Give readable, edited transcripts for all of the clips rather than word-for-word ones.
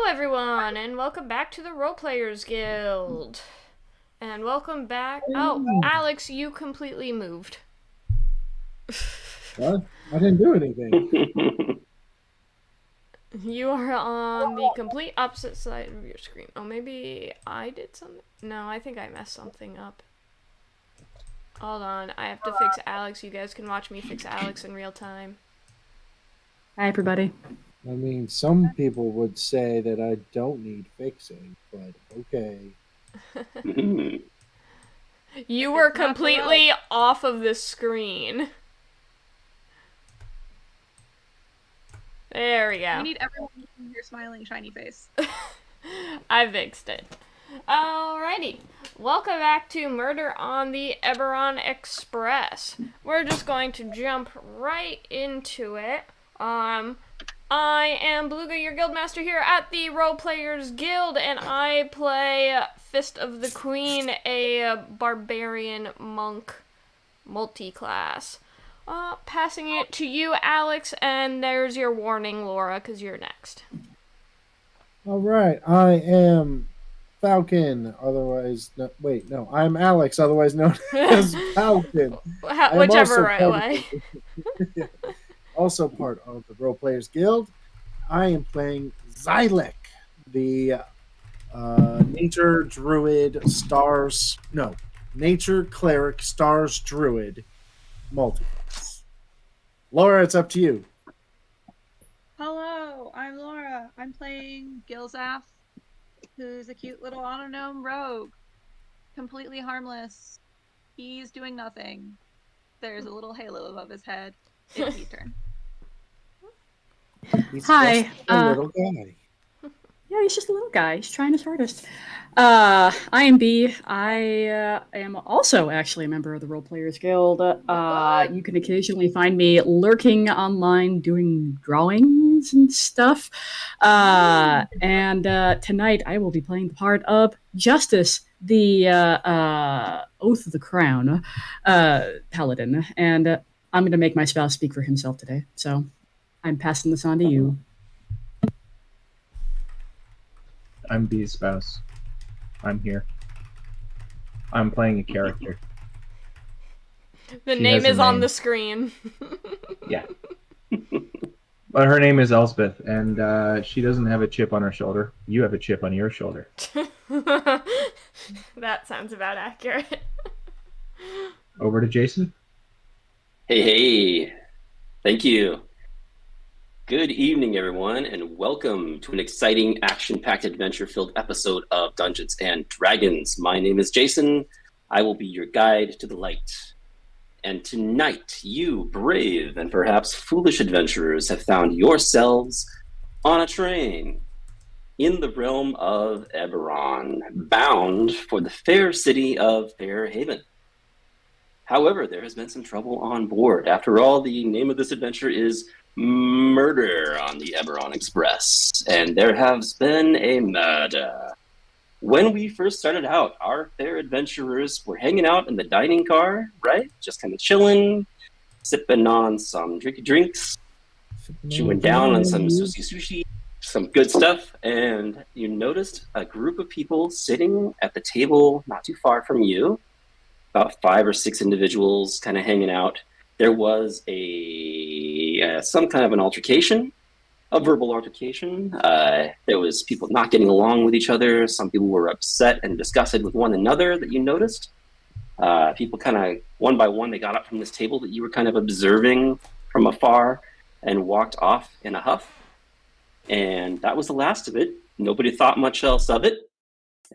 Everyone, and welcome back to the Role Players Guild. And welcome back. Oh, Alex, you completely moved. What? I didn't do anything. You are on the complete opposite side of your screen. Oh, maybe I did something? No, I think I messed something up. Hold on, I have to fix Alex. You guys can watch me fix Alex in real time. Hi, everybody. I mean, some people would say that I don't need fixing, but okay. You were completely off of the screen. There we go. We need everyone to see your smiling, shiny face. I fixed it. Alrighty. Welcome back to Murder on the Eberron Express. We're just going to jump right into it. I am Beluga, your guildmaster here at the Role Players Guild, and I play Fist of the Queen, a barbarian monk multi-class. Passing it to you, Alex, and there's your warning, Laura, because you're next. Alright, I am Falcon, otherwise... I'm Alex, otherwise known as Falcon. Whichever way. Also part of the Role Players Guild, I am playing Xylek, the nature cleric stars druid multiclass. Laura, it's up to you. Hello, I'm Laura. I'm playing Gilzaf, who's a cute little autognome rogue. Completely harmless. He's doing nothing. There's a little halo above his head. It's his turn. Hi. Just a little guy. Yeah, he's just a little guy. He's trying his hardest. I am B. I am also actually a member of the Role Players Guild. You can occasionally find me lurking online doing drawings and stuff. And tonight I will be playing the part of Justice, the Oath of the Crown paladin. And I'm going to make my spouse speak for himself today. So I'm passing this on to you. I'm B's spouse. I'm here. I'm playing a character. The name is on the screen. Yeah. But her name is Elspeth, and she doesn't have a chip on her shoulder. You have a chip on your shoulder. That sounds about accurate. Over to Jason. Hey. Thank you. Good evening, everyone, and welcome to an exciting, action-packed, adventure-filled episode of Dungeons & Dragons. My name is Jason. I will be your guide to the light. And tonight, you brave and perhaps foolish adventurers have found yourselves on a train. in the realm of Eberron, bound for the fair city of Fairhaven. However, there has been some trouble on board. After all, the name of this adventure is Murder on the Eberron Express, and there has been a murder. When we first started out, our fair adventurers were hanging out in the dining car, right? Just kind of chilling, sipping on some drinks, chewing down on some sushi, some good stuff, and you noticed a group of people sitting at the table not too far from you, about 5 or 6 individuals kind of hanging out. There was some kind of an altercation, a verbal altercation. There was people not getting along with each other. Some people were upset and disgusted with one another that you noticed. People kind of, one by one, they got up from this table that you were kind of observing from afar and walked off in a huff. And that was the last of it. Nobody thought much else of it.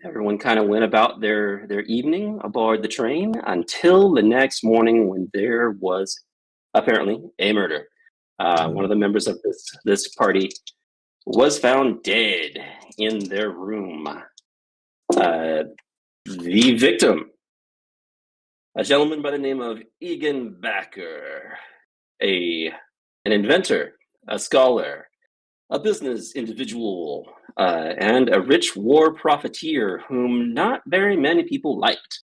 Everyone kind of went about their evening aboard the train until the next morning when there was apparently a murder. One of the members of this party was found dead in their room. The victim, a gentleman by the name of Egan Backer, an inventor, a scholar, a business individual, and a rich war profiteer whom not very many people liked.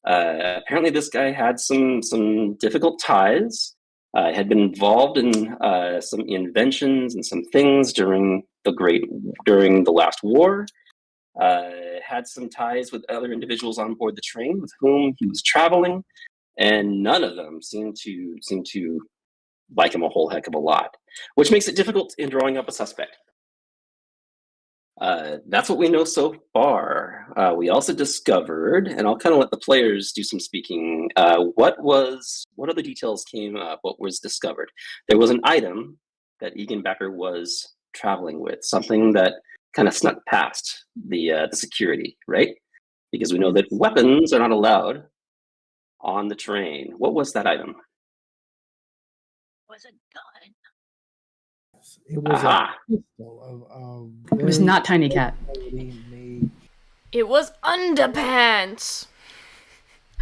Apparently this guy had some difficult ties, had been involved in some inventions and some things during the last war, had some ties with other individuals on board the train with whom he was traveling, and none of them seemed to like him a whole heck of a lot, which makes it difficult in drawing up a suspect. That's what we know so far. We also discovered, and I'll kind of let the players do some speaking, what other details came up, what was discovered. There was an item that Egan Backer was traveling with, something that kind of snuck past the security, right? Because we know that weapons are not allowed on the train. What was that item? Was a gun. It was Aha. a pistol It was not Tiny Cat. made. It was underpants.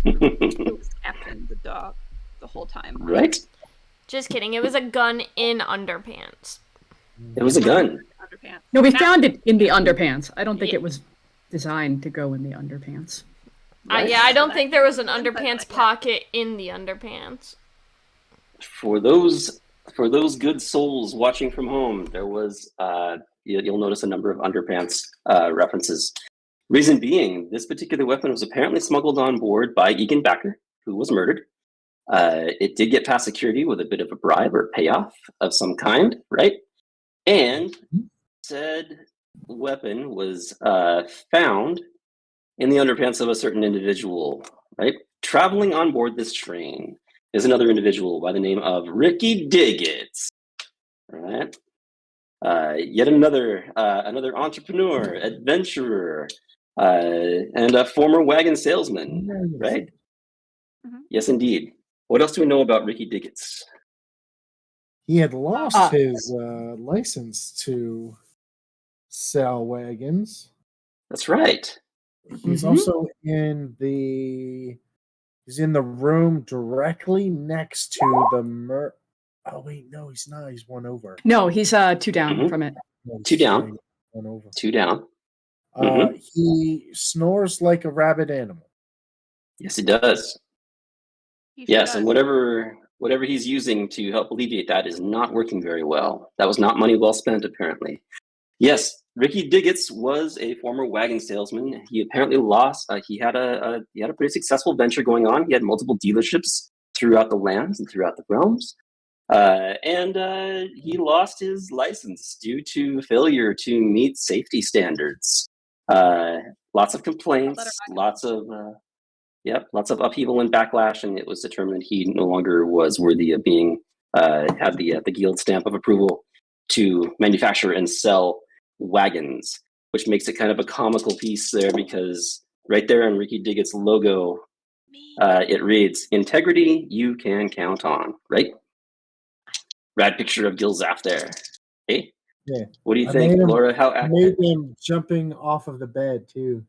It was Captain the dog the whole time. Right? Just kidding. It was a gun in underpants. It was a gun. Underpants. No, we found it in the underpants. I don't think it was designed to go in the underpants. Right. Yeah, I don't So think that there was an could be input, underpants I guess. pocket in the underpants. For those good souls watching from home, there was you'll notice a number of underpants references. Reason being, this particular weapon was apparently smuggled on board by Egan Backer, who was murdered. It did get past security with a bit of a bribe or payoff of some kind, right? And said weapon was found in the underpants of a certain individual, right? Traveling on board this train is another individual by the name of Ricky Diggets, right? Yet another entrepreneur, adventurer, and a former wagon salesman, right? Mhm. Yes, indeed. What else do we know about Ricky Diggets? He had lost his license to sell wagons. That's right. He's also in the room directly next to the Oh wait, no, he's not. He's one over. No, he's 2 down Mhm. from it. No, he's 2 down. right, one over. 2 down. Mhm. He snores like a rabid animal. Yes, it does. He sure Yes, does. and whatever he's using to help alleviate that is not working very well. That was not money well spent, apparently. Yes, Ricky Diggets was a former wagon salesman. He apparently lost. He had a pretty successful venture going on. He had multiple dealerships throughout the lands and throughout the realms, and he lost his license due to failure to meet safety standards. Lots of complaints, lots of upheaval and backlash, and it was determined he no longer was worthy of being had the guild stamp of approval to manufacture and sell wagons, which makes it kind of a comical piece there because right there on Ricky Diggett's logo, it reads, "Integrity you can count on," right? Rad picture of Gilzaf there. Hey, Yeah. What do you I think, made him- Laura? How I made active? him jumping off of the bed too.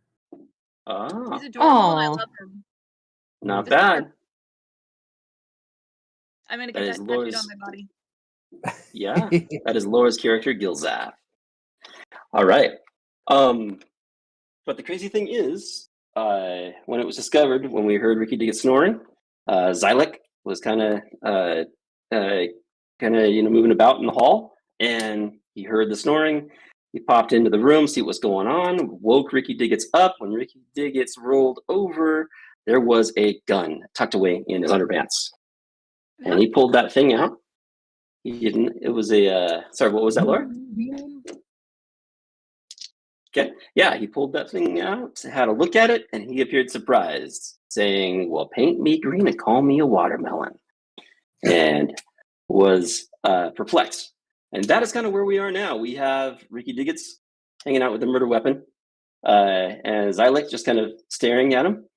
Ah, He's adorable and I Aw. love him. not This is bad. I'm gonna That get is that tattooed Laura's. on my body. Yeah, that is Laura's character, Gilzaf. All right. But the crazy thing is, when it was discovered, when we heard Ricky Diggett snoring, Xylek was kind of moving about in the hall, and he heard the snoring. He popped into the room, see what was going on, woke Ricky Diggett's up. When Ricky Diggett's rolled over, there was a gun tucked away in his underpants, and he pulled that thing out. He didn't. It was a. Sorry, what was that, Laura? Okay. Yeah, he pulled that thing out, had a look at it, and he appeared surprised, saying, "Well, paint me green and call me a watermelon," and was perplexed. And that is kind of where we are now. We have Ricky Diggett's hanging out with the murder weapon, and Xylek just kind of staring at him.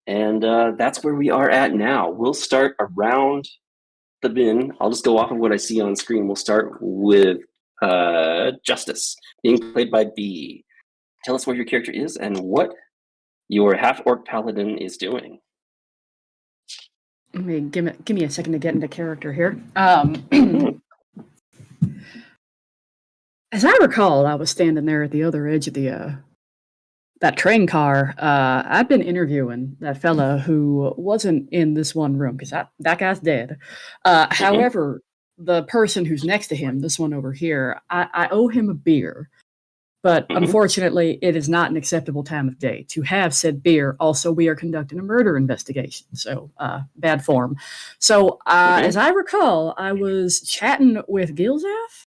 And that's where we are at now. We'll start around the bin. I'll just go off of what I see on screen. We'll start with Justice, being played by B. Tell us where your character is and what your half-orc paladin is doing. Give me a second to get into character here. As I recall, I was standing there at the other edge of the that train car. I've been interviewing that fella who wasn't in this one room because that guy's dead. However, the person who's next to him, this one over here, I owe him a beer. But unfortunately, it is not an acceptable time of day to have said beer. Also, we are conducting a murder investigation, so bad form. So, as I recall, I was chatting with Gilzaf.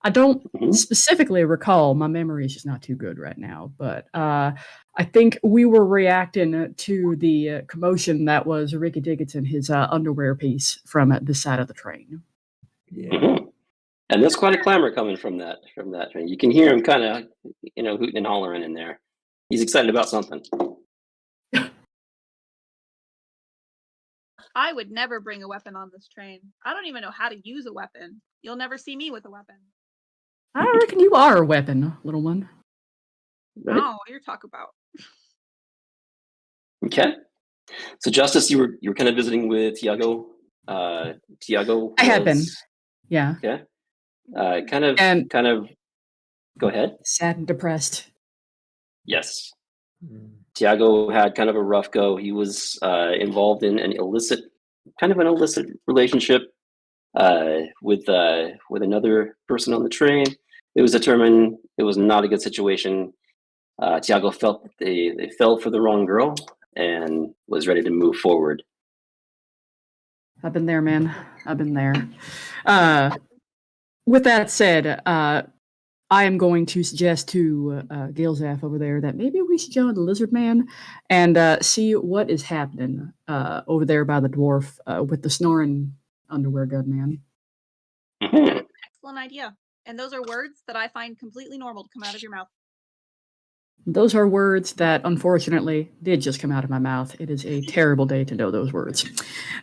I don't specifically recall. My memory is just not too good right now. But I think we were reacting to the commotion that was Ricky Diggett and his underwear piece from this side of the train. Yeah. And there's quite a clamor coming from that train. You can hear him kind of, hooting and hollering in there. He's excited about something. I would never bring a weapon on this train. I don't even know how to use a weapon. You'll never see me with a weapon. I reckon you are a weapon, little one. Right? Oh, what you're talking about. Okay. So Justice, you were kind of visiting with Tiago. Tiago. I had been. Yeah. Okay. Kind of. Go ahead. Sad and depressed. Yes. Tiago had kind of a rough go. He was involved in an illicit relationship with another person on the train. It was determined it was not a good situation. Tiago felt that they fell for the wrong girl and was ready to move forward. I've been there, man. I've been there. With that said, I am going to suggest to Gilzaf over there that maybe we should join the Lizard Man and see what is happening over there by the dwarf with the snoring underwear gun man. Excellent idea. And those are words that I find completely normal to come out of your mouth. Those are words that, unfortunately, did just come out of my mouth. It is a terrible day to know those words.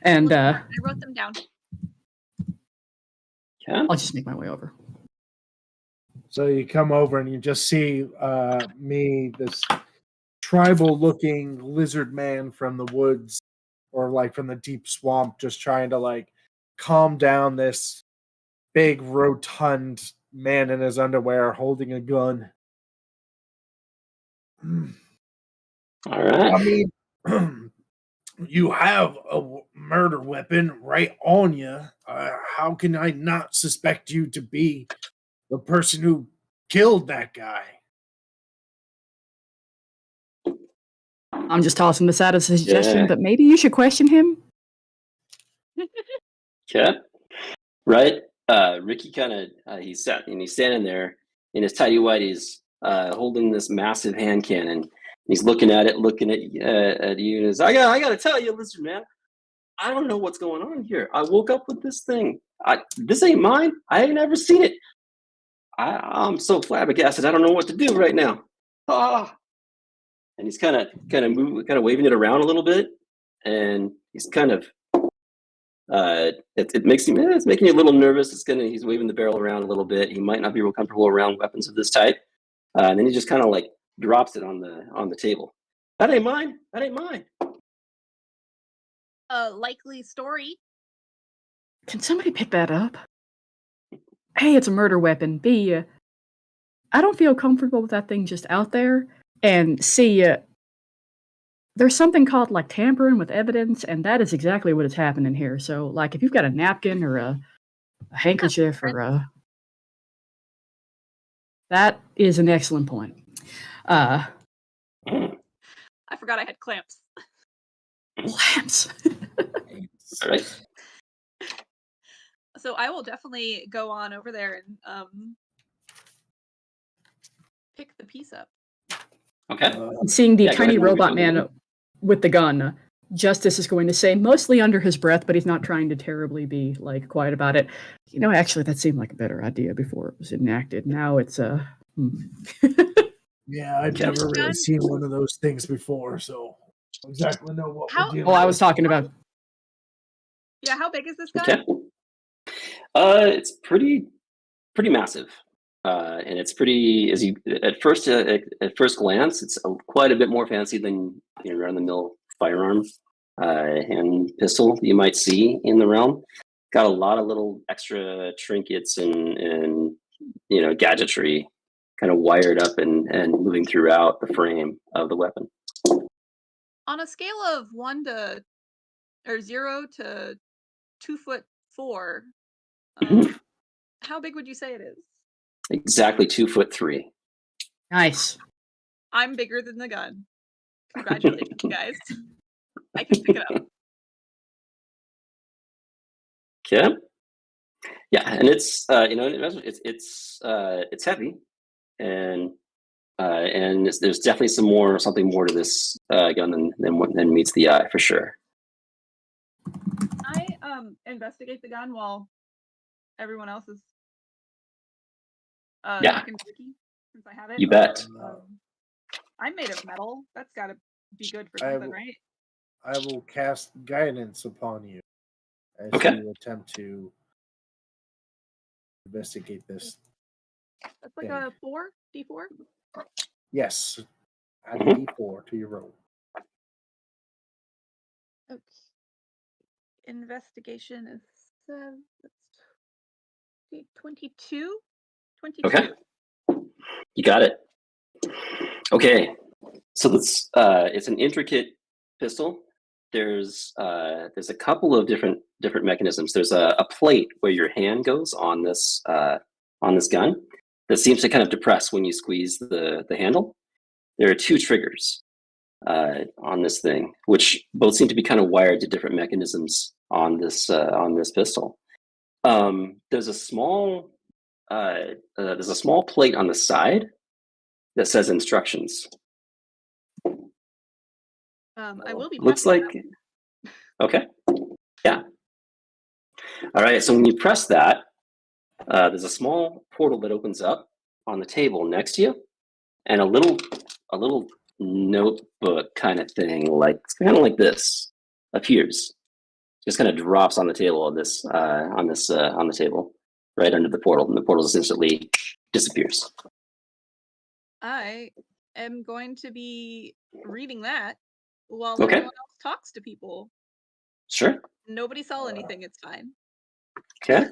And I wrote them down. I'll just make my way over. So you come over and you just see me, this tribal-looking lizard man from the woods or like from the deep swamp, just trying to like calm down this big rotund man in his underwear holding a gun. All right. I mean, you have a murder weapon right on you. How can I not suspect you to be the person who killed that guy? I'm just tossing this out as a suggestion, but maybe you should question him. Okay. Right. Ricky kind of he's standing there in his tidy whities, holding this massive hand cannon. He's looking at you, and he's, I gotta tell you, listen, man, I don't know what's going on here. I woke up with this thing. This ain't mine. I ain't never seen it. I'm so flabbergasted. I don't know what to do right now. And he's kind of waving it around a little bit, and he's kind of It makes him. It's making you a little nervous. He's waving the barrel around a little bit. He might not be real comfortable around weapons of this type. And then he just kind of like drops it on the table. That ain't mine. That ain't mine. A likely story. Can somebody pick that up? A, it's a murder weapon. B, I don't feel comfortable with that thing just out there. And C, there's something called like tampering with evidence, and that is exactly what is happening here. So, like, if you've got a napkin or a handkerchief or a... That is an excellent point. I forgot I had clamps. Clamps. All right. So I will definitely go on over there and pick the piece up. Okay. Seeing the Yeah, go tiny ahead and robot reveal man with the gun, Justice is going to say, mostly under his breath, but he's not trying to terribly be like quiet about it. You know, actually, that seemed like a better idea before it was enacted. Now it's Yeah, I've Okay. never really seen one of those things before, so I don't exactly know what How- we're dealing Well, I with. was talking about. Yeah, how big is this gun? Okay. It's pretty massive, and it's pretty. As you at first glance, it's quite a bit more fancy than your run-of-the-mill firearm hand pistol that you might see in the realm. Got a lot of little extra trinkets and gadgetry kind of wired up and moving throughout the frame of the weapon. On a scale of 0 to 2'4", Mhm. how big would you say it is? Exactly 2'3". Nice. I'm bigger than the gun. Congratulations, guys. I can pick it up. Okay. Yeah, and it's it's heavy, and there's definitely something more to this gun than meets the eye for sure. I investigate the gun while everyone else is Yeah. talking to Ricky, since I have it. You bet. I'm made of metal. That's got to be good for I something, will- right? I will cast guidance upon you as Okay. you attempt to investigate this. That's like thing. a 4d4. Yes. Add a Mhm. d4 to your roll. Okay. Investigation is 22. 22. Okay. You got it. Okay. So it's an intricate pistol. There's a couple of different mechanisms. There's a plate where your hand goes on this gun that seems to kind of depress when you squeeze the handle. There are two triggers on this thing, which both seem to be kind of wired to different mechanisms on this pistol. There's a small plate on the side that says instructions. I will be Looks pressing like okay. Yeah. All right. So when you press that, there's a small portal that opens up on the table next to you, and a little notebook kind of thing, kind of like this, appears. Just kind of drops on the table on the table, right under the portal, and the portal just instantly disappears. I am going to be reading that while Okay. everyone else talks to people. Sure. Nobody saw anything. It's fine. Okay.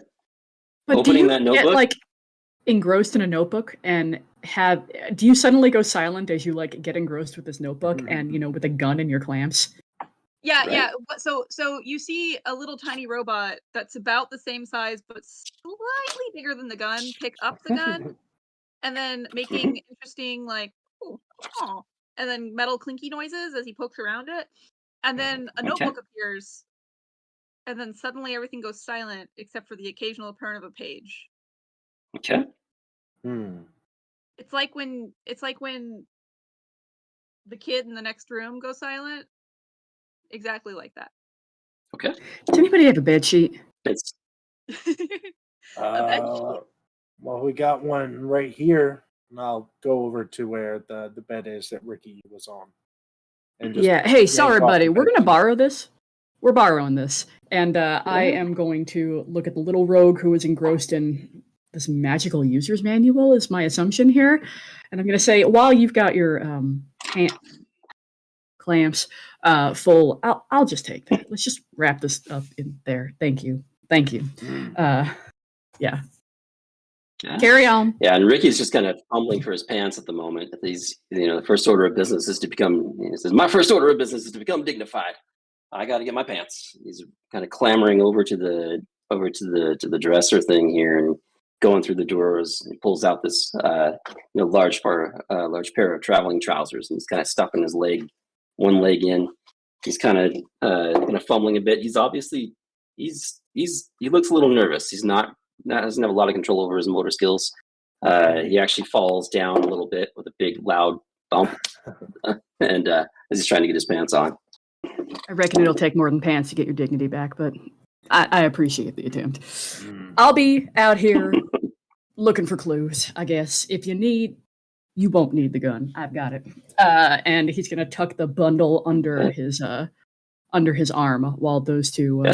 But Opening do that you get notebook? like engrossed in a notebook and do you suddenly go silent as you like get engrossed with this notebook and with a gun in your clamps? Yeah, Right. yeah. So you see a little tiny robot that's about the same size but slightly bigger than the gun pick up the gun and then making interesting like oh, and then metal clinky noises as he pokes around it. And then a notebook appears, and then suddenly everything goes silent except for the occasional turn of a page. Okay. It's like when the kid in the next room goes silent. Exactly like that. Okay. Does anybody have a bed sheet? It's A bed sheet. Well, we got one right here, and I'll go over to where the bed is that Ricky was on. And just Yeah. Hey, sorry, yank off buddy. the We're bed gonna sheet. borrow this. we're borrowing this. And I am going to look at the little rogue who is engrossed in this magical user's manual, is my assumption here. And I'm going to say, while you've got your clamps full, I'll just take that. Let's just wrap this up in there. Thank you. Yeah. Carry on. Yeah, and Ricky's just kind of fumbling for his pants at the moment. He's, the first order of business is to become. He says, "My first order of business is to become dignified. I got to get my pants." He's kind of clambering over to the dresser thing here and going through the drawers. He pulls out this large pair of traveling trousers, and he's kind of stuffing one leg in. He's kind of fumbling a bit. He's obviously he looks a little nervous. He's doesn't have a lot of control over his motor skills. He actually falls down a little bit with a big loud bump, and as he's trying to get his pants on. I reckon it'll take more than pants to get your dignity back, but I appreciate the attempt. I'll be out here looking for clues, I guess. If you won't need the gun. I've got it. And he's gonna tuck the bundle under his arm while those two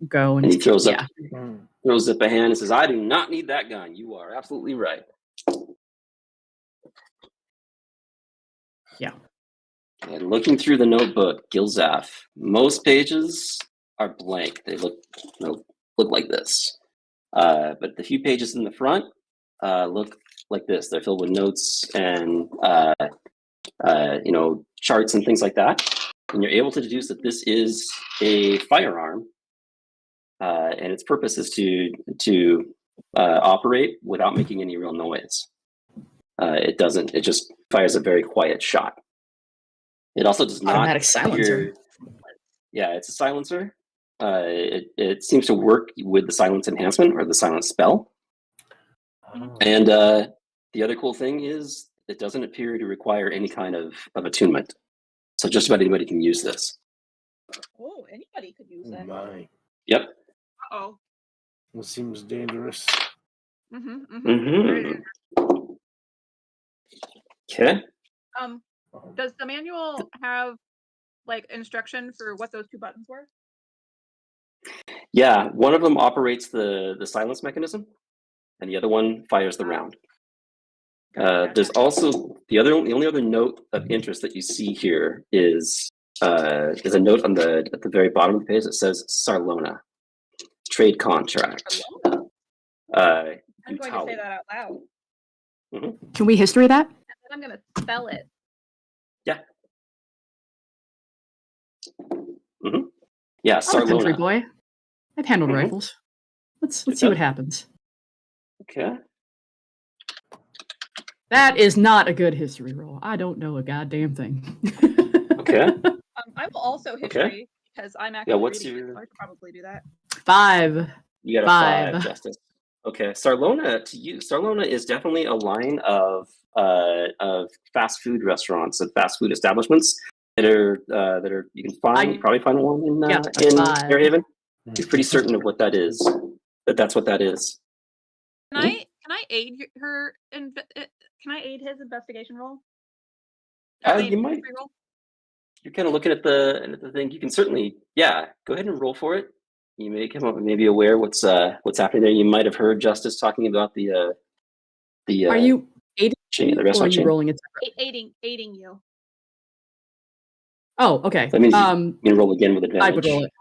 go. And he throws up a hand and says, "I do not need that gun. You are absolutely right." Yeah. And looking through the notebook, Gilzaf, most pages are blank. They look like this. But the few pages in the front look like this. They're filled with notes and charts and things like that. And you're able to deduce that this is a firearm, and its purpose is to operate without making any real noise. It doesn't. It just fires a very quiet shot. It also does not. Automatic silencer. Yeah, it's a silencer. It seems to work with the silence enhancement or the silence spell. And the other cool thing is it doesn't appear to require any kind of attunement. So just about anybody can use this. Oh, anybody could use Oh it. my. Yep. Uh-oh. This seems dangerous. Okay. Does the manual have like instruction for what those two buttons were? Yeah, one of them operates the silence mechanism, and the other one fires the round. There's also the only other note of interest that you see here is a note at the very bottom of the page that says Sarlona, trade contract. I'm going to say that out loud. Mm-hmm. Can we history that? And then I'm going to spell it. Yeah. Mm-hmm. Yeah, I'm a country Sarlona. boy. I've handled rifles. Let's see what happens. Okay. That is not a good history roll. I don't know a goddamn thing. Okay. I will also history because I'm actually reading it, so I could probably do that. 5. You got a 5, Justice. Okay, Sarlona is definitely a line of fast food restaurants and fast food establishments that are you can find probably find one in Fairhaven. He's pretty certain of what that is. That's what that is. Can I aid her? Can I aid his investigation roll? You might. Roll? You're kind of looking at the thing. You can certainly, go ahead and roll for it. You may come up, maybe aware what's happening there. You might have heard Justice talking about the. Are you aiding chain, the restaurant or are you chain? rolling it? Aiding you. Oh, okay. That means you can roll again with advantage. I would roll it.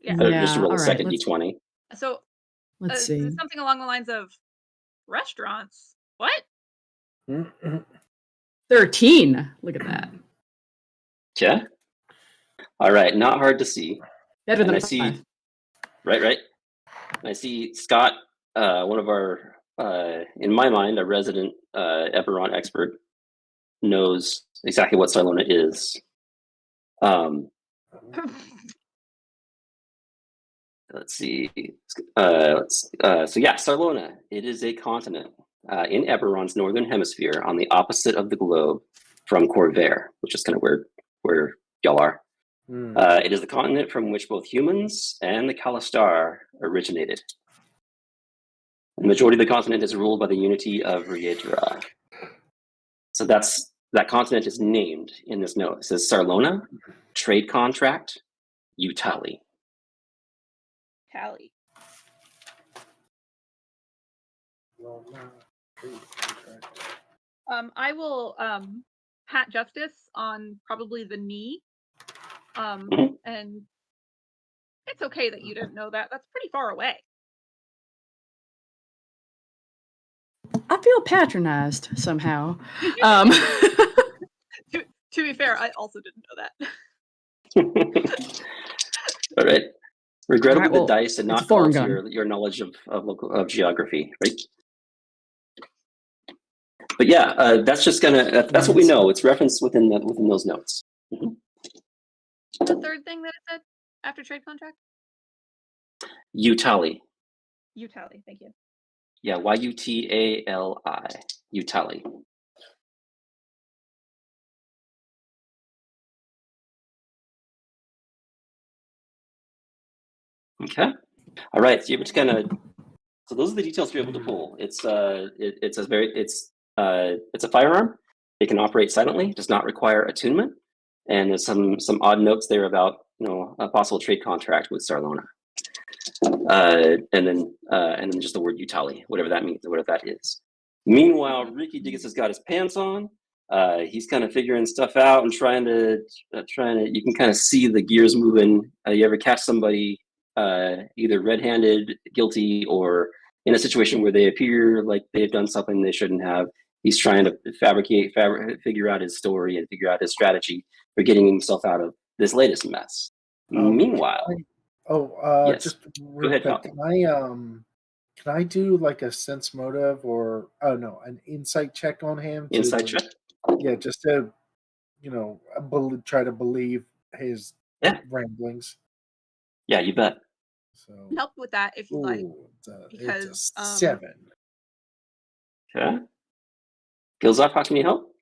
Yeah. Just to roll a second right, d20. So let's see. Something along the lines of restaurants. What? 13. Look at that. Okay. All right. Not hard to see. Better than I a see. 5. Right. And I see Scott, one of our, in my mind, a resident Eberron expert, knows exactly what Sarlona is. Let's see. Sarlona. It is a continent in Eberron's northern hemisphere on the opposite of the globe from Corvair, which is kind of where y'all are. It is the continent from which both humans and the Kalastar originated. The majority of the continent is ruled by the unity of Riedra. So that continent is named in this note. It says Sarlona, trade contract, you tally. Tally. Well, I will pat Justice on probably the knee. Mhm. And it's okay that you didn't know that. That's pretty far away. I feel patronized somehow. Um, To be fair, I also didn't know that. All right. Regrettably, Alright, well, the dice did it's a not call foreign to gun. your knowledge of geography, right? But yeah, that's just that's what we know. It's referenced within those notes. Mhm. The third thing that it said after trade contract? You tally. You tally. Thank you. Yeah, Yutali. You tally. Okay. All right. So you're just so those are the details you're able to pull. It's it's a firearm. It can operate silently. Does not require attunement. And there's some odd notes there about a possible trade contract with Sarlona. And then just the word Utali, whatever that means, whatever that is. Meanwhile, Ricky Diggis has got his pants on. He's kind of figuring stuff out and trying to. You can kind of see the gears moving. You ever catch somebody either red-handed, guilty, or in a situation where they appear like they've done something they shouldn't have? He's trying to figure out his story and figure out his strategy for getting himself out of this latest mess. Meanwhile, yes. Just Go real ahead, quick, Hal. can I do like a sense motive or an insight check on him Inside check? Yeah, just to try to believe his Yeah. ramblings. Yeah, you bet. So Help with that if you like. it's Because a 7. Okay. Gilzar, how can you help?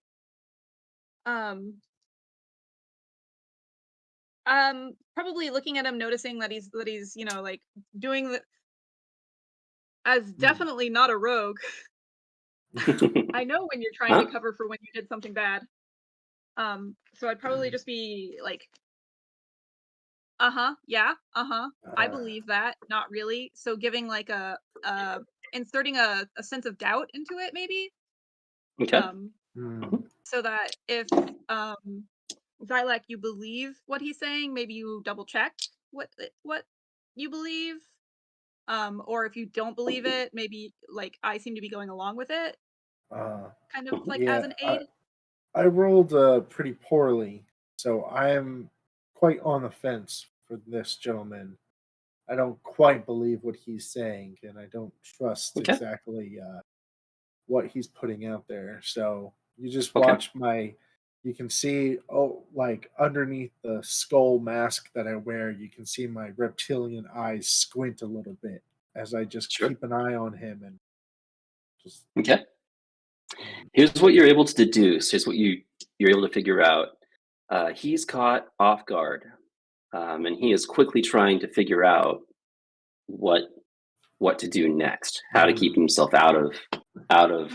Probably looking at him, noticing that he's like doing the as definitely not a rogue. I know when you're trying to cover for when you did something bad. So I'd probably just be like, yeah, I believe that, not really. So giving like inserting a sense of doubt into it, maybe. Okay. So that if Xylek, you believe what he's saying, maybe you double check what you believe. Or if you don't believe it, maybe like I seem to be going along with it. Kind of like as an aid. I rolled pretty poorly, so I am quite on the fence for this gentleman. I don't quite believe what he's saying, and I don't trust exactly what he's putting out there. So you just watch you can see, like underneath the skull mask that I wear, you can see my reptilian eyes squint a little bit as I just keep an eye on him and just. Okay. Here's what you're able to deduce. Here's what you're able to figure out. He's caught off guard, and he is quickly trying to figure out what to do next, how to keep himself out of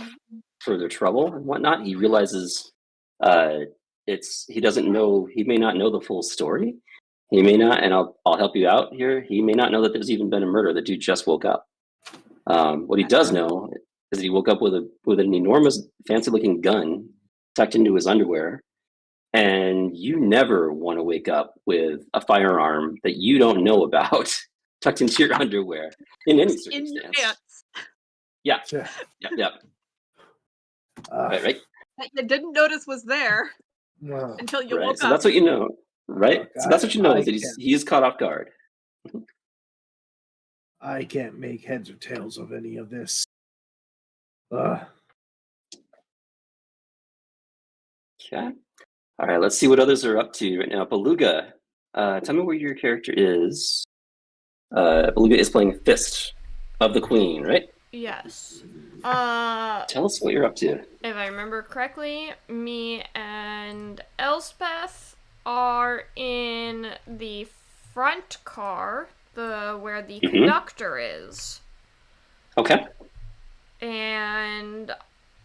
further trouble and whatnot. He realizes he doesn't know. He may not know the full story. He may not, and I'll help you out here. He may not know that there's even been a murder. The dude just woke up. What he does know is he woke up with an enormous, fancy-looking gun tucked into his underwear, and you never want to wake up with a firearm that you don't know about tucked into your underwear in any circumstance. In your pants. Yeah. Right. That you didn't notice was there until you woke up. So that's what you know, right? Look, so that's what you know, is that he's caught off guard. I can't make heads or tails of any of this. Okay. All right, let's see what others are up to right now. Beluga, tell me where your character is. Beluga is playing Fist of the Queen, right? Yes. Tell us what you're up to. If I remember correctly, me and Elspeth are in the front car, where the conductor is. Okay. And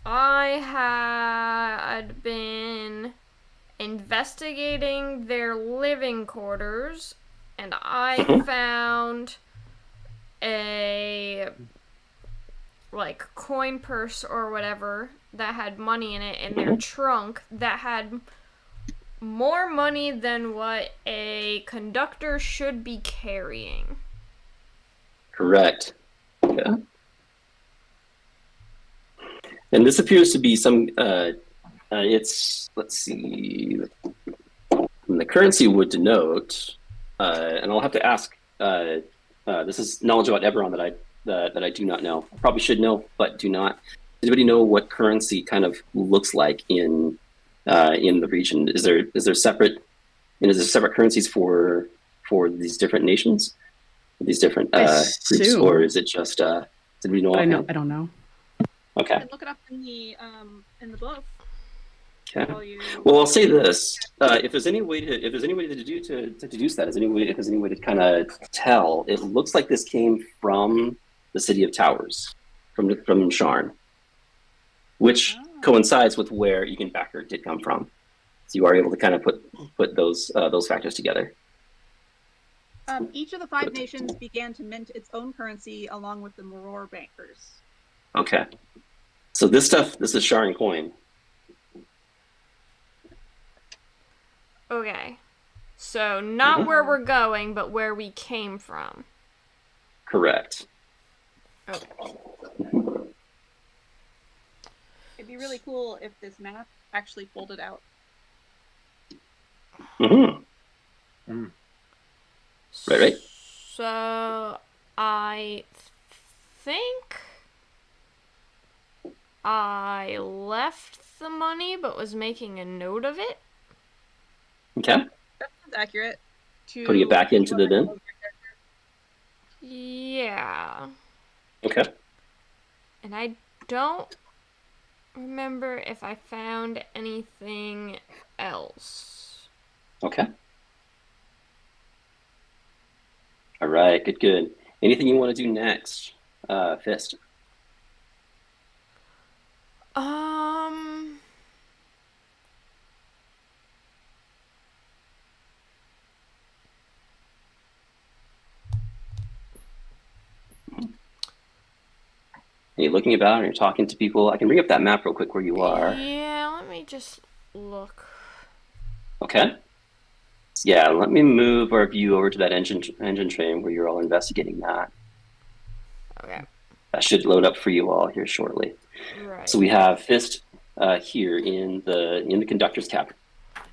I had been investigating their living quarters and I Mhm. found a like coin purse or whatever that had money in it in their trunk that had more money than what a conductor should be carrying. Correct. Yeah. And this appears to be some. Let's see. The currency would denote, and I'll have to ask. This is knowledge about Eberron that I do not know. I probably should know, but do not. Does anybody know what currency kind of looks like in the region? Is there separate? And is there separate currencies for these different nations, these different groups, assume. or is it just? Did we know? I offhand? don't know. Okay. You can look it up in the book. Okay. while you- Well, I'll say this: if there's any way to deduce that, if there's any way to kind of tell, it looks like this came from the city of Towers, from Sharn, which coincides with where Eganbacker did come from. So you are able to kind of put those factors together. Each of the 5 nations began to mint its own currency along with the Moror bankers. Okay. So this is Sharn coin. Okay. So not where we're going, but where we came from. Correct. Okay. It'd be really cool if this map actually folded out. Mm-hmm. Right. So I think I left the money but was making a note of it. Okay. That sounds accurate. Putting it back into the bin. Yeah. Okay. And I don't remember if I found anything else. Okay. All right. Good. Anything you want to do next, Fist? You're looking about and you're talking to people. I can bring up that map real quick where you are. Yeah, let me just look. Okay. Yeah, let me move our view over to that engine train where you're all investigating that. Okay. That should load up for you all here shortly. Right. So we have Fist here in the conductor's cabin.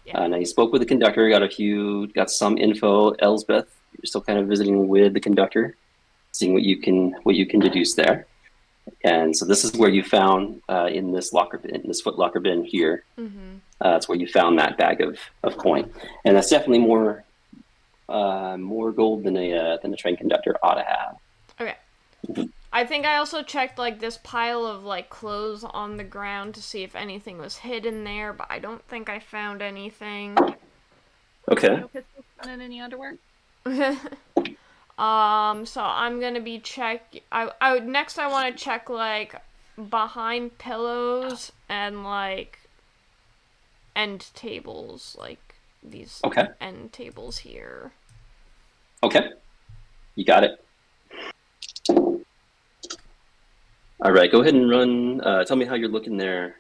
Yeah. Now you spoke with the conductor, got some info. Elsbeth, you're still kind of visiting with the conductor, seeing what you can deduce there. And so this is where you found in this foot locker bin here. Mm-hmm. That's where you found that bag of coin, and that's definitely more gold than a train conductor ought to have. Okay. I think I also checked like this pile of like clothes on the ground to see if anything was hidden there, but I don't think I found anything. Okay. No pistols and any underwear? So I'm gonna be next I want to check like behind pillows and like end tables, like these end tables here. Okay. You got it. All right, go ahead and run. Tell me how you're looking there.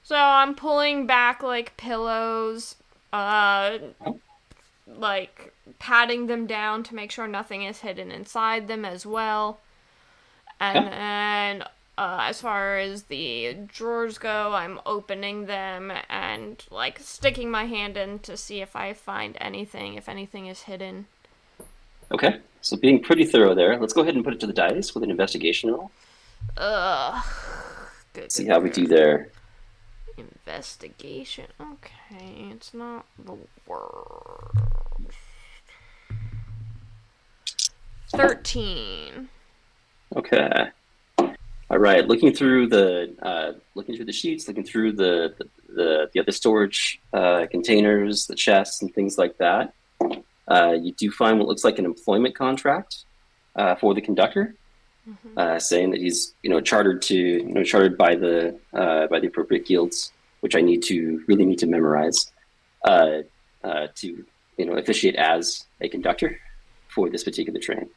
So I'm pulling back like pillows, like patting them down to make sure nothing is hidden inside them as well. And then as far as the drawers go, I'm opening them and like sticking my hand in to see if I find anything, if anything is hidden. Okay, so being pretty thorough there. Let's go ahead and put it to the dice with an investigation roll. Good. See how we do there. Investigation. Okay, it's not the word. 13. Okay. All right. Looking through the sheets, looking through the other storage containers, the chests, and things like that. You do find what looks like an employment contract for the conductor, saying that he's chartered by the appropriate guilds, which I really need to memorize to officiate as a conductor for this particular train.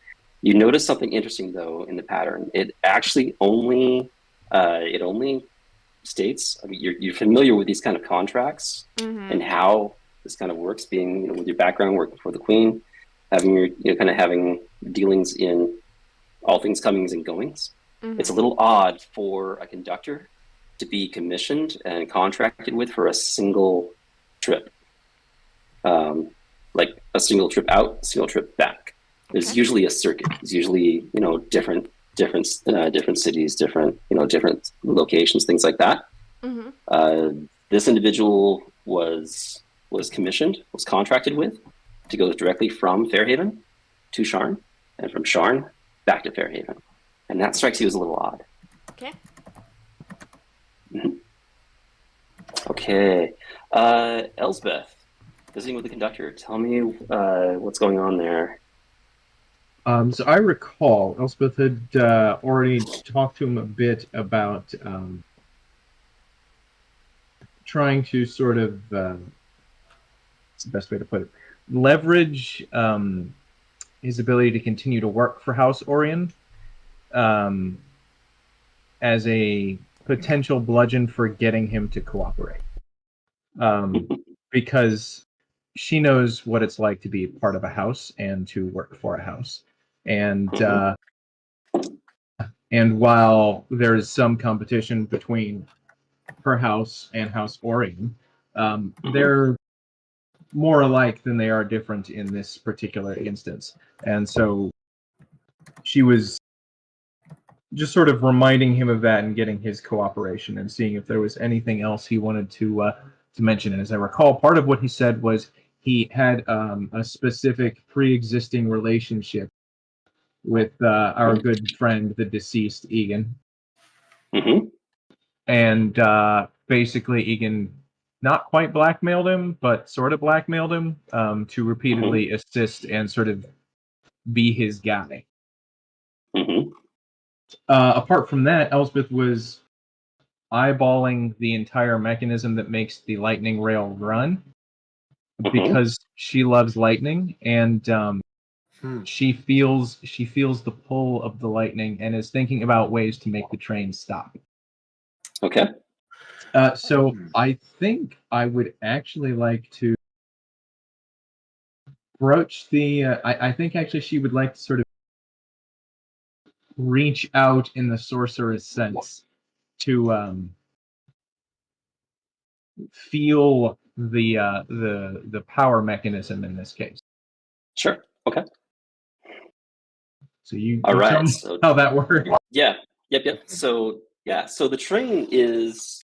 You notice something interesting though in the pattern. It actually only states. I mean, you're familiar with these kind of contracts and how this kind of works. Being with your background working for the Queen, having your kind of having dealings in all things comings and goings. It's a little odd for a conductor to be commissioned and contracted with for a single trip, like a single trip out, a single trip back. There's usually a circuit. There's usually different cities, different locations, things like that. This individual was commissioned, was contracted with to go directly from Fairhaven to Sharn, and from Sharn back to Fairhaven, and that strikes you as a little odd. Okay. Okay, Elsbeth, visiting with the conductor. Tell me what's going on there. So I recall Elspeth had already talked to him a bit about trying to sort of, what's the best way to put it, leverage his ability to continue to work for House Orion as a potential bludgeon for getting him to cooperate. Because she knows what it's like to be part of a house and to work for a house. And while there's some competition between her house and House Orion, they're more alike than they are different in this particular instance. And so she was just sort of reminding him of that and getting his cooperation and seeing if there was anything else he wanted to mention. And as I recall, part of what he said was he had a specific pre-existing relationship with our good friend, the deceased Egan. And basically Egan not quite blackmailed him, but sort of blackmailed him to repeatedly assist and sort of be his guy. Apart from that, Elspeth was eyeballing the entire mechanism that makes the lightning rail run because she loves lightning, and she feels the pull of the lightning and is thinking about ways to make the train stop. Okay. So I think I would actually like to broach the. I think actually she would like to sort of reach out in the sorcerer's sense to feel the power mechanism in this case. Sure. Okay. So you All right. tell me how that works. Yeah. Yep. So the train is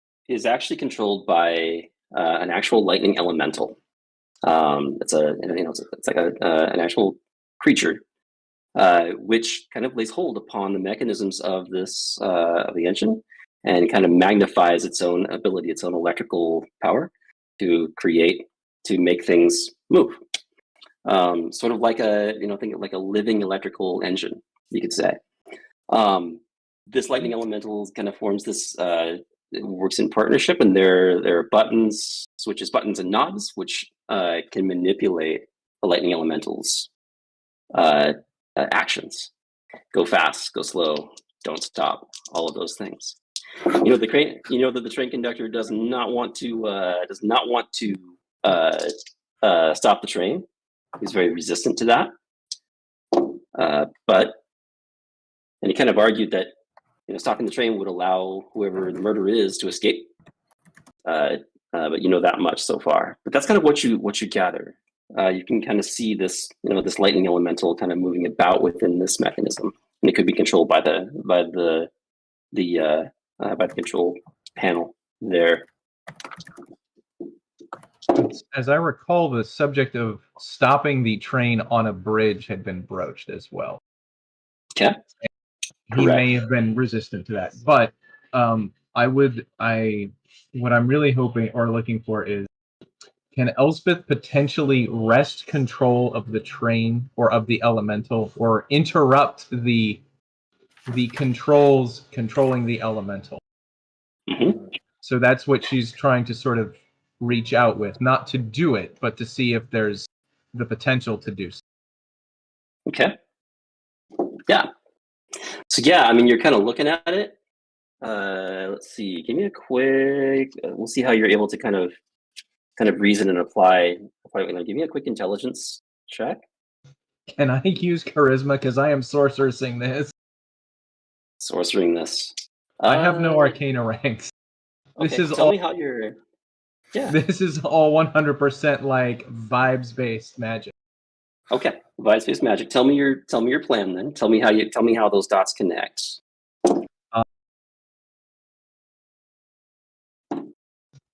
actually controlled by an actual lightning elemental. It's like an actual creature, which kind of lays hold upon the mechanisms of this of the engine, and kind of magnifies its own ability, its own electrical power to make things move. Sort of like think of like a living electrical engine, you could say. This lightning elemental kind of forms this. It works in partnership, and there are buttons, switches, buttons, and knobs which can manipulate the lightning elemental's actions. Go fast, go slow, don't stop. All of those things. That the train conductor does not want to stop the train. He's very resistant to that. And he kind of argued that stopping the train would allow whoever the murderer is to escape. But that much so far. But that's kind of what you gather. You can kind of see this this lightning elemental kind of moving about within this mechanism, and it could be controlled by the control panel there. As I recall, the subject of stopping the train on a bridge had been broached as well. Okay. He may have been resistant to that, but what I'm really hoping or looking for is, can Elspeth potentially wrest control of the train or of the elemental, or interrupt the controls controlling the elemental? So that's what she's trying to sort of reach out with, not to do it, but to see if there's the potential to do so. Okay. Yeah. So yeah, I mean, you're kind of looking at it. Let's see. Give me a quick. We'll see how you're able to kind of reason and apply. Give me a quick intelligence check. Can I use charisma because I am sorceressing this? Sorcering this. I have no arcana ranks. This Okay. is Tell all. me how you're. Yeah. This is all 100% like vibes-based magic. Okay. Vibes-based magic. Tell me your plan then. Tell me how those dots connect.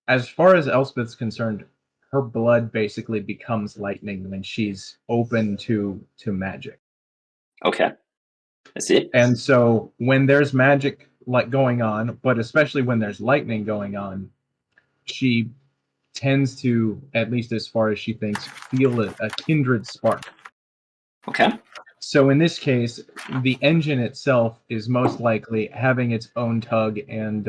As far as Elspeth's concerned, her blood basically becomes lightning when she's open to magic. Okay. I see. And so when there's magic like going on, but especially when there's lightning going on, she tends to, at least as far as she thinks, feel a kindred spark. Okay. So in this case, the engine itself is most likely having its own tug and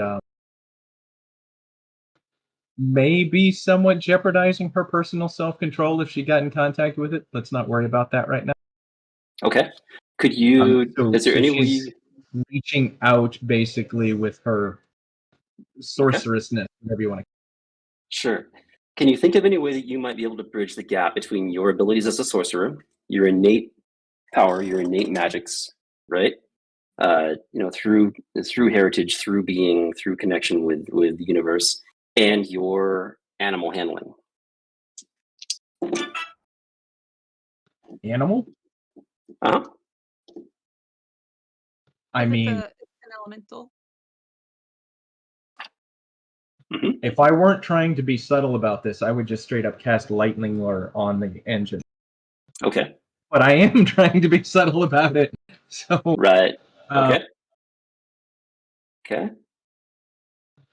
maybe somewhat jeopardizing her personal self-control if she got in contact with it. Let's not worry about that right now. Okay. Could you? Is there any way? She's reaching out basically with her sorcerousness, whatever you want to. Sure. Can you think of any way that you might be able to bridge the gap between your abilities as a sorcerer, your innate power, your innate magics, right? Through heritage, through being, through connection with the universe, and your animal handling. Animal? Uh-huh. I mean, it's an elemental. Mm-hmm. if I weren't trying to be subtle about this, I would just straight up cast lightning lure on the engine. Okay. But I am trying to be subtle about it. So Right. Okay. Okay.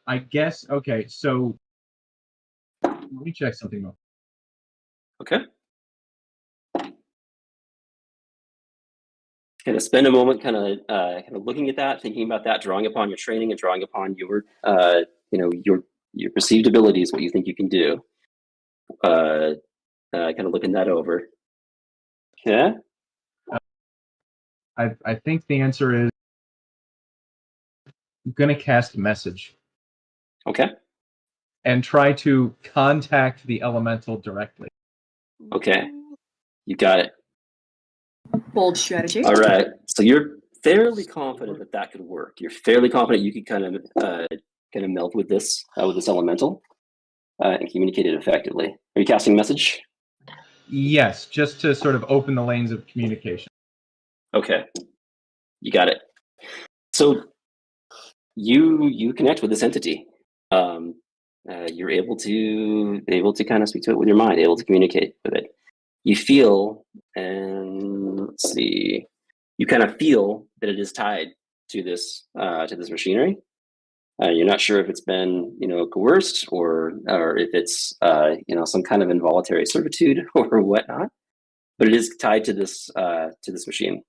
I guess, okay, so let me check something else. Okay. Kind of spend a moment kind of looking at that, thinking about that, drawing upon your training and drawing upon your your perceived abilities, what you think you can do. Kind of looking that over. Okay. I think the answer is I'm going to cast message Okay. and try to contact the elemental directly. Okay. You got it. Bold strategy. All right. So you're fairly confident that could work. You're fairly confident you could kind of melt with this elemental and communicate it effectively. Are you casting message? Yes, just to sort of open the lanes of communication. Okay. You got it. So you connect with this entity. You're able to kind of speak to it with your mind, able to communicate with it. You feel, and let's see, you kind of feel that it is tied to this machinery. You're not sure if it's been coerced or if it's some kind of involuntary servitude or whatnot, but it is tied to this machine,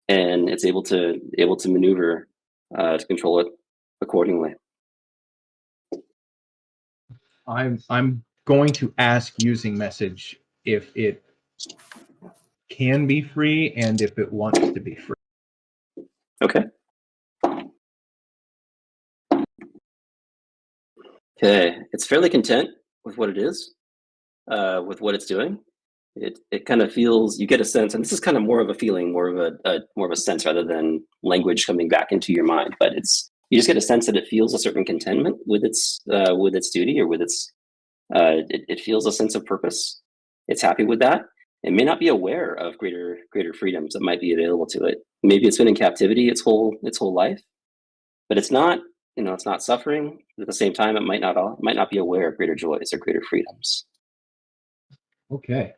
and it's able to maneuver to control it accordingly. I'm going to ask using message if it can be free and if it wants to be free. Okay. Okay, it's fairly content with what it is, with what it's doing. It kind of feels, you get a sense, and this is kind of more of a feeling, more of a sense rather than language coming back into your mind. But you just get a sense that it feels a certain contentment with its duty, or with its it feels a sense of purpose. It's happy with that. It may not be aware of greater freedoms that might be available to it. Maybe it's been in captivity its whole life, but it's not. It's not suffering. At the same time, it might not be aware of greater joys or greater freedoms. Okay.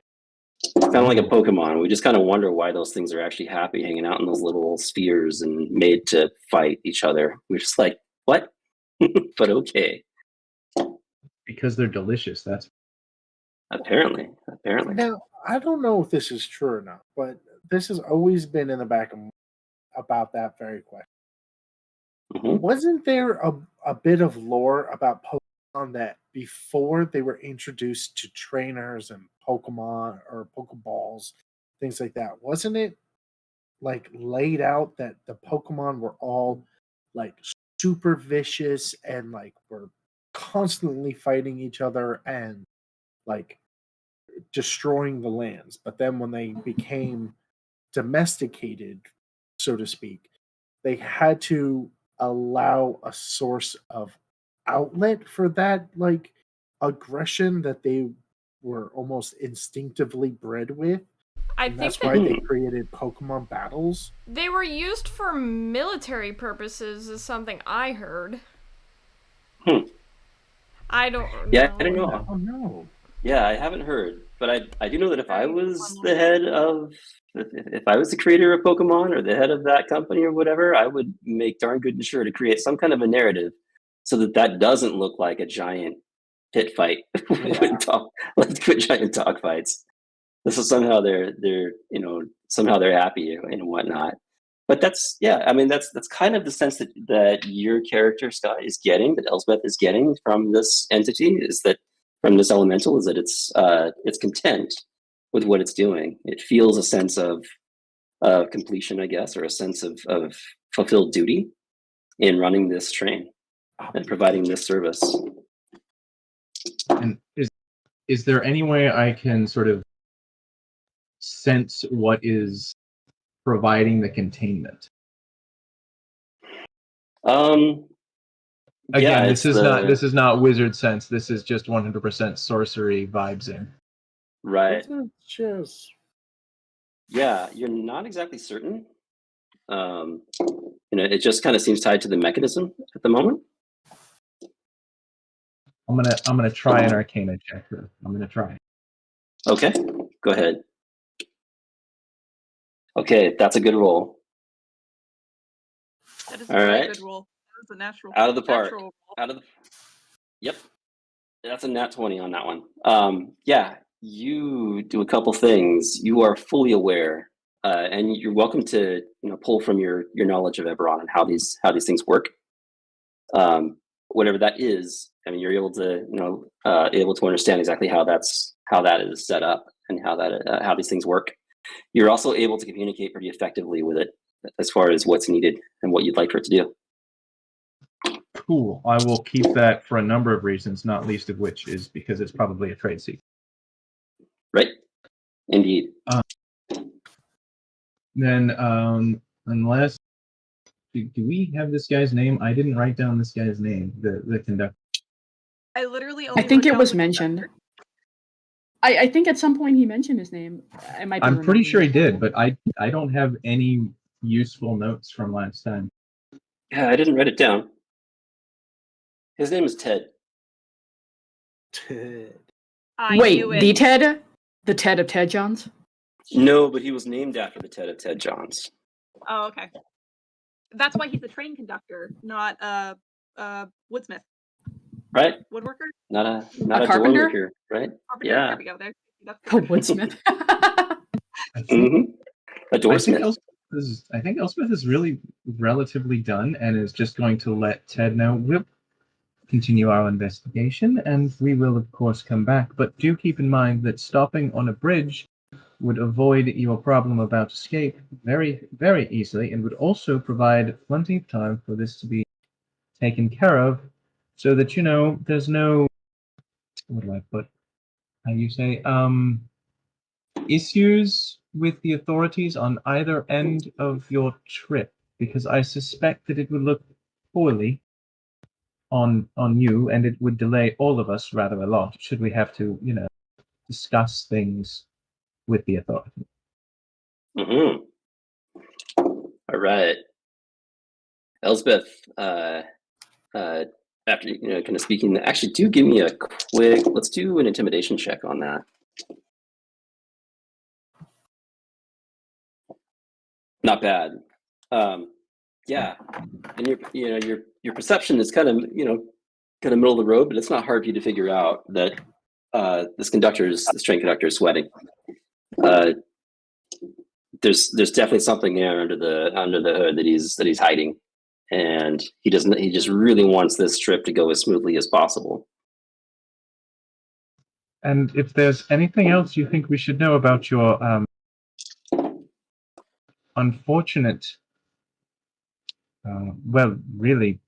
Kind of like a Pokemon. We just kind of wonder why those things are actually happy hanging out in those little spheres and made to fight each other. We're just like, what? But okay. Because they're delicious, that's Apparently. Now, I don't know if this is true or not, but this has always been in the back of my mind about that very question. Mm-hmm. Wasn't there a bit of lore about Pokemon that before they were introduced to trainers and Pokemon or Pokeballs, things like that, wasn't it like laid out that the Pokemon were all like super vicious and like were constantly fighting each other and like destroying the lands? But then when they became domesticated, so to speak, they had to allow a source of outlet for that like aggression that they were almost instinctively bred with. I And think that's that why they created Pokemon battles. they were used for military purposes, is something I heard. Hmm. I don't know. Yeah, I don't know. Oh no. Yeah, I haven't heard, but I do know that if I was the head of, if I was the creator of Pokemon or the head of that company or whatever, I would make darn good and sure to create some kind of a narrative so that that doesn't look like a giant pit fight with giant dog fights. So somehow somehow they're happy and whatnot. But that's that's kind of the sense that your character Scott is getting, that Elsbeth is getting from this entity, is that from this elemental, is that it's content with what it's doing. It feels a sense of completion, I guess, or a sense of fulfilled duty in running this train and providing this service. And is there any way I can sort of sense what is providing the containment? Again, this is not wizard sense. This is just 100% sorcery vibes in. Right. Just Yeah, you're not exactly certain. It just kind of seems tied to the mechanism at the moment. I'm gonna try an Arcana check here. I'm gonna try. Okay, go ahead. Okay, that's a good roll. That is a All very right. good roll. That is a natural. Out of the park. Natural roll. Yep. That's a nat 20 on that one. Yeah, you do a couple things. You are fully aware, and you're welcome to pull from your knowledge of Eberron and how these things work. Whatever that is, I mean, you're able to able to understand exactly how that is set up and how these things work. You're also able to communicate pretty effectively with it as far as what's needed and what you'd like for it to do. Cool. I will keep that for a number of reasons, not least of which is because it's probably a trade secret. Right. Indeed. Then, unless do we have this guy's name? I didn't write down this guy's name. The conductor. I literally. I think it was mentioned. I think at some point he mentioned his name. I'm pretty sure he did, but I don't have any useful notes from last time. Yeah, I didn't write it down. His name is Ted. Ted. Wait, the Ted? The Ted of Ted Johns? No, but he was named after the Ted of Ted Johns. Oh, okay. That's why he's a train conductor, not a woodsmith. Right? Woodworker? Not a carpenter? doormaker, right? Carpenter? Yeah. There we go. There. A woodsmith. A doorsmith. I think Elspeth is really relatively done and is just going to let Ted know we'll continue our investigation and we will of course come back. But do keep in mind that stopping on a bridge would avoid your problem about escape very, very easily and would also provide plenty of time for this to be taken care of so that, there's no, what do I put? How do you say? Issues with the authorities on either end of your trip, because I suspect that it would look poorly on you and it would delay all of us rather a lot should we have to, discuss things with the authority. All right. Elsbeth, after kind of speaking, actually do give me a quick, let's do an intimidation check on that. Not bad. Yeah. And your perception is kind of middle of the road, but it's not hard for you to figure out that this train conductor is sweating. There's definitely something there under the hood that he's hiding, and he just really wants this trip to go as smoothly as possible. And if there's anything else you think we should know about your unfortunate, well, really,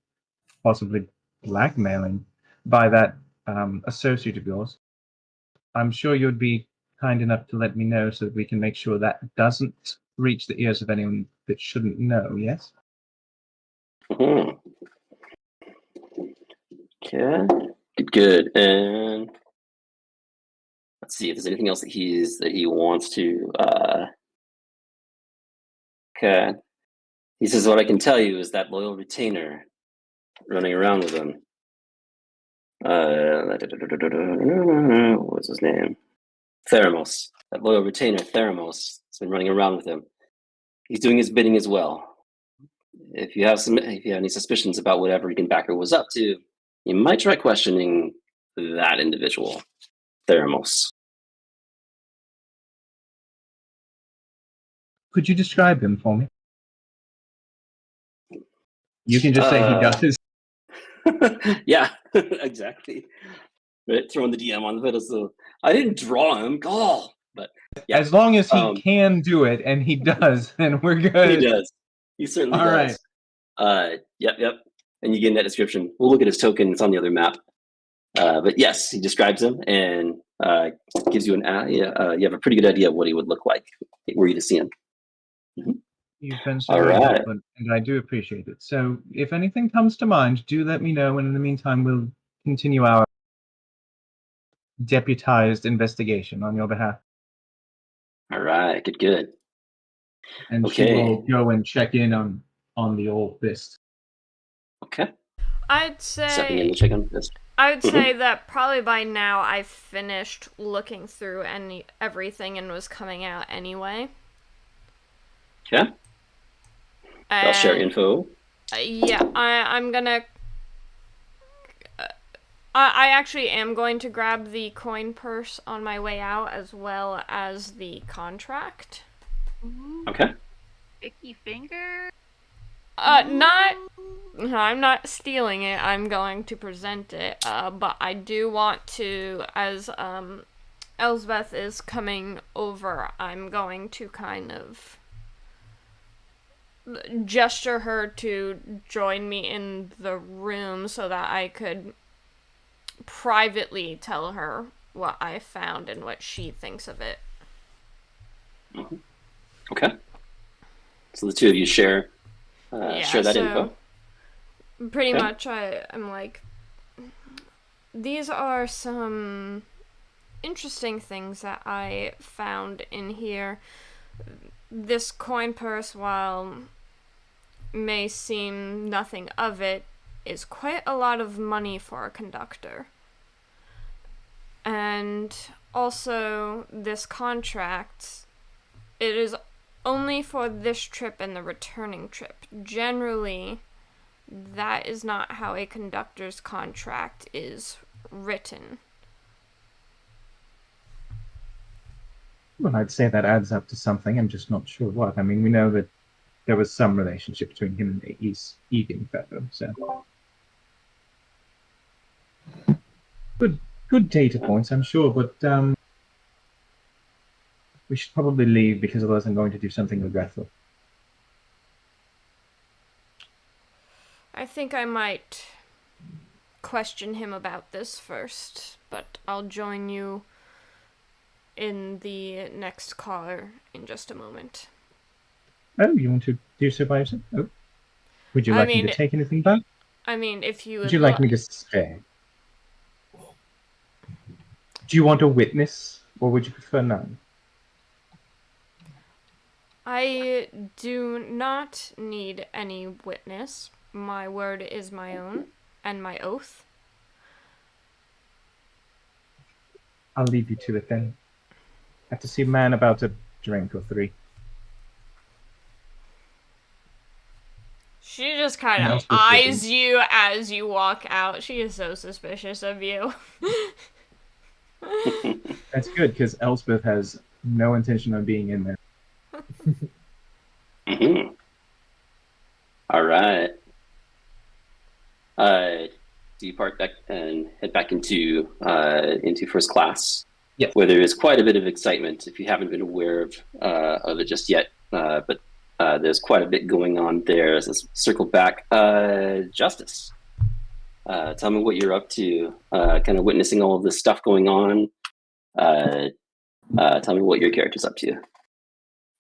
possibly blackmailing by that associate of yours, I'm sure you'd be kind enough to let me know so that we can make sure that doesn't reach the ears of anyone that shouldn't know, yes? Mhm. Okay. Good. And let's see if there's anything else that he wants to. Okay. He says, "What I can tell you is that loyal retainer running around with him. What's his name? Theramos. That loyal retainer, Theramos, has been running around with him. He's doing his bidding as well. If you have any suspicions about whatever Rickenbacker was up to, you might try questioning that individual, Theramos." Could you describe him for me? You can just say he does. Yeah, exactly. Right, throwing the DM on the pedestal. I didn't draw him. Oh, but yeah. As long as he can do it, and he does, then we're good. He does. He certainly All does. Yep. And you get in that description. We'll look at his token. It's on the other map. But yes, he describes him and gives you you have a pretty good idea of what he would look like were you to see him. Mm-hmm. You've been so very helpful, and I do appreciate it. So if anything comes to mind, do let me know, and in the meantime, we'll continue our deputized investigation on your behalf. All right, good. And she will go and check in on the old fist. Okay. I'd say Stepping in to check on fist. I would say that probably by now I've finished looking through everything and was coming out anyway. Okay. I'll share info. Yeah, I'm gonna. I actually am going to grab the coin purse on my way out, as well as the contract. Okay. Sticky finger. I'm not stealing it. I'm going to present it. But I do want to, as Elsbeth is coming over, I'm going to kind of gesture her to join me in the room so that I could privately tell her what I found and what she thinks of it. Mm-hmm. Okay. So the two of you share that info. Pretty much I'm like, these are some interesting things that I found in here. This coin purse, while may seem nothing of it, is quite a lot of money for a conductor. And also, this contract, it is only for this trip and the returning trip. Generally, that is not how a conductor's contract is written. Well, I'd say that adds up to something. I'm just not sure what. I mean, we know that there was some relationship between him and eating Feather, so good data points, I'm sure. But we should probably leave because otherwise I'm going to do something regretful. I think I might question him about this first, but I'll join you in the next car in just a moment. Oh, you want to do so by yourself? Oh. Would you like me to take anything back? I mean, if you would you like me to stay? Do you want a witness, or would you prefer none? I do not need any witness. My word is my own, and my oath. I'll leave you to it then. Have to see a man about a drink or three. She just kind of eyes you as you walk out. She is so suspicious of you. That's good, because Elspeth has no intention of being in there. Mm-hmm. All right. So you park back and head back into first class, Yes. where there is quite a bit of excitement. If you haven't been aware of it just yet, but there's quite a bit going on there. So let's circle back. Justice, tell me what you're up to. Kind of witnessing all of this stuff going on. Tell me what your character's up to.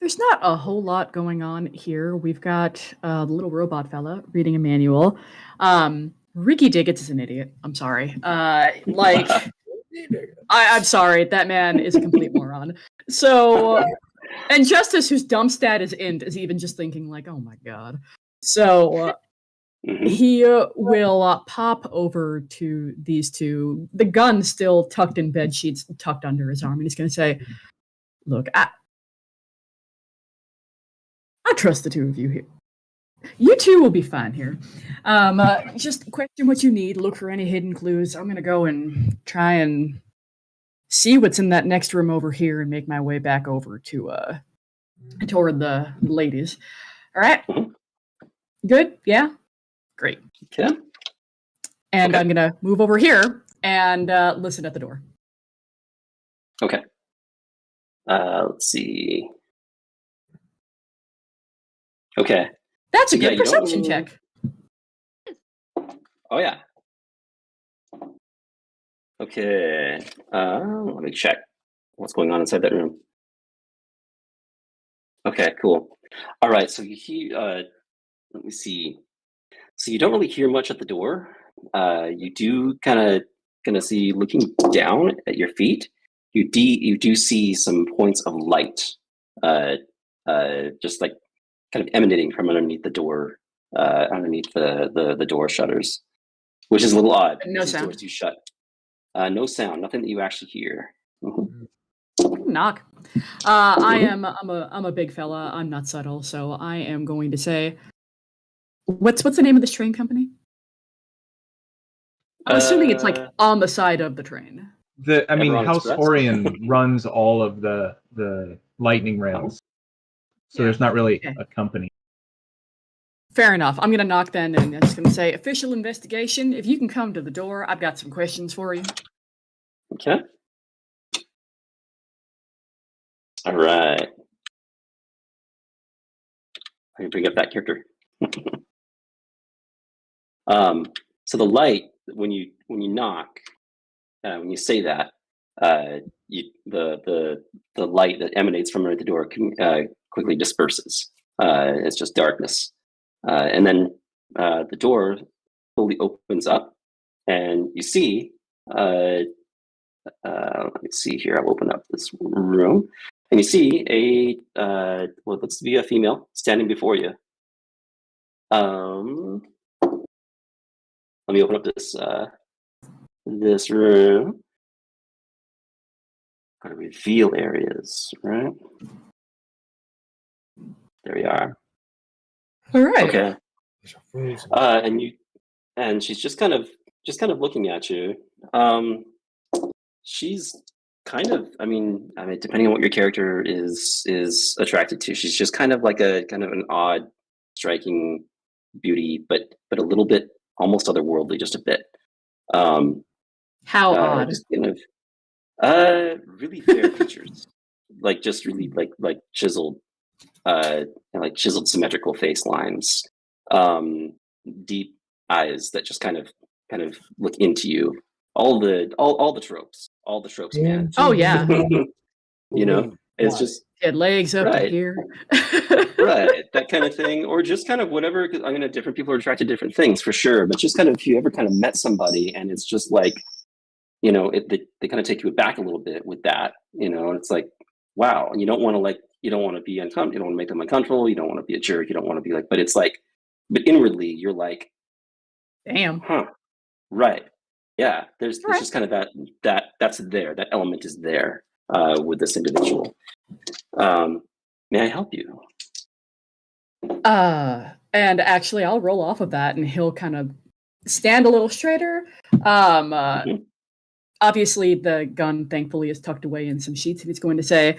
There's not a whole lot going on here. We've got the little robot fella reading a manual. Ricky Diggins is an idiot. I'm sorry. I'm sorry. That man is a complete moron. So, and Justice, whose dumb stat is int, is even just thinking like, oh my god. So he will pop over to these two, the gun still tucked in bed sheets, tucked under his arm, and he's going to say, look, I trust the two of you here. You two will be fine here. Just question what you need, look for any hidden clues. I'm going to go and try and see what's in that next room over here and make my way back over to toward the ladies. All right? Good? Yeah? Great. Okay. And Okay. I'm going to move over here and listen at the door. Okay. Let's see. Okay. That's a Yeah, good you don't- perception check. Oh yeah. Okay. Let me check what's going on inside that room. Okay, cool. All right, so you hear. Let me see. So you don't really hear much at the door. You do kind of see, looking down at your feet. You do see some points of light, just like kind of emanating from underneath the door, underneath the door shutters, which is a little odd. No because these sound. doors do shut. No sound. Nothing that you actually hear. Mhm. Knock. I'm a big fella. I'm not subtle, so I am going to say, what's the name of this train company? I'm assuming it's like on the side of the train. Eberron House Express? Orion runs all of the lightning rails, so there's not really Okay. a company. Fair enough. I'm gonna knock then, and I'm just gonna say, official investigation. If you can come to the door, I've got some questions for you. Okay. All right. I can bring up that character. So the light, when you knock, when you say that, the light that emanates from underneath the door quickly disperses. It's just darkness, and then the door slowly opens up, and you see. Let me see here. I'll open up this room, and you see what looks to be a female standing before you. Let me open up this room. Got to reveal areas, right? There we are. All right. Okay. Frozen. And she's just kind of looking at you. She's kind of, I mean, depending on what your character is attracted to, she's just kind of like an odd, striking beauty, but a little bit almost otherworldly, just a bit. How odd. Just kind of, really fair features, like just really like chiseled, like chiseled symmetrical face lines, deep eyes that just kind of look into you. All the tropes, man. Oh, yeah. You know, it's just Get legs up to Right. here. right, that kind of thing, or just kind of whatever. 'Cause different people are attracted to different things for sure. But just kind of, if you ever kind of met somebody and it's just like, they kind of take you back a little bit with that, and it's like, wow, and you don't want to be uncomfortable, you don't want to make them uncomfortable, you don't want to be a jerk, you don't want to be like, but it's like, but inwardly you're like, Damn. huh, right, yeah. There's Right. just kind of that's there. That element is there with this individual. May I help you? And actually, I'll roll off of that, and he'll kind of stand a little straighter. Obviously, the gun, thankfully, is tucked away in some sheets. And he's going to say,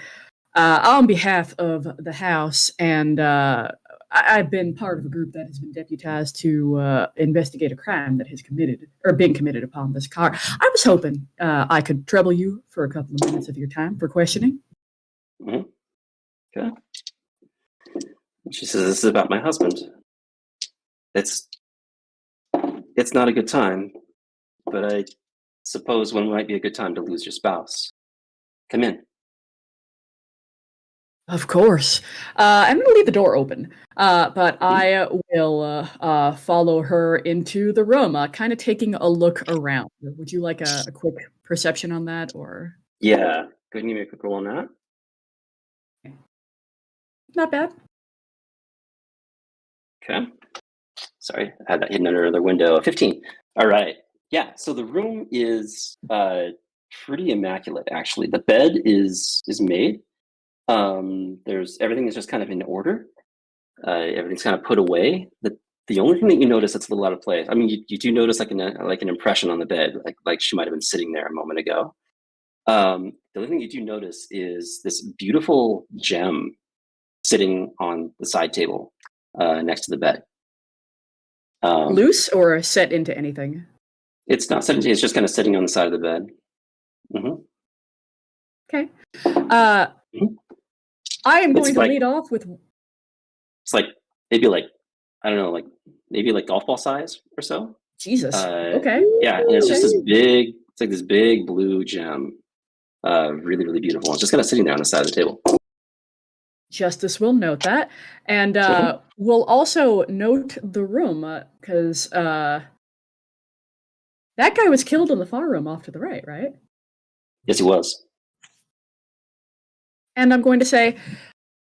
on behalf of the house and I've been part of a group that has been deputized to investigate a crime that has committed or been committed upon this car. I was hoping I could trouble you for a couple of minutes of your time for questioning. Mhm. Okay. She says, "This is about my husband. It's not a good time, but I suppose one might be a good time to lose your spouse. Come in." Of course. I'm going to leave the door open, but I will follow her into the room, kind of taking a look around. Would you like a quick perception on that, or Yeah. Go ahead and give me a quick roll on that. not bad? Okay. Sorry, I had that hidden under another window. 15. All right. Yeah. So the room is pretty immaculate, actually. The bed is made. There's everything is just kind of in order. Everything's kind of put away. The only thing that you notice that's a little out of place. I mean, you do notice like an impression on the bed, like she might have been sitting there a moment ago. The only thing you do notice is this beautiful gem sitting on the side table next to the bed. Loose or set into anything? It's not sitting. It's just kind of sitting on the side of the bed. Okay. Mhm. I am It's going to like- lead off with. It's like maybe like I don't know, like maybe like golf ball size or so. Jesus. Okay. Yeah, and it's just Okay. this big. It's like this big blue gem. Really, really beautiful. It's just kind of sitting there on the side of the table. Justice will note that, and Sure. we'll also note the room because that guy was killed in the far room off to the right, right? Yes, he was. And I'm going to say,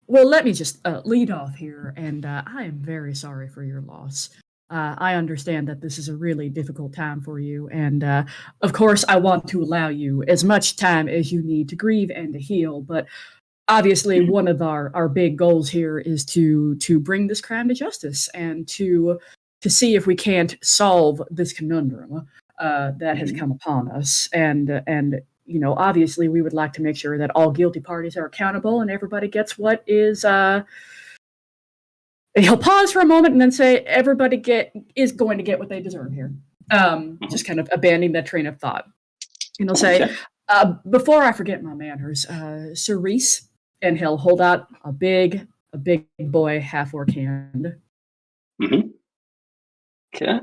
well, let me just lead off here, and I am very sorry for your loss. I understand that this is a really difficult time for you, and of course, I want to allow you as much time as you need to grieve and to heal, but obviously one of our big goals here is to bring this crime to justice and to see if we can't solve this conundrum that has come upon us, and you know, obviously we would like to make sure that all guilty parties are accountable and everybody gets what is he'll pause for a moment and then say everybody is going to get what they deserve here. Just kind of abandoning that train of thought, and he'll say, Okay. before I forget my manners, Sir Reese, and he'll hold out a big boy half-orc hand. Mm-hmm. Okay.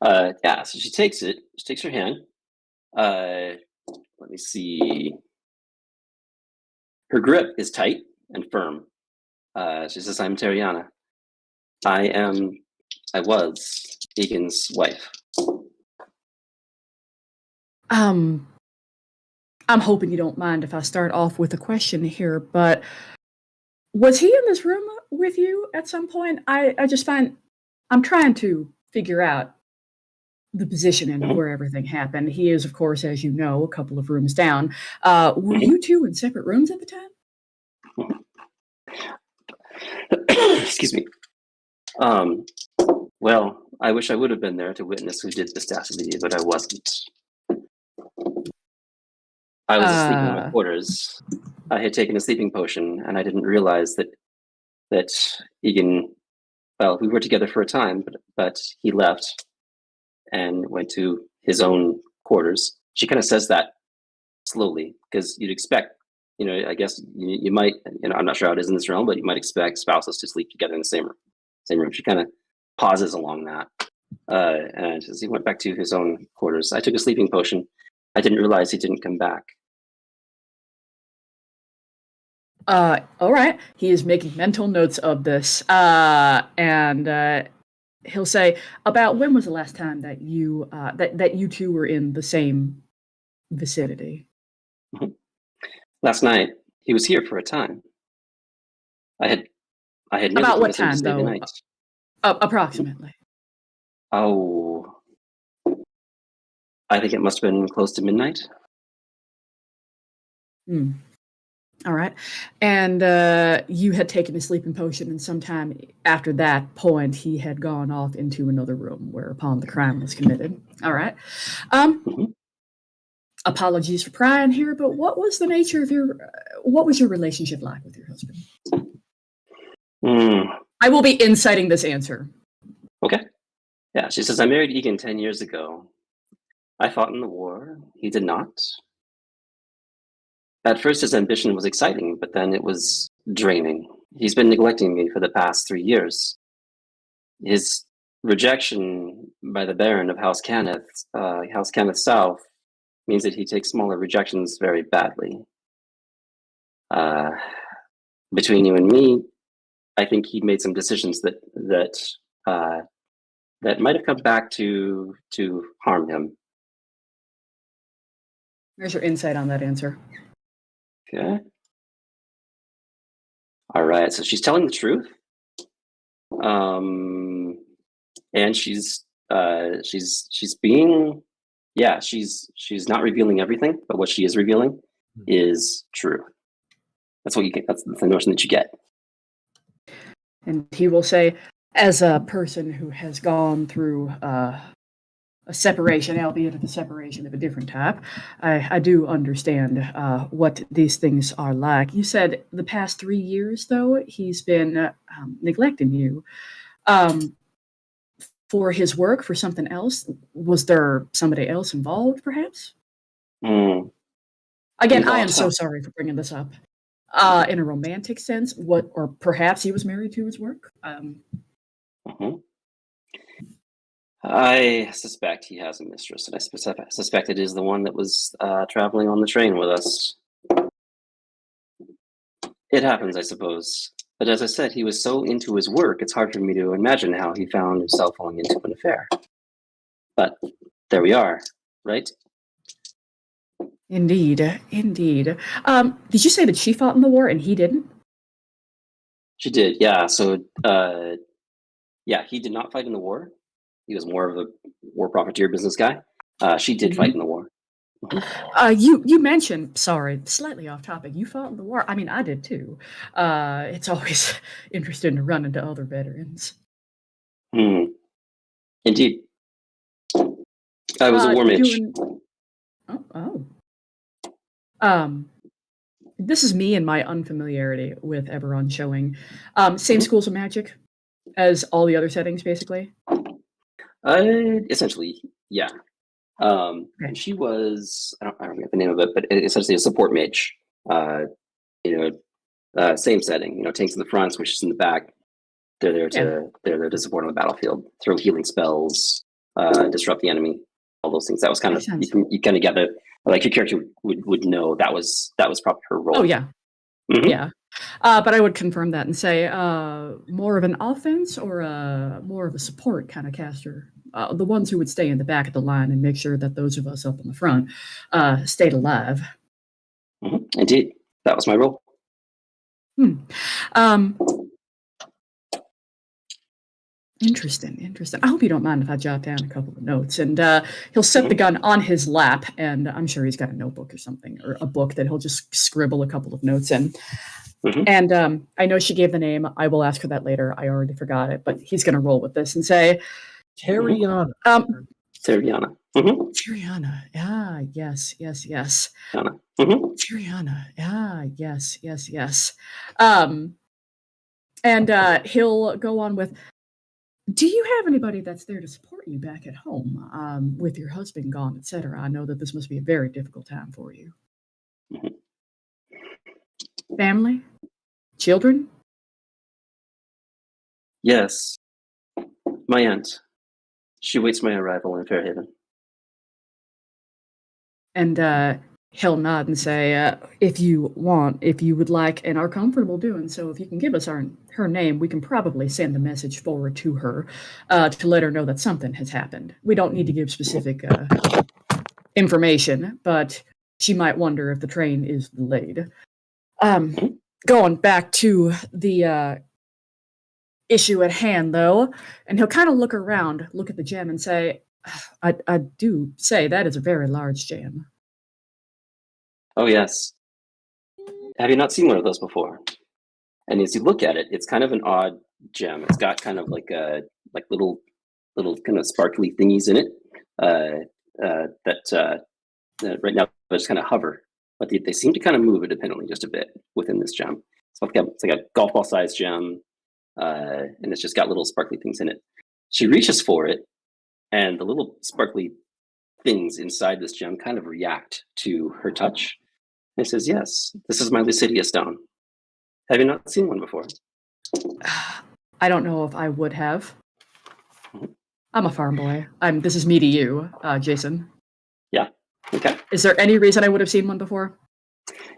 Yeah. So she takes it. She takes her hand. Let me see. Her grip is tight and firm. She says, "I'm Teriana. I was Egan's wife." I'm hoping you don't mind if I start off with a question here, but was he in this room with you at some point? I just find I'm trying to figure out the position and where everything happened. He is, of course, as you know, a couple of rooms down. Were you two in separate rooms at the time? Excuse me. Well, I wish I would have been there to witness who did this dastardly, but I wasn't. I was asleep in my quarters. I had taken a sleeping potion, and I didn't realize that Egan. Well, we were together for a time, but he left and went to his own quarters. She kind of says that slowly because you'd expect, you know, I guess you might, you know, I'm not sure how it is in this realm, but you might expect spouses to sleep together in the same room. She kind of pauses along that, and says he went back to his own quarters. I took a sleeping potion. I didn't realize he didn't come back. All right. He is making mental notes of this, and he'll say, "About when was the last time that you that you two were in the same vicinity?" Last night he was here for a time. I had nearly About what promised him to time, stay the though? night. Approximately. Oh, I think it must have been close to midnight. All right. And you had taken a sleeping potion, and sometime after that point, he had gone off into another room, whereupon the crime was committed. All right. Apologies for prying here, but what was the nature of what was your relationship like with your husband? I will be inciting this answer. Okay. Yeah, she says, I married Egan 10 years ago. I fought in the war. He did not. At first, his ambition was exciting, but then it was draining. He's been neglecting me for the past 3 years. His rejection by the Baron of House Cannith South, means that he takes smaller rejections very badly. Between you and me, I think he made some decisions that might have come back to harm him. Where's your insight on that answer? Okay. All right. So she's telling the truth, and she's being, yeah, she's not revealing everything, but what she is revealing is true. That's what you get. That's the notion that you get. And he will say, as a person who has gone through a separation, albeit a separation of a different type, I do understand what these things are like. You said the past 3 years, though, he's been neglecting you for his work, for something else. Was there somebody else involved, perhaps? Again, I am so sorry for bringing this up. In a romantic sense, or perhaps he was married to his work. I suspect he has a mistress, and I suspect it is the one that was traveling on the train with us. It happens, I suppose. But as I said, he was so into his work, it's hard for me to imagine how he found himself falling into an affair. But there we are, right? Indeed, indeed. Did you say that she fought in the war and he didn't? She did, yeah. So, yeah, he did not fight in the war. He was more of a war profiteer business guy. She did fight in the war. You mentioned, sorry, slightly off topic, you fought in the war. I mean, I did too. It's always interesting to run into other veterans. Indeed. I was a war mage. This is me and my unfamiliarity with Eberron showing. Same schools of magic as all the other settings, basically? Essentially, yeah. And she was, I don't forget the name of it, but essentially a support mage. Same setting. Tanks in the front, switches in the back. They're there to support on the battlefield, throw healing spells, disrupt the enemy, all those things. That was kind of you kind of get it. Like your character would know that was probably her role. Oh yeah, yeah. But I would confirm that and say more of an offense or more of a support kind of caster. The ones who would stay in the back of the line and make sure that those of us up in the front stayed alive. Indeed, that was my role. Interesting. I hope you don't mind if I jot down a couple of notes. And he'll set the gun on his lap, and I'm sure he's got a notebook or something, or a book that he'll just scribble a couple of notes in. And I know she gave the name. I will ask her that later. I already forgot it, but he's going to roll with this and say, Terriana. Terriana. Terriana. Ah, yes. Terriana. Ah, yes. And he'll go on with, do you have anybody that's there to support you back at home with your husband gone, etc.? I know that this must be a very difficult time for you. Family? Children? Yes. My aunt. She waits my arrival in Fairhaven. And he'll nod and say, if you would like, and are comfortable doing so, if you can give us her name, we can probably send a message forward to her to let her know that something has happened. We don't need to give specific information, but she might wonder if the train is delayed. Going back to the issue at hand, though, and he'll kind of look around, look at the gem, and say, I do say that is a very large gem. Oh, yes. Have you not seen one of those before? And as you look at it, it's kind of an odd gem. It's got kind of like little kind of sparkly thingies in it that right now they just kind of hover, but they seem to kind of move independently just a bit within this gem. So it's like a golf ball sized gem. and it's just got little sparkly things in it. She reaches for it, and the little sparkly things inside this gem kind of react to her touch. And it says, "Yes, this is my Lucidia stone. Have you not seen one before?" I don't know if I would have. Mhm. I'm a farm boy. This is me to you, Jason. Yeah. Okay. Is there any reason I would have seen one before?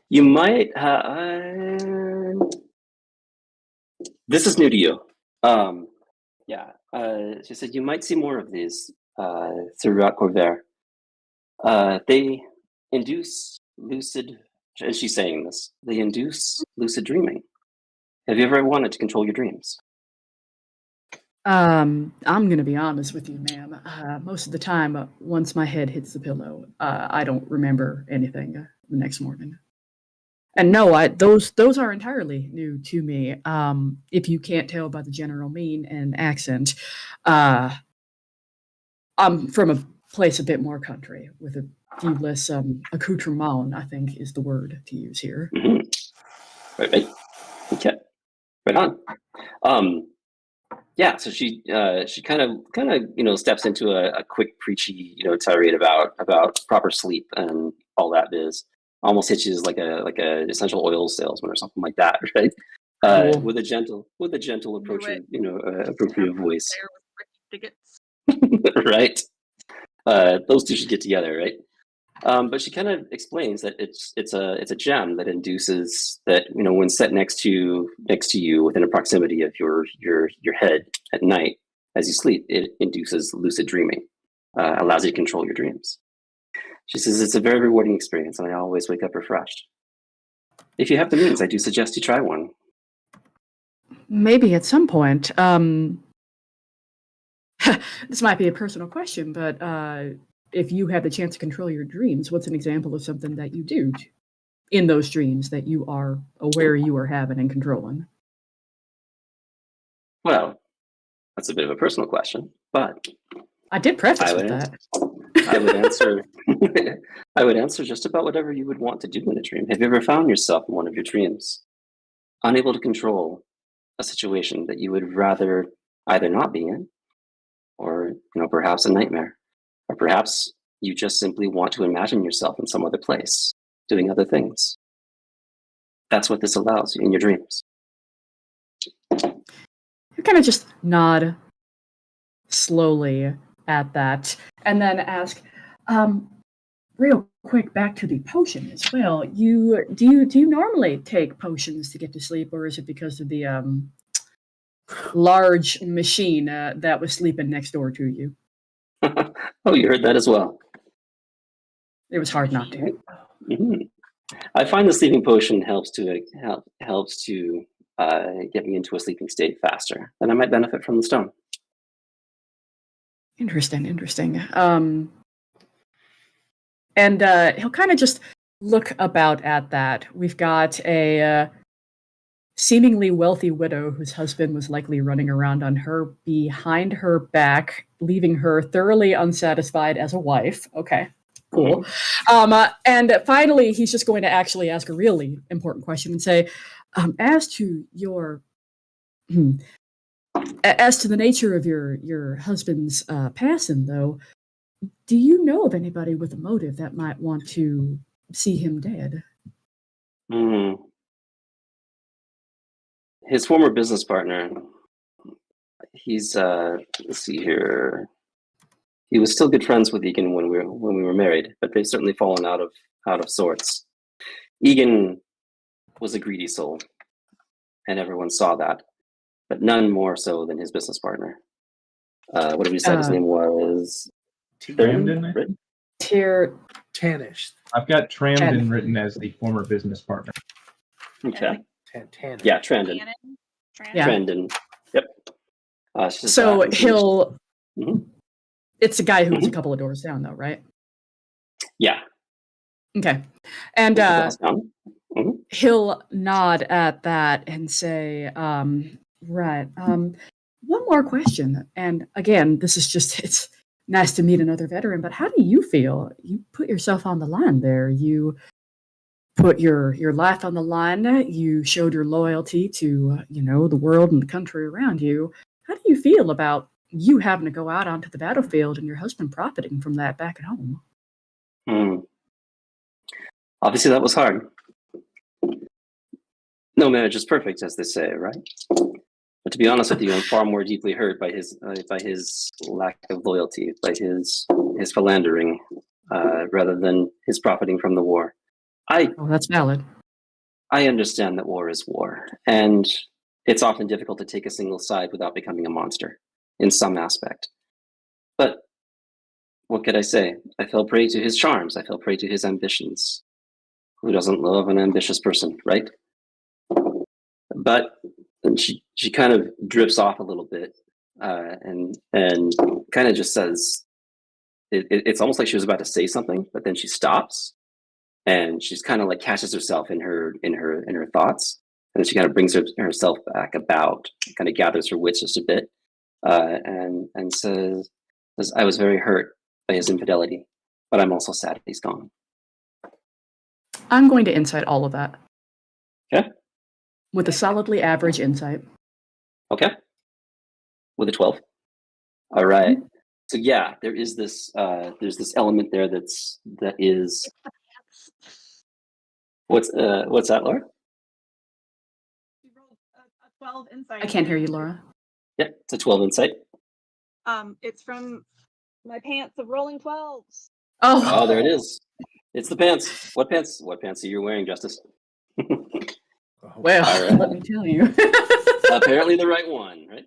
You might. This is new to you. Yeah. She said you might see more of these throughout Corvair. They induce lucid. And she's saying this. They induce lucid dreaming. Have you ever wanted to control your dreams? I'm gonna be honest with you, ma'am. Most of the time, once my head hits the pillow, I don't remember anything the next morning. And no, those are entirely new to me. If you can't tell by the general mien and accent, I'm from a place a bit more country with a few less accoutrement, I think is the word to use here. Mm-hmm. Right. Okay. Right on. Yeah. So she kind of steps into a quick preachy tirade about proper sleep and all that is. Almost hitches like a essential oil salesman or something like that, right? Cool. With a gentle approach, appropriate voice, There with Ricky Tickets. right? Those two should get together, right? But she kind of explains that it's a gem that induces that when set next to you within a proximity of your head at night as you sleep, it induces lucid dreaming, allows you to control your dreams. She says it's a very rewarding experience, and I always wake up refreshed. If you have the means, I do suggest you try one. Maybe at some point. This might be a personal question, but if you have the chance to control your dreams, what's an example of something that you do in those dreams that you are aware you are having and controlling? Well, that's a bit of a personal question, but I did preface I with would that. I would answer. I would answer just about whatever you would want to do in a dream. Have you ever found yourself in one of your dreams, unable to control a situation that you would rather either not be in, or perhaps a nightmare, or perhaps you just simply want to imagine yourself in some other place, doing other things? That's what this allows you in your dreams. You kind of just nod slowly at that, and then ask, real quick, back to the potion as well. Do you normally take potions to get to sleep, or is it because of the large machine that was sleeping next door to you? Oh, you heard that as well. It was hard not to. Mm-hmm. I find the sleeping potion helps to get me into a sleeping state faster, and I might benefit from the stone. Interesting. And he'll kind of just look about at that. We've got a seemingly wealthy widow whose husband was likely running around on her behind her back, leaving her thoroughly unsatisfied as a wife. Okay, cool. And finally, he's just going to actually ask a really important question and say, as to your... As to the nature of your husband's passing, though, do you know of anybody with a motive that might want to see him dead? His former business partner, he's let's see here. He was still good friends with Egan when we were married, but they've certainly fallen out of sorts. Egan was a greedy soul, and everyone saw that, but none more so than his business partner. What did we say his name was? Tramden? Right? Tannish. I've got Tramden written as the former business partner. Okay. Tannish. Yeah, Trandon. Yeah. Trandon. Yep. So he'll... Mhm. It's a guy who's a couple of doors down, though, right? Yeah. Okay. And Mhm. he'll nod at that and say, right. One more question. And again, this is just, it's nice to meet another veteran, but how do you feel? You put yourself on the line there. You put your life on the line. You showed your loyalty to, the world and the country around you. How do you feel about you having to go out onto the battlefield and your husband profiting from that back at home? Obviously, that was hard. No marriage is perfect, as they say, right? But to be honest with you, I'm far more deeply hurt by his lack of loyalty, by his philandering, rather than his profiting from the war. Oh, that's valid. I understand that war is war, and it's often difficult to take a single side without becoming a monster in some aspect. But what could I say? I fell prey to his charms. I fell prey to his ambitions. Who doesn't love an ambitious person, right? But and she kind of drifts off a little bit, and kind of just says, it's almost like she was about to say something, but then she stops, and she's kind of like catches herself in her thoughts, and then she kind of brings herself back about, kind of gathers her wits just a bit, and says, "I was very hurt by his infidelity, but I'm also sad he's gone." I'm going to insight all of that. Okay. With a solidly average insight. Okay. With a 12. All right. So yeah, there is this there's this element there that is what's that, Laura? You rolled a 12 insight. I can't hear you, Laura. Yeah, it's a 12 insight. It's from my pants of rolling 12s. Oh, there it is. It's the pants. What pants? What pants are you wearing, Justice? Well, right. Let me tell you. Apparently the right one, right?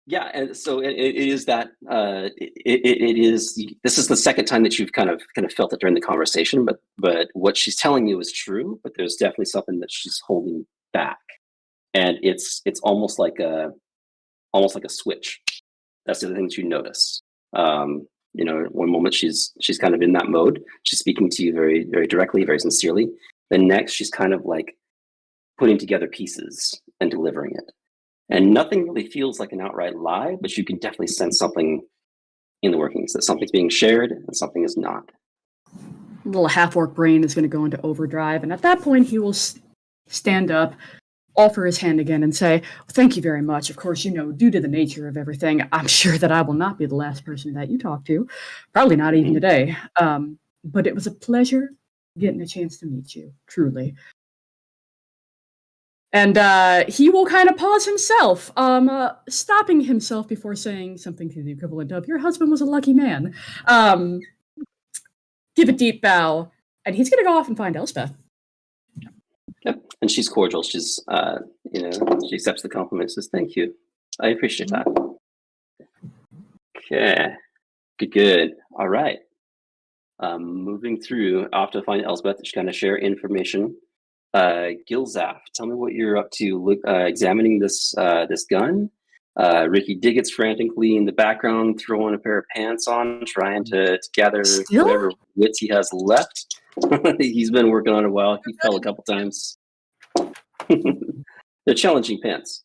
Yeah, and so it is that it is. This is the second time that you've kind of felt it during the conversation, but what she's telling you is true. But there's definitely something that she's holding back, and it's almost like a switch. That's the other thing that you notice. One moment she's kind of in that mode. She's speaking to you very, very directly, very sincerely. The next, she's kind of like putting together pieces and delivering it. And nothing really feels like an outright lie, but you can definitely sense something in the workings, that something's being shared and something is not. Little half-orc brain is going to go into overdrive, and at that point he will stand up, offer his hand again, and say, "Thank you very much. Of course, due to the nature of everything, I'm sure that I will not be the last person that you talk to. Probably not even today. But it was a pleasure getting a chance to meet you, truly." And he will kind of pause himself, stopping himself before saying something to the equivalent of, "Your husband was a lucky man." Give a deep bow, and he's going to go off and find Elspeth. Yep, and she's cordial. She's, she accepts the compliment. Says, "Thank you, I appreciate that." Okay, good. All right. Moving through, off to find Elspeth. She kind of share information. Gilzaf, tell me what you're up to. Examining this gun. Ricky Diggett's frantically in the background, throwing a pair of pants on, trying to gather whatever wits he has left. He's been working on it a while. He fell a couple times. They're challenging pants.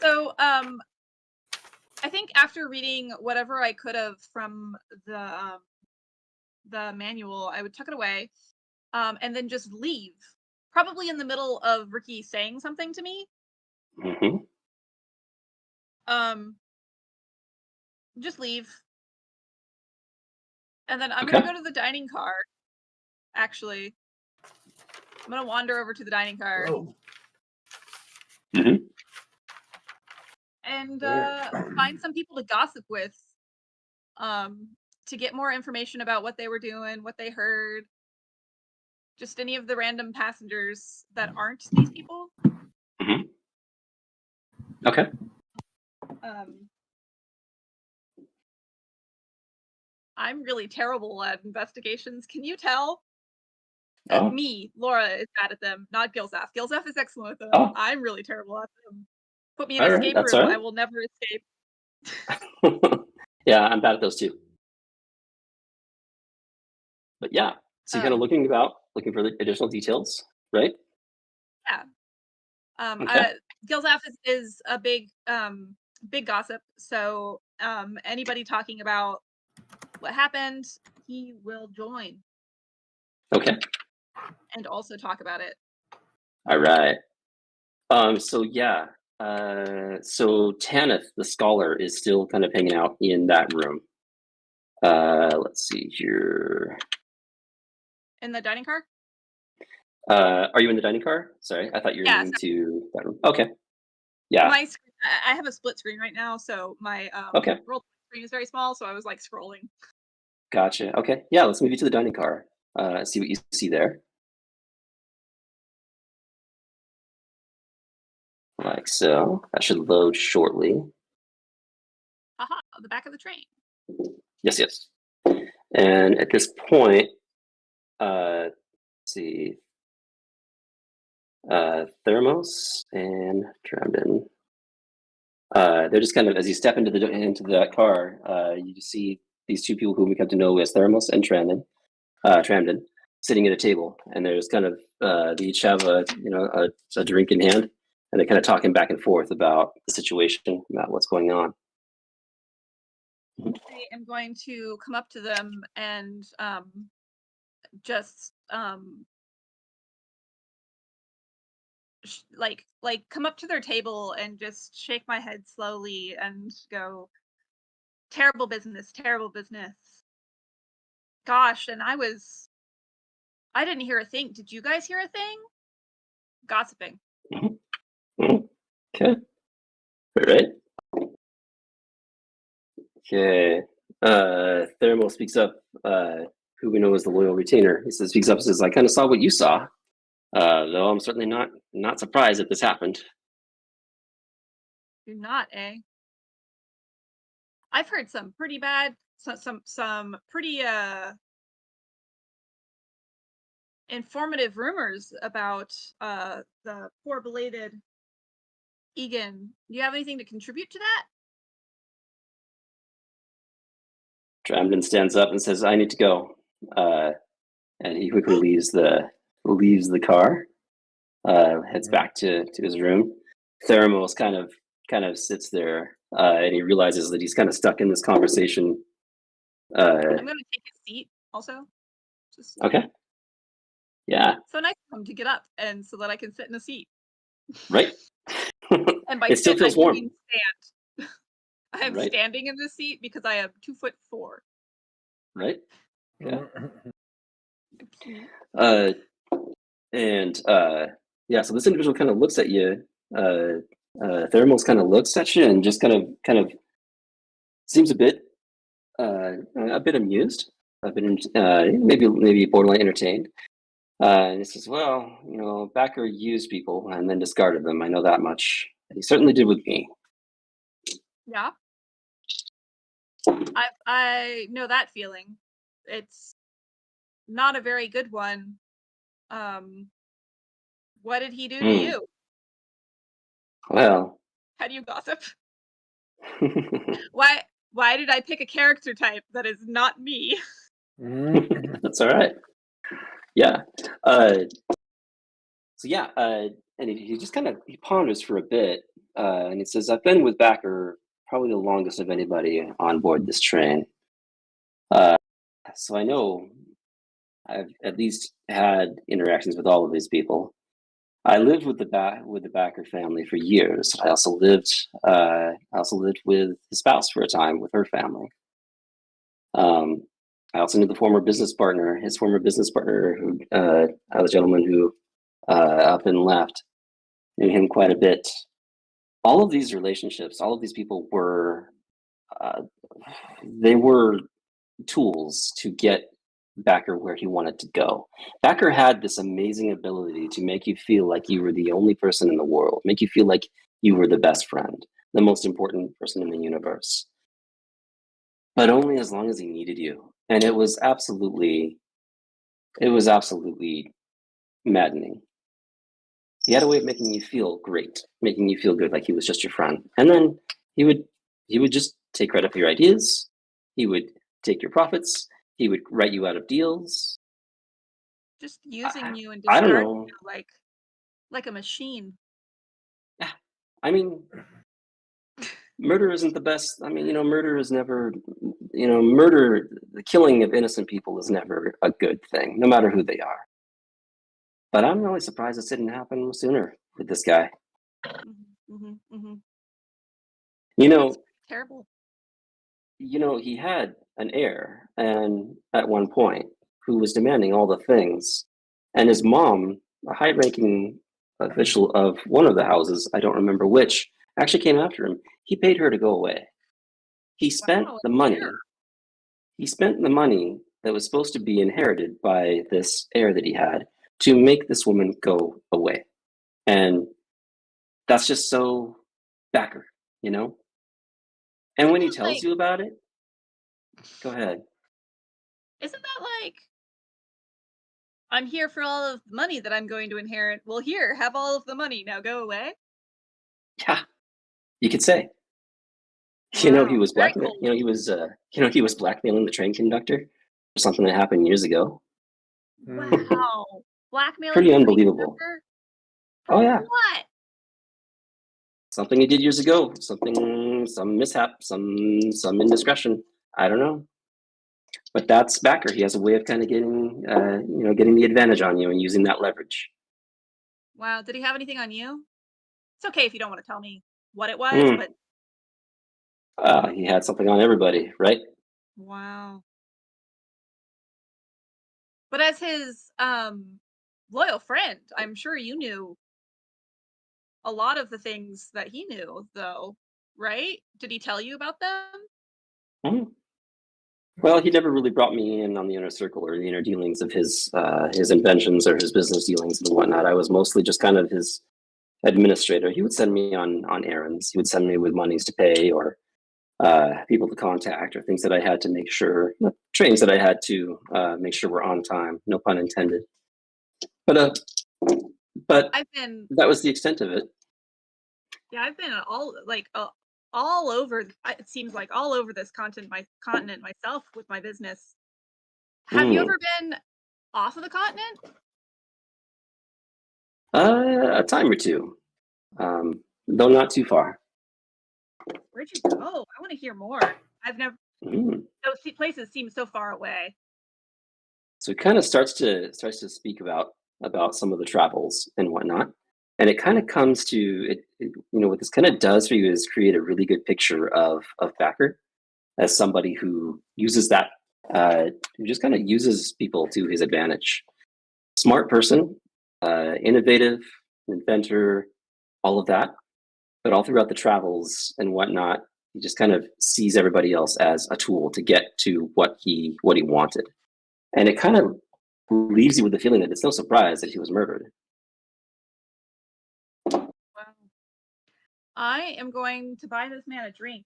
So I think after reading whatever I could have from the manual, I would tuck it away, and then just leave. Probably in the middle of Ricky saying something to me. Mm-hmm. Just leave. And then I'm going to go to the dining car. Actually, I'm going to wander over to the dining car. Mm-hmm. And find some people to gossip with, to get more information about what they were doing, what they heard. Just any of the random passengers that aren't these people. Mm-hmm. Okay. I'm really terrible at investigations. Can you tell? Oh. Me, Laura, is bad at them, not Gilzaf. Gilzaf is excellent at them. Oh. I'm really terrible at them. Put me in an escape room, right. I will never escape. Yeah, I'm bad at those too. But yeah, so you're kind of looking for the additional details, right? Yeah. Okay. Gilzaf is a big gossip. So anybody talking about what happened, he will join. Okay. and also talk about it. All right. So yeah. So Tanith, the scholar, is still kind of hanging out in that room. Let's see here. In the dining car? Are you in the dining car? Sorry, I thought you were Yeah, into that room. Okay. Yeah. My screen, I have a split screen right now, so my Okay. roll screen is very small, so I was like scrolling. Gotcha. Okay. Yeah, let's move you to the dining car. See what you see there. Like so. That should load shortly. Haha, the back of the train. Yes, yes. And at this point, let's see, Thermos and Tremden. They're just kind of, as you step into that car, you just see these two people whom we come to know as Thermos and Tramden, sitting at a table, and there's kind of they each have a drink in hand, and they're kind of talking back and forth about the situation, about what's going on. I am going to come up to them and just like come up to their table and just shake my head slowly and go, terrible business, terrible business. Gosh, and I didn't hear a thing. Did you guys hear a thing? Gossiping. Okay. All right. Okay. Thermal speaks up, who we know as the loyal retainer. He speaks up and says, I kind of saw what you saw, though I'm certainly not surprised that this happened. You're not, eh? I've heard some pretty bad, some pretty informative rumors about the poor belated Egan. Do you have anything to contribute to that? Dramden stands up and says, I need to go. And he quickly leaves the car, heads back to his room. Thermos kind of sits there, and he realizes that he's kind of stuck in this conversation. I'm gonna take his seat also. Just Okay. Yeah. so nice of him to get up and so that I can sit in a seat. Right. And by It still sit, feels I warm. mean stand. I am Right. standing in this seat because I am 2'4". Right. Yeah. Cute. Yeah, so this individual kind of looks at you. Thermals kind of looks at you and just kind of seems a bit amused, maybe borderline entertained. And he says, "Well, Backer used people and then discarded them. I know that much. And he certainly did with me." Yeah. I know that feeling. It's not a very good one. What did he do to you? Well, How do you gossip? Why did I pick a character type that is not me? that's all right. Yeah. So yeah, and he just he ponders for a bit, and he says, "I've been with Backer probably the longest of anybody on board this train, so I know I've at least had interactions with all of these people. I lived with the Backer family for years. I also lived with his spouse for a time with her family. I also knew his former business partner, who the gentleman who up and left. Knew him quite a bit. All of these relationships, all of these people uh, they were tools to get Backer where he wanted to go. Backer had this amazing ability to make you feel like you were the only person in the world, make you feel like you were the best friend, the most important person in the universe. But only as long as he needed you. And it was absolutely maddening. He had a way of making you feel great, making you feel good, like he was just your friend. And then he would just take credit for your ideas. He would take your profits. He would write you out of deals. Just using you and I don't discarding know. you like a machine. I mean, murder isn't the best. I mean, murder is never, murder, the killing of innocent people is never a good thing, no matter who they are. But I'm really surprised this didn't happen sooner with this guy. Terrible. He had an heir, and at one point, who was demanding all the things, and his mom, a high-ranking official of one of the houses, I don't remember which, actually came after him. He paid her to go away. He spent the money. He spent the money that was supposed to be inherited by this heir that he had to make this woman go away. And that's just so backer, And when he tells you about it, go ahead. Isn't that like, I'm here for all of the money that I'm going to inherit. Well, here, have all of the money. Now go away. Yeah, you could say. Wow, he was very blackmail. cool. He was blackmailing the train conductor for something that happened years ago. Wow, blackmailing. Pretty the train unbelievable. conductor? Oh yeah, What? something he did years ago. Some mishap, some indiscretion. I don't know. But that's backer. He has a way of kind of getting, getting the advantage on you and using that leverage. Wow, did he have anything on you? It's okay if you don't want to tell me what it was, but he had something on everybody, right? wow. But as his loyal friend, I'm sure you knew a lot of the things that he knew, though, right? Did he tell you about them? Mm. Well, he never really brought me in on the inner circle or the inner dealings of his inventions or his business dealings and whatnot. I was mostly just kind of his administrator. He would send me on errands. He would send me with monies to pay or people to contact or things that I had to make sure, trains that I had to make sure were on time. No pun intended. But that was the extent of it. Yeah, I've been all over. It seems like all over this continent myself with my business. Have you ever been off of the continent? A time or two, though not too far. Where'd you go? I want to hear more. I've never. Those places seem so far away. So it kind of starts to speak about some of the travels and whatnot, and it kind of comes to it. What this kind of does for you is create a really good picture of backer as somebody who uses that, who just kind of uses people to his advantage. Smart person, innovative, inventor, all of that. But all throughout the travels and whatnot, he just kind of sees everybody else as a tool to get to what he wanted. And it kind of leaves you with the feeling that it's no surprise that he was murdered. Wow. I am going to buy this man a drink.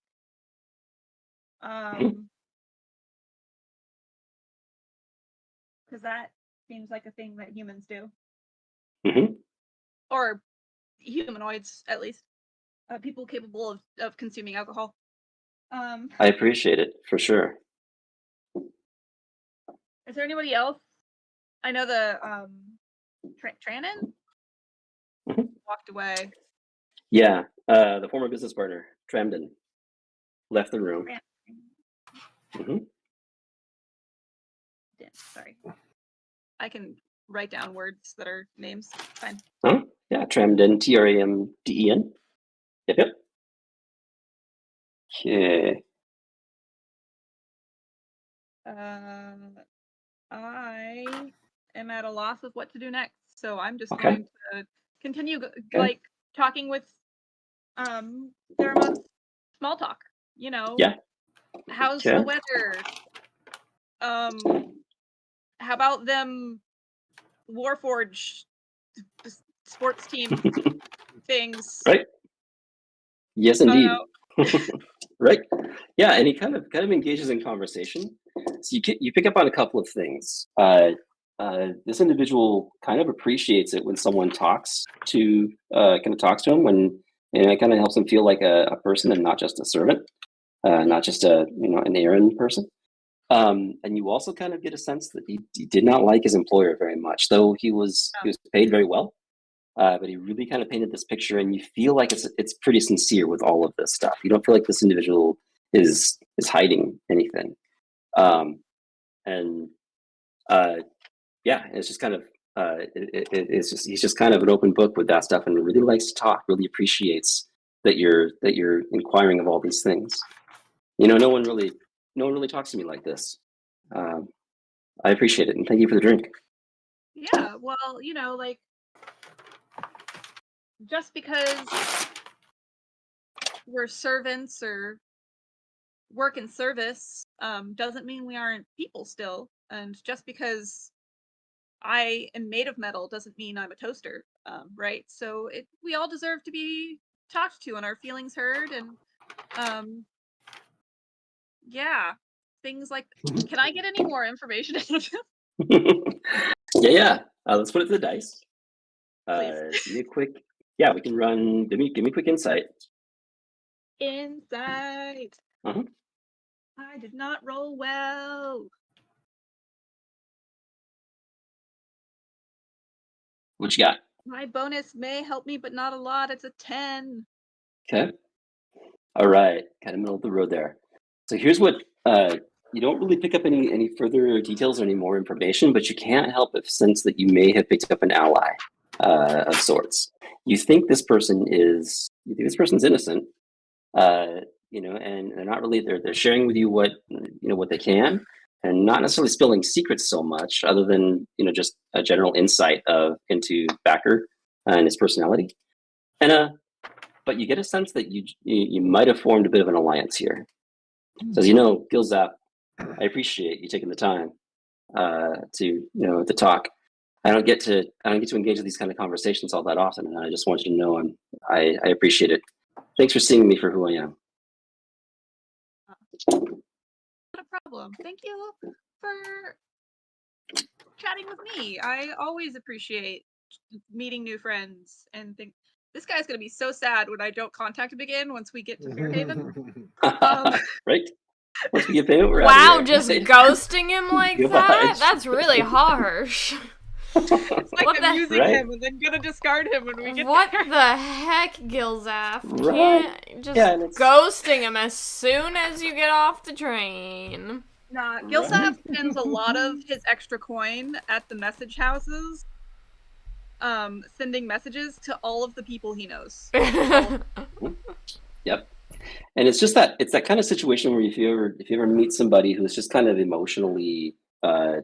Because that seems like a thing that humans do. Or humanoids, at least. People capable of consuming alcohol. I appreciate it, for sure. Is there anybody else? I know the Trannon walked away. Yeah, the former business partner, Tramden, left the room. Sorry. I can write down words that are names. Fine. Oh, yeah, Tramden, Tramden. Yep. Okay. I am at a loss of what to do next, so I'm just going to continue talking with Therma. Small talk. Yeah. How's the weather? How about them Warforge sports team things? Right. Yes, indeed. Right. Yeah, and he kind of engages in conversation. So you pick up on a couple of things. This individual kind of appreciates it when someone talks to him, when it kind of helps him feel like a person and not just a servant, not just an errand person. And you also kind of get a sense that he did not like his employer very much, though he was paid very well. But he really kind of painted this picture, and you feel like it's pretty sincere with all of this stuff. You don't feel like this individual is hiding anything. And yeah, it's just kind of he's just kind of an open book with that stuff, and really likes to talk. Really appreciates that you're inquiring of all these things. No one really talks to me like this. I appreciate it, and thank you for the drink. Yeah, well, like, just because we're servants or work in service doesn't mean we aren't people still. And just because I am made of metal doesn't mean I'm a toaster, right? So we all deserve to be talked to and our feelings heard, and yeah, things like. Can I get any more information out of him? Yeah. Let's put it to the dice. Please. Give me a quick. Yeah, we can run. Give me a quick insight. Insight. Uh-huh. I did not roll well. What you got? My bonus may help me, but not a lot. It's a 10. Okay. All right. Kind of middle of the road there. So here's what you don't really pick up any further details or any more information, but you can't help but sense that you may have picked up an ally of sorts. You think this person's innocent, and they're not really. They're sharing with you what they can, and not necessarily spilling secrets so much, other than just a general insight into Backer and his personality, and but you get a sense that you might have formed a bit of an alliance here. So as Gilzap, I appreciate you taking the time to talk. I don't get to engage in these kind of conversations all that often, and I just want you to know I appreciate it. Thanks for seeing me for who I am. Not a problem. Thank you for chatting with me. I always appreciate meeting new friends and think this guy's gonna be so sad when I don't contact him again once we get to Fairhaven. Right? Once we get payment, we're Wow, out of here. just ghosting him like that? Goodbye. That's really harsh. It's like What I'm the- using Right? him and then gonna discard him when we get What there. the heck, Gilzaf? Right. Can't just Yeah, and it's- ghosting him as soon as you get off the train. Nah, Gilsaf spends a lot of his extra coin at the message houses, sending messages to all of the people he knows. Yep. And it's that kind of situation where if you ever meet somebody who's just kind of emotionally I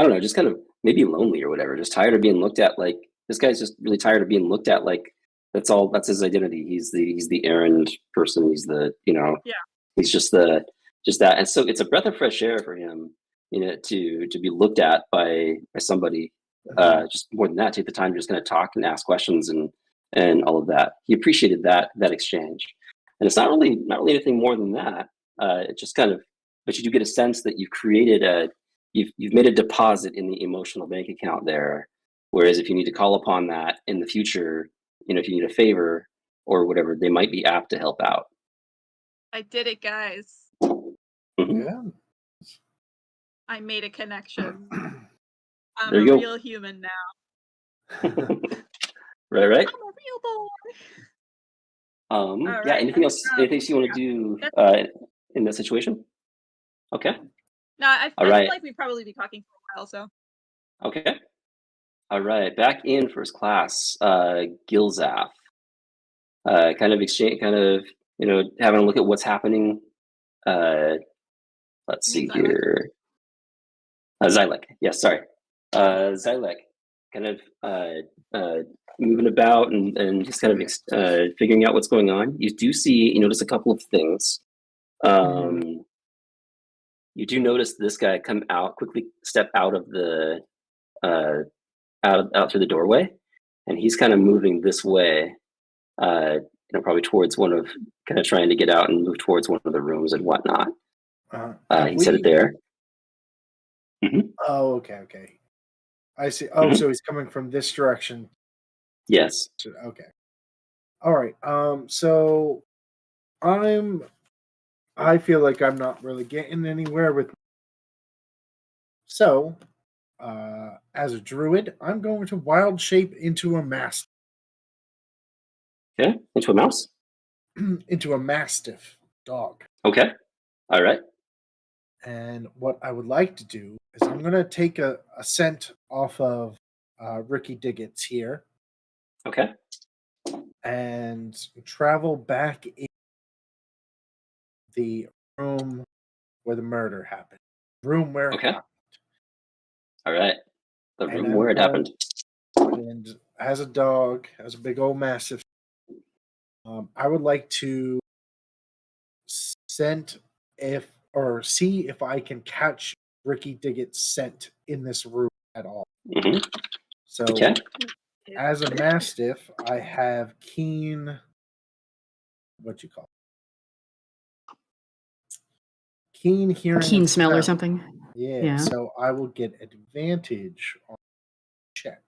don't know, just kind of maybe lonely or whatever, just tired of being looked at like this guy's just really tired of being looked at like that's his identity. He's the errand person, he's the he's just that. And so it's a breath of fresh air for him, to be looked at by somebody. Just more than that, take the time to just kind of talk and ask questions and all of that. He appreciated that exchange. And it's not really anything more than that. It just kind of, but you do get a sense that you've made a deposit in the emotional bank account there. Whereas if you need to call upon that in the future, if you need a favor or whatever, they might be apt to help out. I did it, guys. Mhm. Yeah. I made a connection. I'm There a you go. real human now. Right. I'm a real boy. Yeah. right, Anything else? Anything else you want to do in that situation? Okay. No, I All feel right. like we'd probably be talking for a while, so. Okay. All right. Back in first class, Gilzaf. Kind of having a look at what's happening. Let's see Xylek. here. Xylek. Yes, sorry. Xylek. Kind of moving about and just kind of figuring out what's going on. You do notice a couple of things. You do notice this guy quickly step out of the out through the doorway, and he's kind of moving this way. Probably towards kind of trying to get out and move towards one of the rooms and whatnot. He's headed there. Mm-hmm. Oh, okay. I see. Oh, Mhm. so he's coming from this direction. Yes. Okay. All right. So I feel like I'm not really getting anywhere with. So, as a druid, I'm going to wild shape into a master. Okay. Into a mouse. into a mastiff dog. Okay. All right. And what I would like to do is I'm going to take a scent off of Ricky Diggett's here Okay. and travel back in the room where the murder happened. Room where it Okay. happened. All right. The And room where it happened. And as a dog, as a big old mastiff, I would like to scent see if I can catch Ricky Diggett's scent in this room at all. Hmm. So, Okay. as a mastiff, I have keen. What you call it? Keen hearing, Keen and smell or something. Yeah, Yeah. so I will get advantage on check.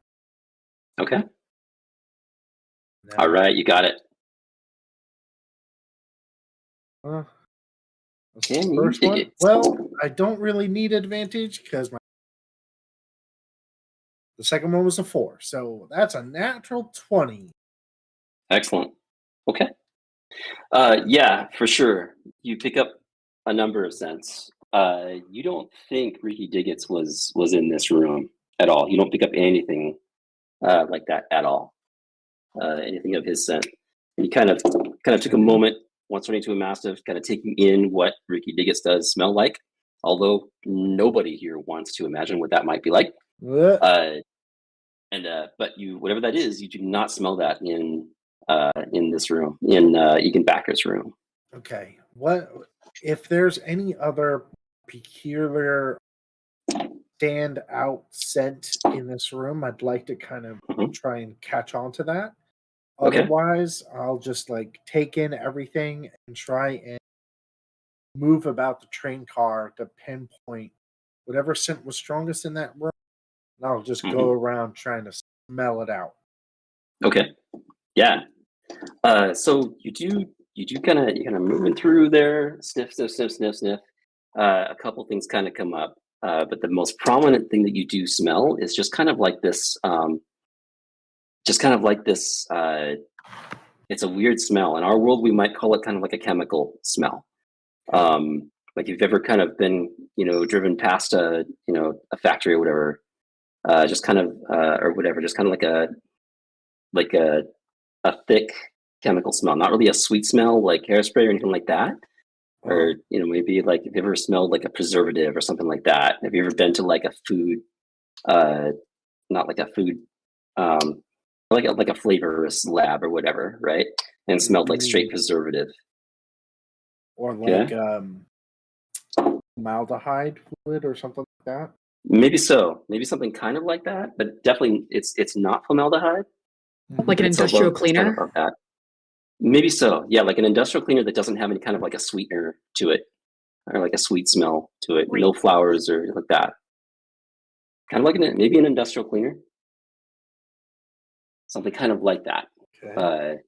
Okay. Now, All right. You got it. that's Can the you first take one. it? Well, I don't really need advantage because the second one was a 4, so that's a natural 20. Excellent. Okay. Yeah, for sure. You pick up a number of scents. You don't think Ricky Diggett's was in this room at all. You don't pick up anything like that at all. Anything of his scent. And you kind of took a moment once running to a mastiff, kind of taking in what Ricky Diggett's does smell like. Although nobody here wants to imagine what that might be like. What? But you, whatever that is, you do not smell that in this room, in Egan Backer's room. Okay. What if there's any other peculiar stand-out scent in this room? I'd like to kind of Mhm. try and catch on to that. Okay. Otherwise, I'll just like take in everything and try and move about the train car to pinpoint whatever scent was strongest in that room. And I'll just go around trying to smell it out. Okay. Yeah. So you do kind of moving through there, sniff, sniff, sniff, sniff, sniff. A couple things kind of come up, but the most prominent thing that you do smell is just kind of like this. It's a weird smell. In our world, we might call it kind of like a chemical smell. Like you've ever kind of been, driven past a factory or whatever, just kind of, or whatever, just kind of like a thick chemical smell, not really a sweet smell like hairspray or anything like that. Or, maybe like if you ever smelled like a preservative or something like that. Have you ever been to like a food, not like a food, like a flavorist lab or whatever, right? And smelled like straight preservative. Or Yeah. like formaldehyde fluid or something like that. Maybe so. Maybe something kind of like that, but definitely it's not formaldehyde. Like an It's industrial it's kind of cleaner. above that. Maybe so. Yeah, like an industrial cleaner that doesn't have any kind of like a sweetener to it or like a sweet smell to it. Wait. No flowers or like that. Kind of like maybe an industrial cleaner. Something kind of like that. Okay.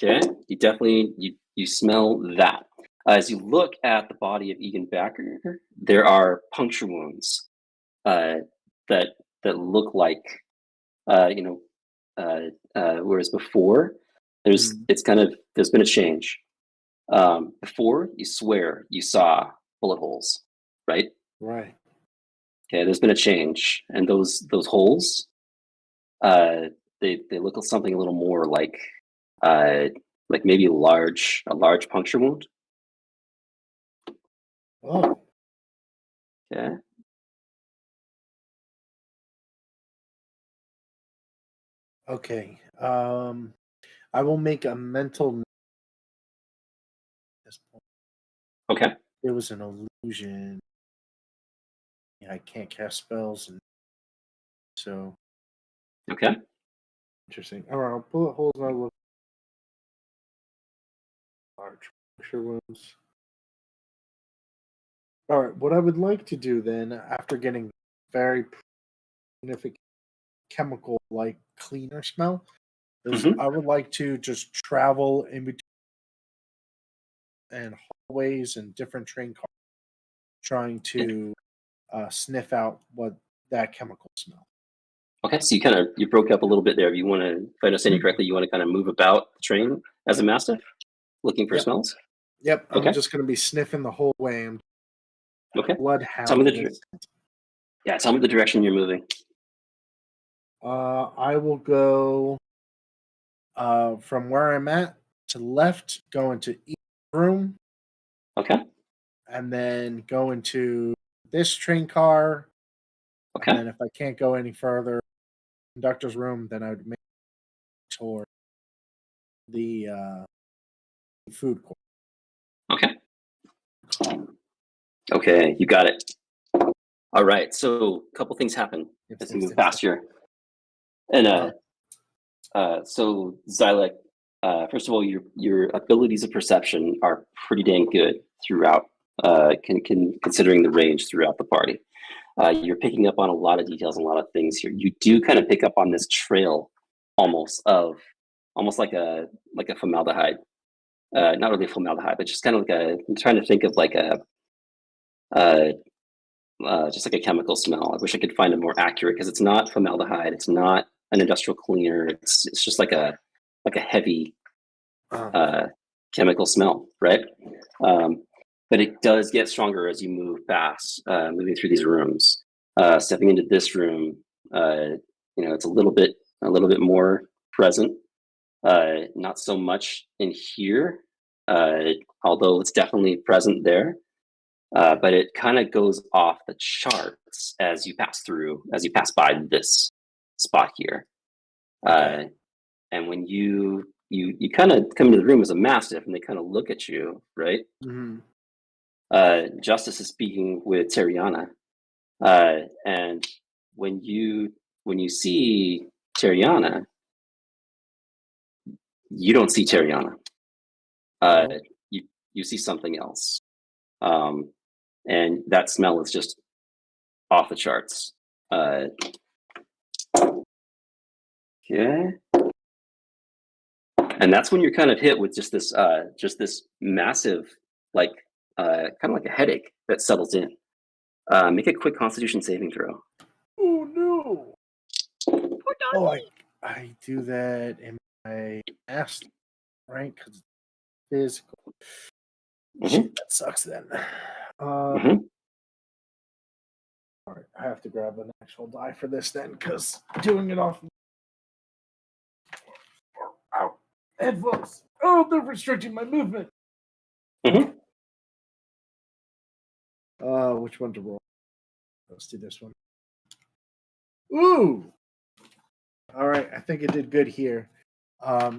Okay. You definitely you smell that. As you look at the body of Egan Backer, there are puncture wounds that look like whereas before there's been a change. Before you swear you saw bullet holes, right? Right. Okay, there's been a change, and those holes, they look something a little more like maybe a large puncture wound. Oh. Okay. Okay. I will make a mental note at this point. Okay. It was an illusion. Yeah, I can't cast spells, and so Okay. interesting. All right, I'll bullet holes. I look large puncture wounds. All right, what I would like to do then, after getting very significant chemical like cleaner smell, is Mhm. I would like to just travel in between and hallways and different train cars, trying to sniff out what that chemical smell. Okay, so you broke up a little bit there. You want to, if I understand you correctly, you want to kind of move about the train as a mastiff, looking for Yep. smells. Yep, I'm Okay. just going to be sniffing the whole way. I'm Okay. bloodhound. Tell me the of this. tell me the direction you're moving. I will go from where I'm at to the left, go into each room, Okay. and then go into this train car. Okay. And then if I can't go any further, conductor's room, then I would make toward the food court. Okay. Okay, you got it. All right, so a couple things happen as we move past here. And so Xylek, first of all, your abilities of perception are pretty dang good throughout, considering the range throughout the party. You're picking up on a lot of details and a lot of things here. You do kind of pick up on this trail almost like a formaldehyde. Not really formaldehyde, but just kind of like I'm trying to think of like just like a chemical smell. I wish I could find it more accurate because it's not formaldehyde. It's not an industrial cleaner. It's just like a heavy chemical smell, right? But it does get stronger as you move past, moving through these rooms. Stepping into this room, it's a little bit more present. Not so much in here, although it's definitely present there. But it kind of goes off the charts as you pass by this spot here. Okay. And when you kind of come into the room as a mastiff, and they kind of look at you, right? Mm-hmm. Justice is speaking with Terriana, and when you see Terriana, you don't see Terriana. You see something else, and that smell is just off the charts. Okay. And that's when you're kind of hit with just this massive, like, kind of like a headache that settles in. Make a quick Constitution saving throw. Oh no! Poor doggy. Oh, I do that in my ass, right? Because it's physical. Shit, that sucks then. Mhm. All right, I have to grab an actual die for this then, because doing it off. Ow! Headphones. Oh, they're restricting my movement. Mhm. Which one to roll? Let's do this one. Ooh! All right, I think it did good here.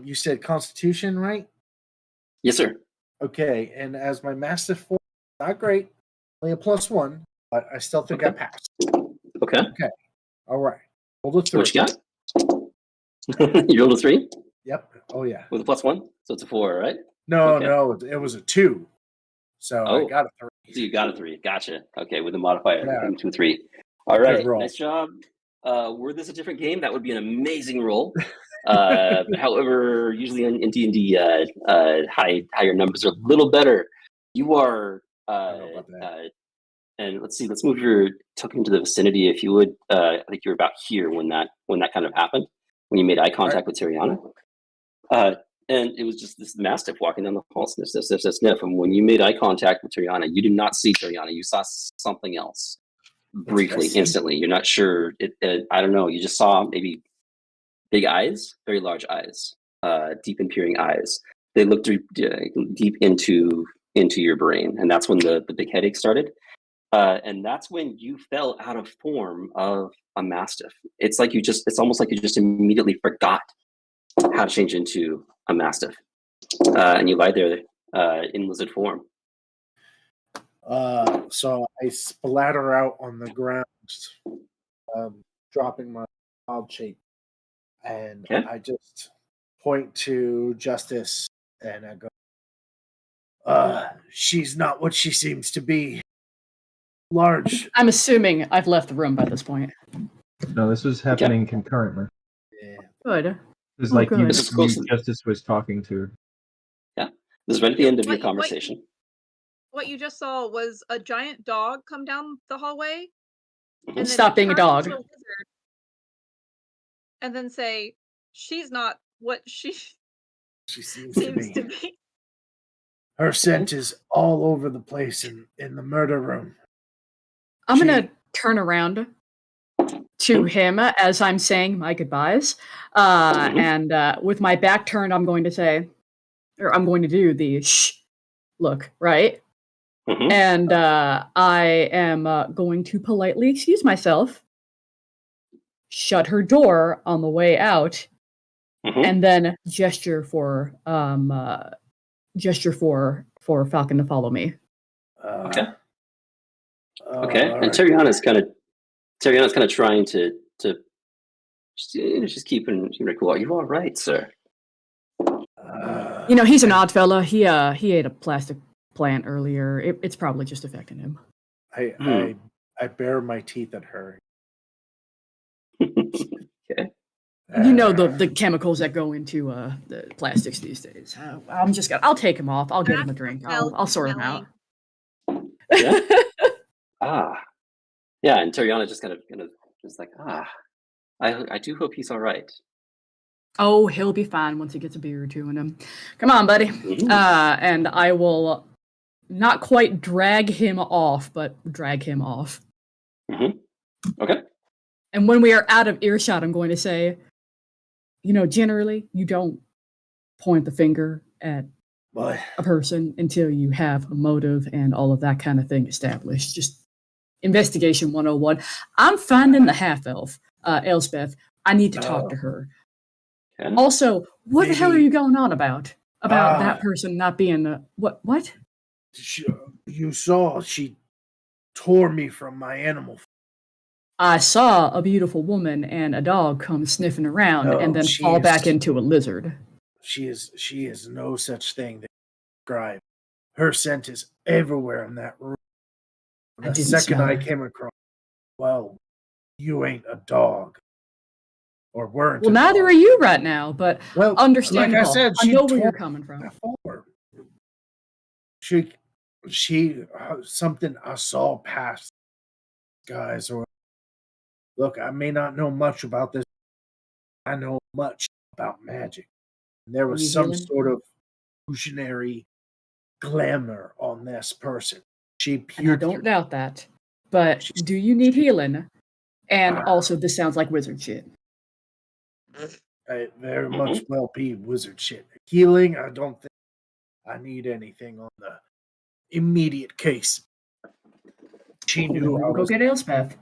You said Constitution, right? Yes, sir. Okay, and as my Mastiff form, not great, only a +1, but I still think I Okay. passed. Okay. All right, rolled a 3. What you got? You rolled a 3 Yep. Oh yeah. with a +1, so it's a 4, right? No, Okay. no, it was a 2, so I Oh. got a 3. So you got a 3. Gotcha. Okay, with a modifier, Yeah. into a 3. All right, roll. nice job. Were this a different game, that would be an amazing roll. However, usually in D&D, higher numbers are a little better. You are, I don't know about that. and let's see, let's move your token to the vicinity if you would. I think you were about here when that kind of happened, when you made eye contact with Terriana. And it was just this mastiff walking down the hall, sniff, sniff, sniff, sniff, sniff. And when you made eye contact with Terriana, you did not see Terriana. You saw something else briefly, instantly. You're not sure. I don't know. You just saw maybe big eyes, very large eyes, deep and peering eyes. They looked deep into your brain, and that's when the big headache started. And that's when you fell out of form of a mastiff. It's almost like you just immediately forgot how to change into a mastiff, and you lie there in lizard form. So I splatter out on the ground, dropping my wild shape, and Okay. I just point to Justice and I go, she's not what she seems to be. Large. I'm assuming I've left the room by this point. No, this was happening concurrently. Yeah. Good. It was Oh, like good. you, This is close to- Justice was talking to her. This is right at the end of your What- conversation. What you just saw was a giant dog come down the hallway. Mhm. And then Stop it being a turned dog. into a lizard. and then say, "She's not what she She seems to seems be. to be." Her scent is all over the place in the murder room. I'm She- gonna turn around to him as I'm saying my goodbyes, and with my back turned, I'm going to say, or I'm going to do the shh look, right? Mhm. And I am going to politely excuse myself, shut her door on the way out, Mhm. and then gesture for Falcon to follow me. Okay. all Okay. And right. Terriana's kind of trying to just keeping it cool. Are you all right, sir? You know, he's an odd fella. He ate a plastic plant earlier. It's probably just affecting him. I bare my teeth at her. Okay. You know the chemicals that go into the plastics these days. I'll take him off. I'll get him a drink. I'll sort him out. Yeah. Yeah. And Terriana just kind of just like, I do hope he's all right. Oh, he'll be fine once he gets a beer or two in him. Come on, buddy. Mhm. And I will not quite drag him off, but drag him off. Okay. And when we are out of earshot, I'm going to say, you know, generally, you don't point the finger at But a person until you have a motive and all of that kind of thing established. Just investigation 101. I'm finding the half elf, Elspeth. I need to talk to her. Okay. Also, what the hell are Maybe- you going on about? About that person not being what? you saw she tore me from my animal. I saw a beautiful woman and a dog come sniffing around No, and then she fall back is- into a lizard. She is no such thing that describe. Her scent is everywhere in that room. I The didn't second smell I her. came across, well, you ain't a dog. Or weren't. Well, a neither dog. are you right now, but Well, understandable. like I said, I she know where tore you're coming from. before. She something I saw past guys. Or look, I may not know much about this. I know much about magic. And there Are was you some healing? sort of illusionary glamour on this person. She And I peered don't through. doubt that. But She's- do you need healing? And Ah. also, this sounds like wizard shit. I very much well be wizard shit. Healing, I don't think I need anything on the immediate case. She Well, then knew we I will go was. get Elspeth.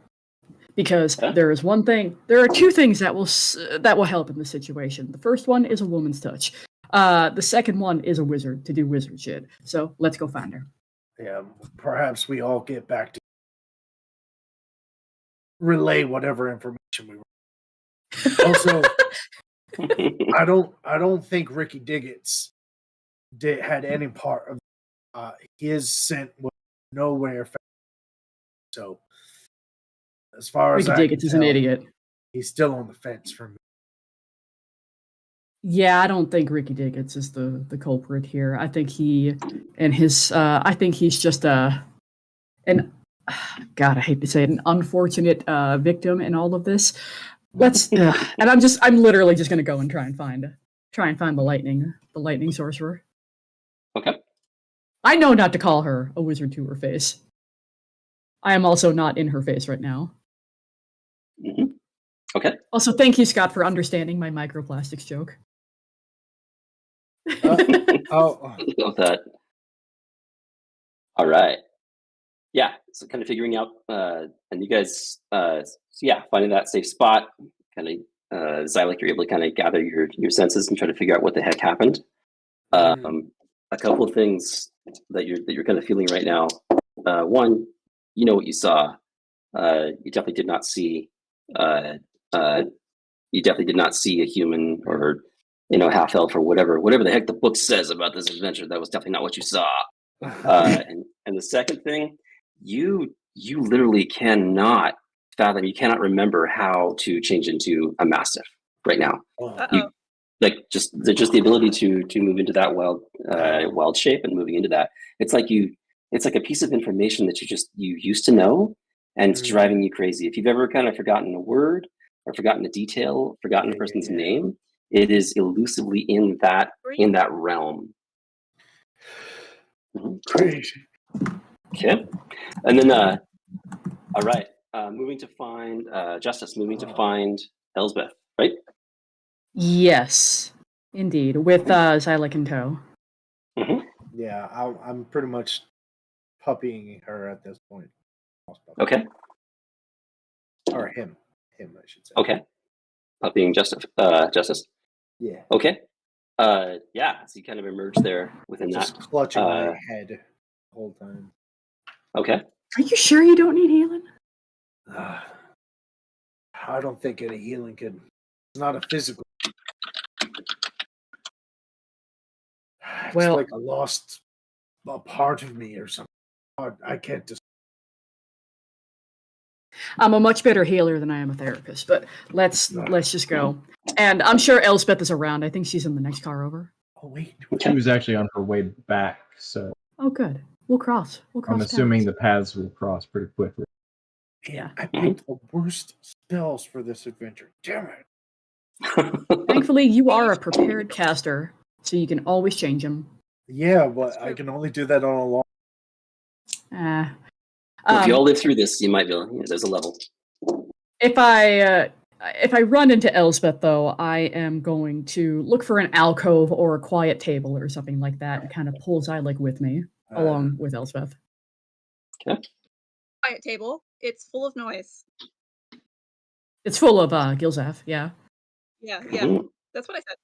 Because Huh? there is one thing. There are two things that will help in this situation. The first one is a woman's touch. The second one is a wizard to do wizard shit. So let's go find her. Yeah, perhaps we all get back to relay whatever information we were. Also, I don't think Ricky Diggett's had any part of his scent was nowhere found. So as far as Ricky I Diggins can is an tell, idiot. he's still on the fence for me. Yeah, I don't think Ricky Diggins is the culprit here. I think he and his I think he's just an God, I hate to say it, an unfortunate victim in all of this. Let's and I'm literally just gonna go and try and find the lightning sorcerer. Okay. I know not to call her a wizard to her face. I am also not in her face right now. Mhm. Okay. Also, thank you, Scott, for understanding my microplastics joke. Oh, Love that. All right. Yeah. So kind of figuring out, and you guys, finding that safe spot. Kind of, Xylek, you're able to kind of gather your senses and try to figure out what the heck happened. A couple of things that you're kind of feeling right now. One, you know what you saw. You definitely did not see. You definitely did not see a human or half elf or whatever the heck the book says about this adventure. That was definitely not what you saw. And the second thing, you literally cannot fathom. You cannot remember how to change into a mastiff right now. Uh-oh. Just the ability to move into that wild shape and moving into that. It's like a piece of information that you used to know, and it's driving you crazy. If you've ever kind of forgotten a word or forgotten a detail, forgotten the person's name, it is elusively in that realm. Great. Okay, and then all right, moving to find Justice, moving to find Elsbeth, right? Yes, indeed, with Xylek in tow. Yeah, I'm pretty much puppying her at this point. Okay. Or him, I should say. Okay. Puppying Justice. Yeah. Okay. Yeah. So you kind of emerge there within Just that. clutching my head the whole time. Okay. Are you sure you don't need healing? I don't think any healing could. It's not a physical. It's like I lost a part of me or something. I can't just. I'm a much better healer than I am a therapist, but let's just go. And I'm sure Elspeth is around. I think she's in the next car over. Oh wait. She was actually on her way back, so Oh, good. We'll cross. I'm assuming the paths will cross pretty quickly. Yeah. I picked the worst spells for this adventure. Damn it. Thankfully, you are a prepared caster, so you can always change them. Yeah, but I can only do that on a long. Well, if you all live through this, you might be able. There's a level. If I run into Elspeth, though, I am going to look for an alcove or a quiet table or something like that, and kind of pull Xylek with me, along with Elspeth. Okay. Quiet table. It's full of noise. It's full of Gilzaf, yeah. Yeah. That's what I said.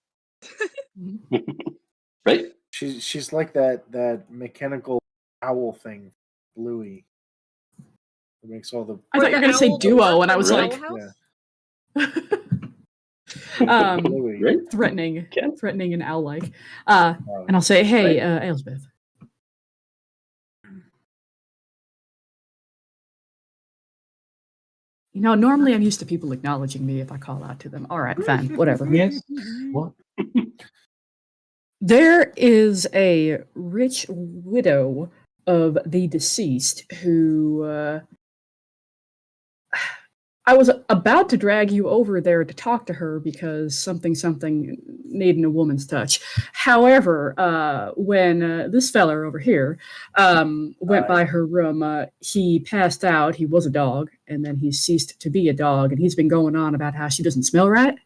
Right. She's like that mechanical owl thing, Bluey. It makes all the. I thought you were going to say duo, and I was like, Bluey. threatening and owl-like. And I'll say, hey, Elspeth. You know, normally I'm used to people acknowledging me if I call out to them. All right, fine, whatever. Yes. What? There is a rich widow of the deceased who I was about to drag you over there to talk to her because something needing a woman's touch. However, when this fella over here went by her room, he passed out. He was a dog, and then he ceased to be a dog, and he's been going on about how she doesn't smell right.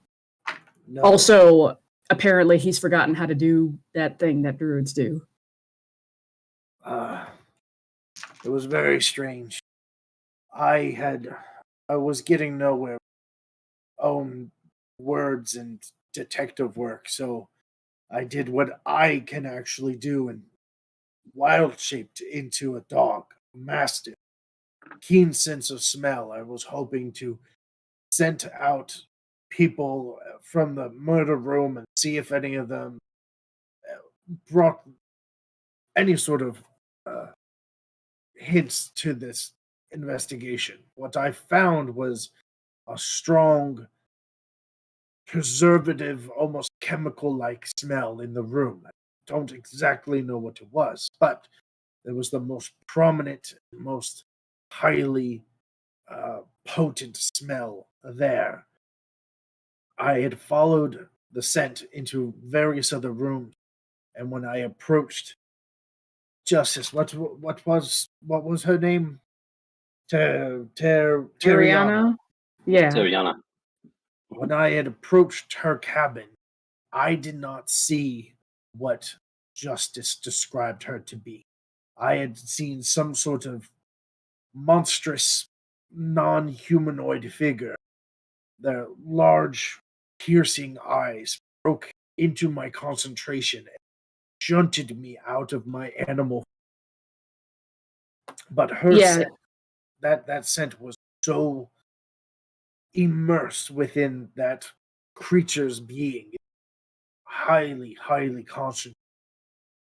No. Also, apparently, he's forgotten how to do that thing that druids do. It was very strange. I was getting nowhere. Own words and detective work, so I did what I can actually do and wild shaped into a dog, a mastiff. Keen sense of smell. I was hoping to scent out people from the murder room and see if any of them brought any sort of hints to this investigation. What I found was a strong, preservative, almost chemical-like smell in the room. I don't exactly know what it was, but it was the most prominent, most highly potent smell there. I had followed the scent into various other rooms, and when I approached Justice, what was her name? Terriana. Yeah. Terriana. When I had approached her cabin, I did not see what Justice described her to be. I had seen some sort of monstrous, non-humanoid figure. Their large, piercing eyes broke into my concentration and shunted me out of my animal. But her scent, that scent was so immersed within that creature's being. Highly, highly concentrated.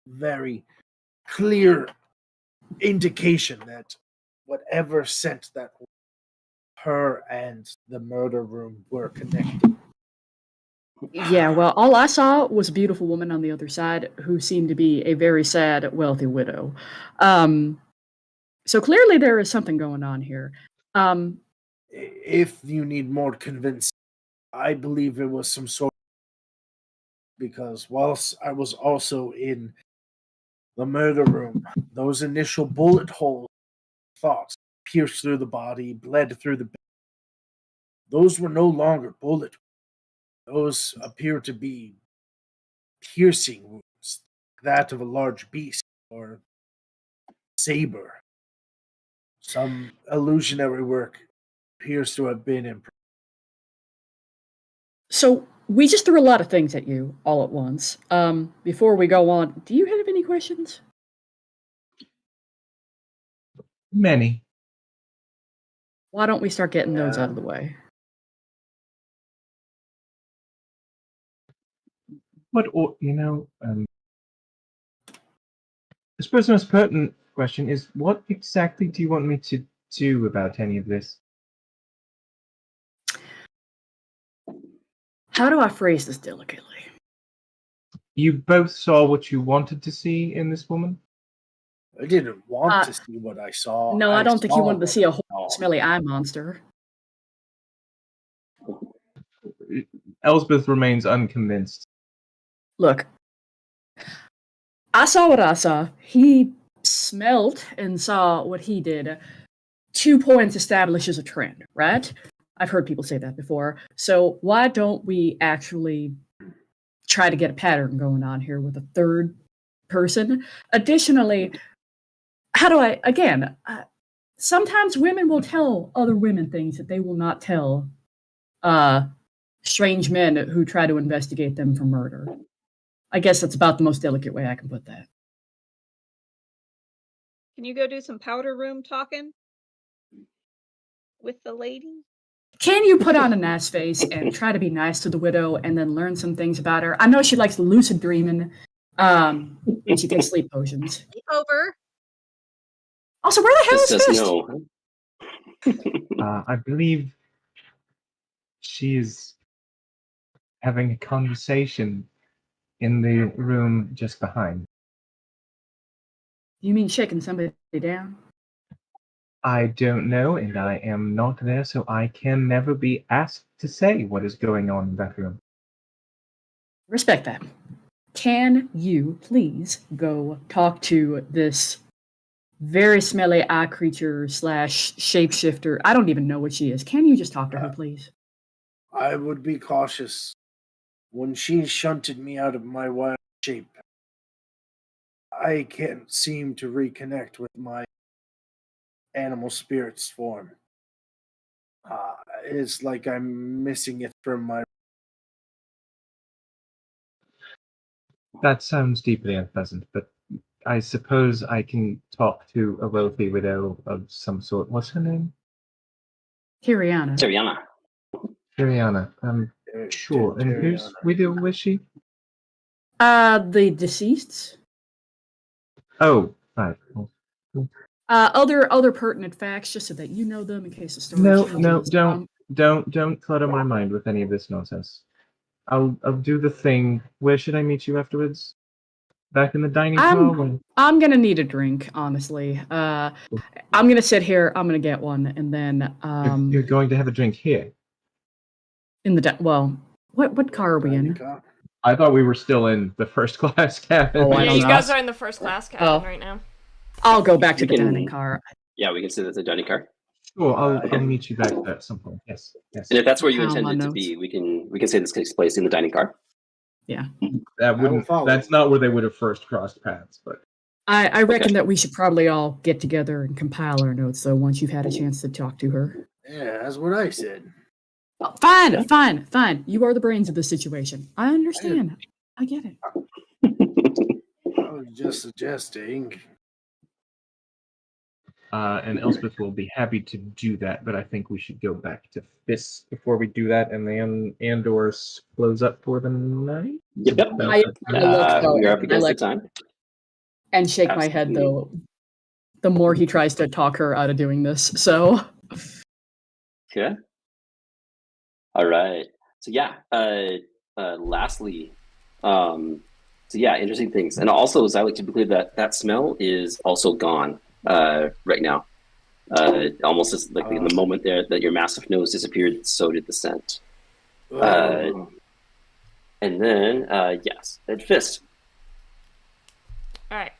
Very clear indication that whatever scent that her and the murder room were connected. Yeah, well, all I saw was a beautiful woman on the other side who seemed to be a very sad, wealthy widow. So clearly there is something going on here. If you need more convincing, I believe it was some sort because whilst I was also in the murder room, those initial bullet holes thoughts pierced through the body, bled through the. Those were no longer bullet. Those appear to be piercing wounds, that of a large beast or saber. Some illusionary work appears to have been impressed. So we just threw a lot of things at you all at once. Before we go on, do you have any questions? Many. Why don't we start getting those out of the way? What, I suppose the most pertinent question is, what exactly do you want me to do about any of this? How do I phrase this delicately? You both saw what you wanted to see in this woman? I didn't want to see what I saw. No, I don't think you saw wanted to what see a I whole saw. smelly eye monster. Elsbeth remains unconvinced. Look, I saw what I saw. He smelt and saw what he did. 2 points establishes a trend, right? I've heard people say that before. So why don't we actually try to get a pattern going on here with a third person? Additionally, how do I, again, sometimes women will tell other women things that they will not tell strange men who try to investigate them for murder. I guess that's about the most delicate way I can put that. Can you go do some powder room talking with the lady? Can you put on a nice face and try to be nice to the widow and then learn some things about her? I know she likes lucid dreaming, and she takes sleep potions. Over. Also, where the hell Just is says Fist? no. I believe she is having a conversation in the room just behind. You mean shaking somebody down? I don't know, and I am not there, so I can never be asked to say what is going on in that room. Respect that. Can you please go talk to this very smelly eye creature / shapeshifter? I don't even know what she is. Can you just talk to her, please? I would be cautious. When she shunted me out of my wild shape, I can't seem to reconnect with my animal spirit's form. It's like I'm missing it from my. That sounds deeply unpleasant, but I suppose I can talk to a wealthy widow of some sort. What's her name? Kiriana. Tariana. Kiriana. Sure. And whose widow was she? The deceased's. Oh, right. Other pertinent facts, just so that you know them in case the story. No, don't clutter my mind with any of this nonsense. I'll do the thing. Where should I meet you afterwards? Back in the dining car? I'm gonna need a drink, honestly. I'm gonna sit here. I'm gonna get one, and then You're going to have a drink here. In the what car are we in? I thought we were still in the first class cabin. Oh, Yeah, you guys are in the first class cabin right now. I'll go back to the dining car. Yeah, we can sit at the dining car. Sure, I'll meet you back there at some point. Yes. And if that's where you intended to be, we can say this takes place in the dining car. Yeah. That's not where they would have first crossed paths, but I reckon that we should probably all get together and compile our notes, though, once you've had a chance to talk to her. Yeah, that's what I said. Oh, fine. You are the brains of the situation. I understand. I get it. I was just suggesting. And Elspeth will be happy to do that, but I think we should go back to Fist before we do that, and then Andor close up for the night. Yep. We are up against the time. And shake my head, though, the more he tries to talk her out of doing this, so. Okay. All right. So yeah, lastly, interesting things. And also, as I like to believe that smell is also gone right now. Almost as like in the moment there that your massive nose disappeared, so did the scent. And then, yes, Ed Fist. All right.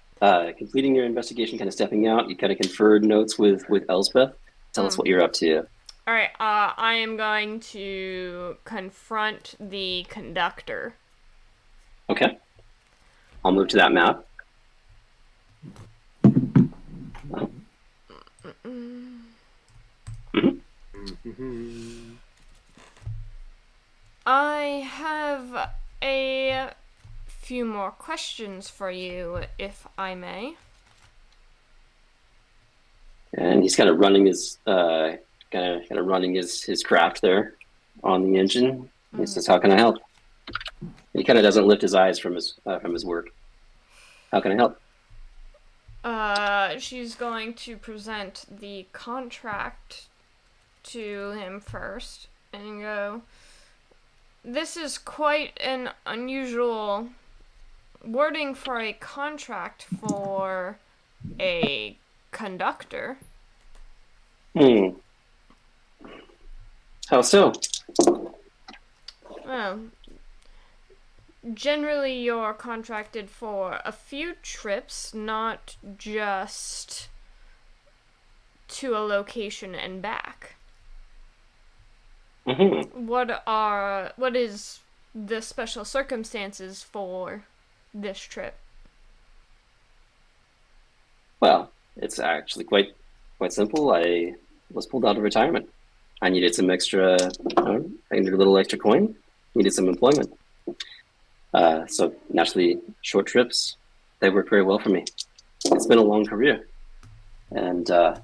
Completing your investigation, kind of stepping out, you kind of conferred notes with Elspeth. Tell us what you're up to. All right. I am going to confront the conductor. Okay. I'll move to that map. I have a few more questions for you, if I may. And he's kind of running his running his craft there on the engine. He says, "How can I help?" He kind of doesn't lift his eyes from his work. How can I help? She's going to present the contract to him first and go, "This is quite an unusual wording for a contract for a conductor." How so? Well, generally you're contracted for a few trips, not just to a location and back. What is the special circumstances for this trip? Well, it's actually quite simple. I was pulled out of retirement. I needed some extra, I needed a little extra coin, needed some employment. So naturally, short trips, they work very well for me. It's been a long career. And, I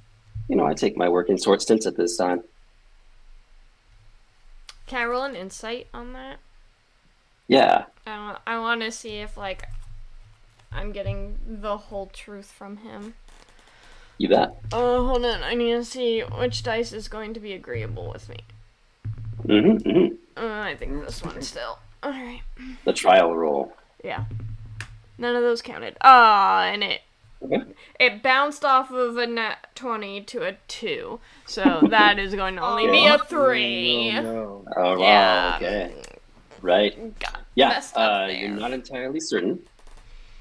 take my work in short stints at this time. Can I roll an insight on that? Yeah. I want to see if, I'm getting the whole truth from him. You bet. Oh, hold on. I need to see which dice is going to be agreeable with me. I think this one still. Alright. The trial roll. Yeah. None of those counted. And it bounced off of a nat 20 to a 2. So that is going to only be a 3. No. Oh, wow. Yeah. Okay. Right. Yeah. You're not entirely certain.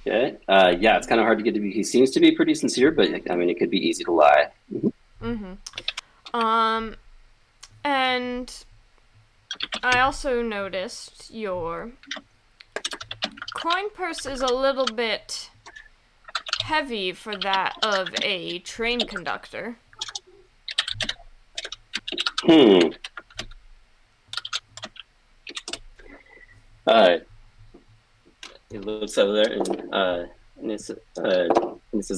Okay. It's kind of hard to get to be. He seems to be pretty sincere, but it could be easy to lie. And I also noticed your coin purse is a little bit heavy for that of a train conductor. He looks over there and he says,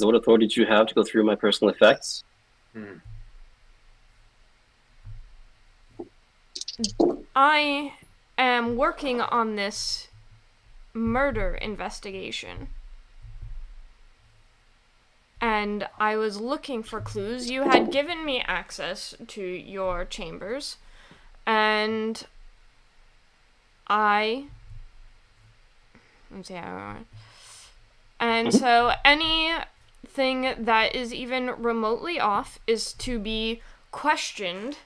"What authority did you have to go through my personal effects?" I am working on this murder investigation. And I was looking for clues. You had given me access to your chambers. And so anything that is even remotely off is to be questioned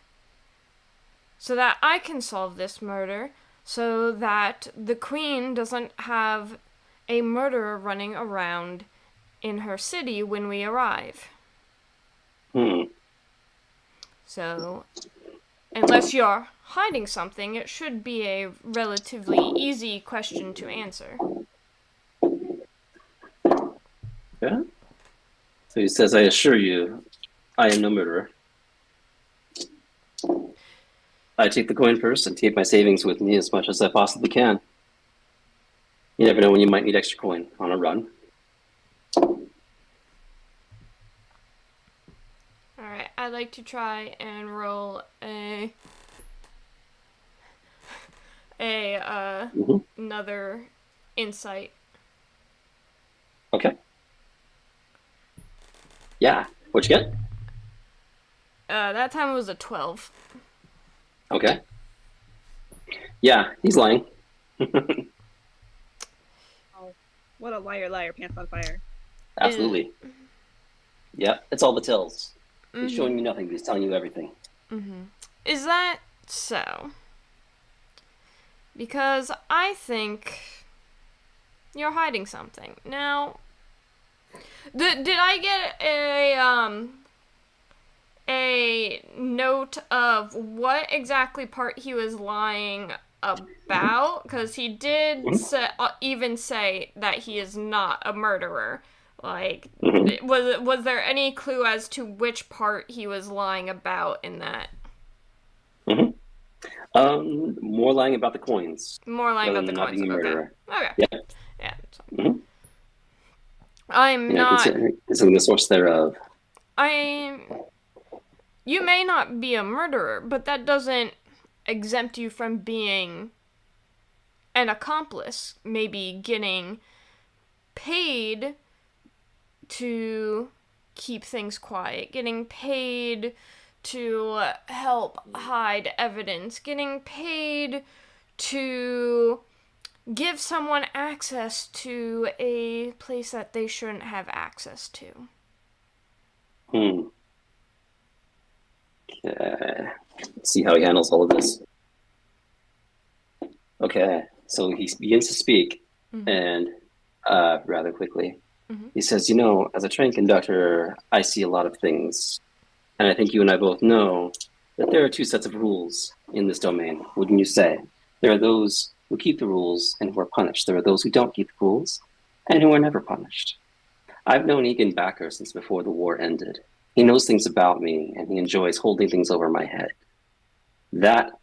so that I can solve this murder, so that the queen doesn't have a murderer running around in her city when we arrive. So, unless you're hiding something, it should be a relatively easy question to answer. Yeah. So he says, "I assure you, I am no murderer. I take the coin purse and keep my savings with me as much as I possibly can. You never know when you might need extra coin on a run." Alright, I'd like to try and roll another insight. Okay. Yeah. What'd you get? That time it was a 12. Okay. Yeah, he's lying. What a liar, pants on fire. Absolutely. Yeah, it's all the tells. He's showing you nothing, but he's telling you everything. Is that so? because I think you're hiding something. Now, did I get a note of what exactly part he was lying about? Because he did even say that he is not a murderer. Like, was there any clue as to which part he was lying about in that? More lying about the coins. More lying rather about the than not coins. being a murderer. Okay. Yeah. Yeah. So. Mhm. I'm not. Considering the source thereof. You may not be a murderer, but that doesn't exempt you from being an accomplice. Maybe getting paid to keep things quiet, getting paid to help hide evidence, getting paid to give someone access to a place that they shouldn't have access to. Okay. Let's see how he handles all of this. Okay, so he begins to speak, and rather quickly. He says, as a train conductor, I see a lot of things. And I think you and I both know that there are two sets of rules in this domain, wouldn't you say? There are those who keep the rules and who are punished. There are those who don't keep the rules and who are never punished. I've known Egan Backer since before the war ended. He knows things about me, and he enjoys holding things over my head. That,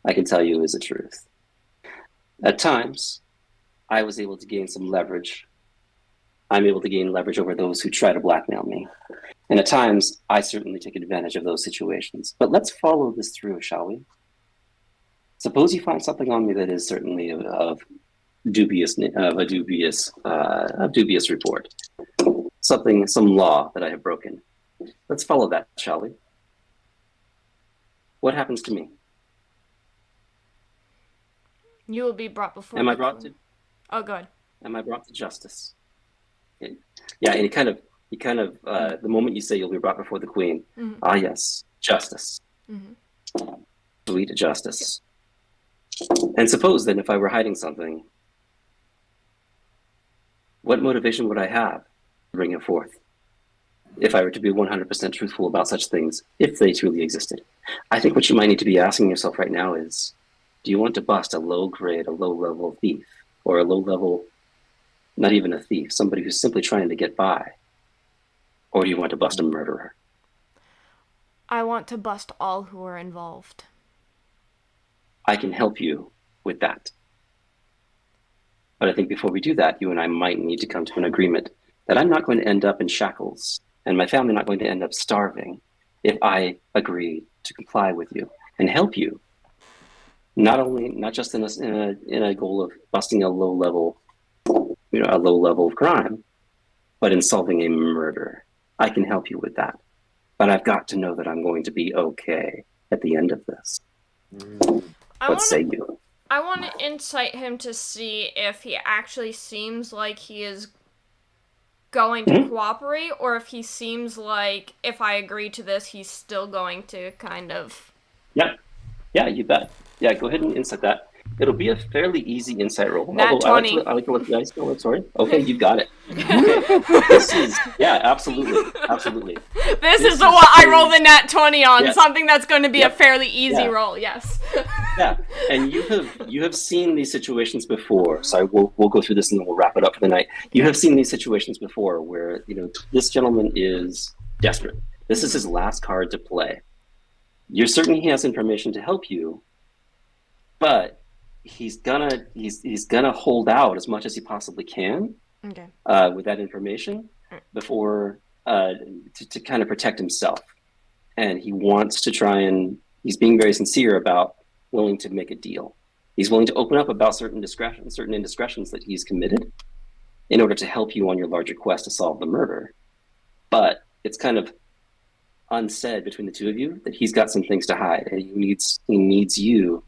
I can tell you, is the truth. At times, I was able to gain some leverage. I'm able to gain leverage over those who try to blackmail me. And at times, I certainly take advantage of those situations. But let's follow this through, shall we? Suppose you find something on me that is certainly of a dubious report. Some law that I have broken. Let's follow that, shall we? What happens to me? You will be brought before. Am I brought to? Oh, good. Am I brought to justice? Okay. Yeah, and he kind of, the moment you say you'll be brought before the queen, ah, yes, justice. Sweet justice. And suppose then, if I were hiding something, what motivation would I have to bring it forth? If I were to be 100% truthful about such things, if they truly existed. I think what you might need to be asking yourself right now is, do you want to bust a low-level thief, or a low-level, not even a thief, somebody who's simply trying to get by? Or do you want to bust a murderer? I want to bust all who are involved. I can help you with that. But I think before we do that, you and I might need to come to an agreement that I'm not going to end up in shackles, and my family not going to end up starving if I agree to comply with you and help you. Not just in a goal of busting a low level of crime, but in solving a murder. I can help you with that. But I've got to know that I'm going to be okay at the end of this. What say you? I want to insight him to see if he actually seems like he is going to cooperate, or if he seems like if I agree to this, he's still going to kind of... Yeah, you bet. Yeah, go ahead and insight that. It'll be a fairly easy insight roll. Nat 20. I like to let the dice go. Sorry. Okay, you got it. Okay. Absolutely. This is the one I rolled the nat 20 on. Yes. Something that's going to be a fairly easy roll. Yes. Yeah, and you have seen these situations before. Sorry, we'll go through this and then we'll wrap it up for the night. You have seen these situations before where this gentleman is desperate. This is his last card to play. You're certain he has information to help you, but he's gonna hold out as much as he possibly can with that information before to kind of protect himself. And he wants to try, and he's being very sincere about willing to make a deal. He's willing to open up about certain indiscretions that he's committed in order to help you on your larger quest to solve the murder. But it's kind of unsaid between the two of you that he's got some things to hide, and he needs you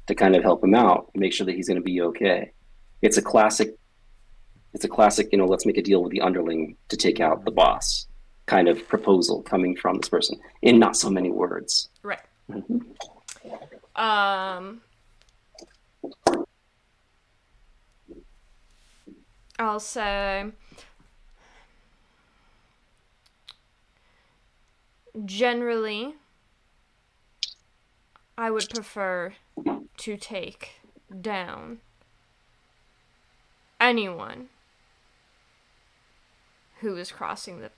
to kind of help him out and make sure that he's going to be okay. It's a classic, let's make a deal with the underling to take out the boss kind of proposal coming from this person in not so many words. Right. I'll say generally I would prefer to take down anyone who is crossing the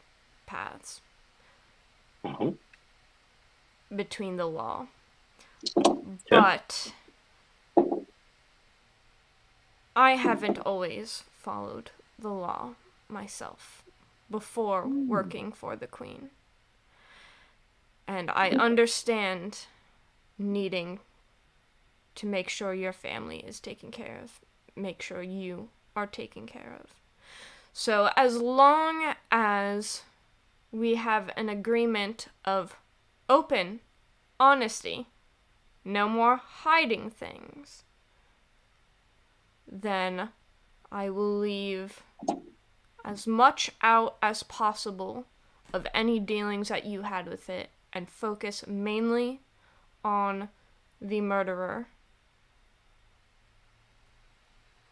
paths between the law. But I haven't always followed the law myself before working for the Queen. And I understand needing to make sure your family is taken care of, make sure you are taken care of. So as long as we have an agreement of open honesty, no more hiding things, then I will leave as much out as possible of any dealings that you had with it and focus mainly on the murderer.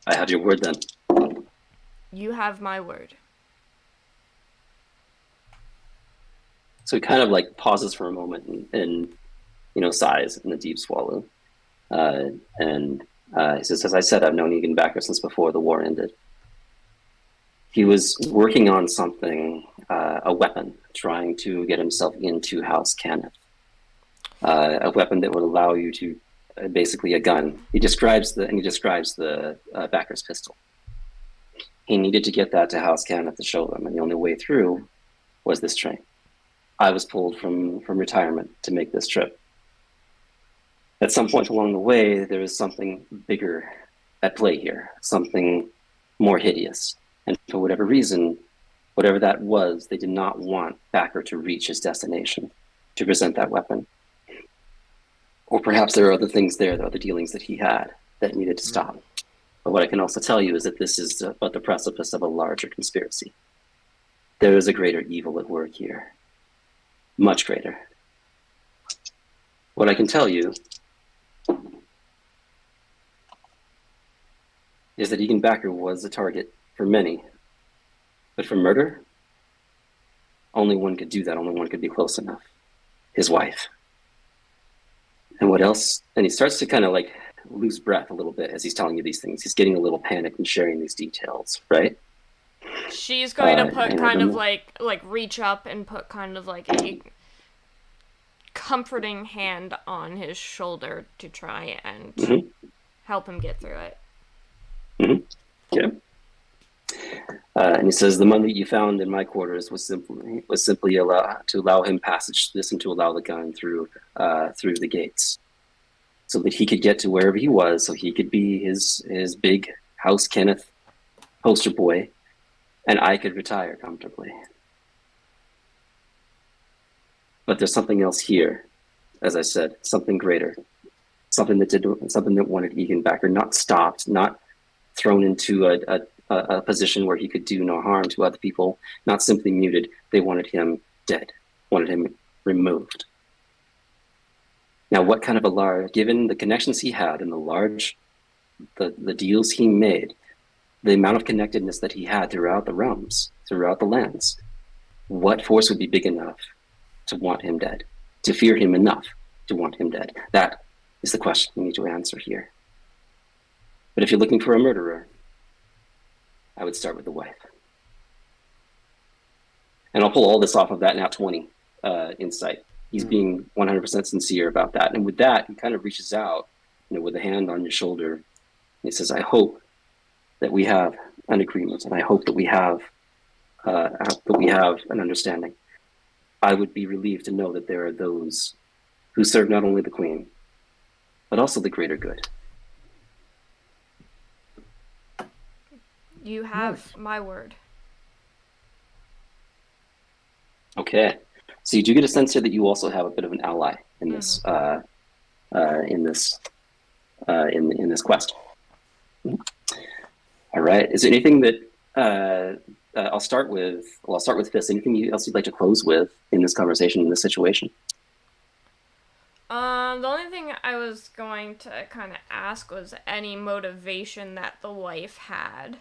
I have your word then. You have my word. So he kind of like pauses for a moment and sighs in a deep swallow. And he says, as I said, I've known Egan Backer since before the war ended. He was working on something, a weapon, trying to get himself into House Cannith. A weapon that would allow you to, basically a gun. He describes the Backer's pistol. He needed to get that to House Cannith to show them, and the only way through was this train. I was pulled from retirement to make this trip. At some point along the way, there is something bigger at play here, something more hideous. And for whatever reason, whatever that was, they did not want Backer to reach his destination, to present that weapon. Or perhaps there are other things there, other dealings that he had that needed to stop. But what I can also tell you is that this is but the precipice of a larger conspiracy. There is a greater evil at work here. Much greater. What I can tell you is that Egan Backer was a target for many. But for murder, only one could do that. Only one could be close enough. His wife. And what else? And he starts to kind of like lose breath a little bit as he's telling you these things. He's getting a little panicked and sharing these details, right? She's going to put kind of like reach up and put kind of like a comforting hand on his shoulder to try and help him get through it. Yeah. And he says, the money you found in my quarters was simply to allow him passage this and to allow the gun through the gates, so that he could get to wherever he was, so he could be his big House Cannith poster boy, and I could retire comfortably. But there's something else here, as I said, something greater, something that wanted Egan Backer not stopped, not thrown into a position where he could do no harm to other people, not simply muted. They wanted him dead, wanted him removed. Now, what kind of given the connections he had and the deals he made, the amount of connectedness that he had throughout the realms, throughout the lands, what force would be big enough to want him dead, to fear him enough to want him dead? That is the question we need to answer here. But if you're looking for a murderer, I would start with the wife. And I'll pull all this off of that Nat 20 insight. He's being 100% sincere about that. And with that, he kind of reaches out, with a hand on your shoulder. And he says, I hope that we have an agreement, and I hope that we have an understanding. I would be relieved to know that there are those who serve not only the Queen, but also the greater good. You have my word. Okay, so you do get a sense here that you also have a bit of an ally in this in this quest. All right. Is there anything that I'll start with Fist? Anything else you'd like to close with in this conversation, in this situation? The only thing I was going to kind of ask was any motivation that the wife had.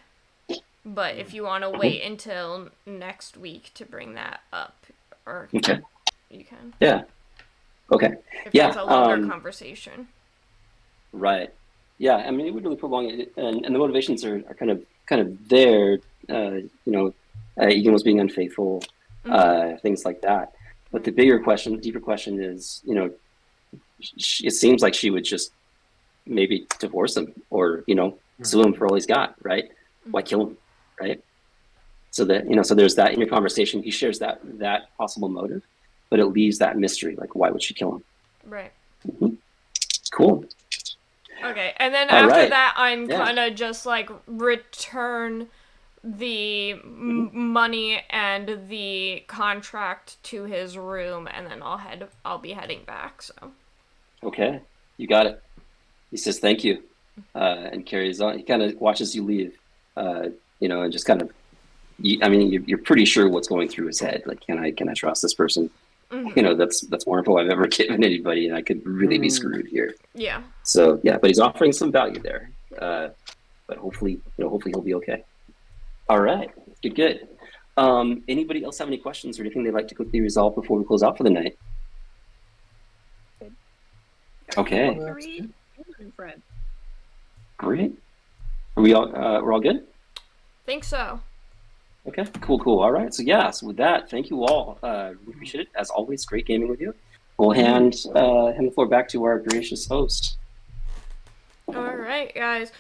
But if you want to wait until next week to bring that up, or Okay. you can. Yeah. Okay. If Yeah. it's a longer conversation. Right. Yeah. I mean, it would really prolong it, and the motivations are kind of there. Egan was being unfaithful, things like that. But the deeper question is, it seems like she would just maybe divorce him or sue him for all he's got. Right? Why kill him? Right? So that so there's that in your conversation. He shares that possible motive, but it leaves that mystery. Like, why would she kill him? Right. Mm-hmm. Cool. Okay, and then All after right. that, I'm Yeah. gonna just like return the money and the contract to his room, and then I'll be heading back. So. Okay, you got it. He says thank you, and carries on. He kind of watches you leave, and just kind of. You're pretty sure what's going through his head. Like, can I trust this person? Mm-hmm. That's more info I've ever given anybody, and I could really be screwed here. Yeah. So yeah, but he's offering some value there. But hopefully he'll be okay. All right, good. Anybody else have any questions or anything they'd like to quickly resolve before we close out for the night? Okay, Three, friend. great. Are we all we're all good? Think so. Okay, cool. All right. So with that, thank you all. We appreciate it. As always, great gaming with you. We'll hand the floor back to our gracious host. All right, guys.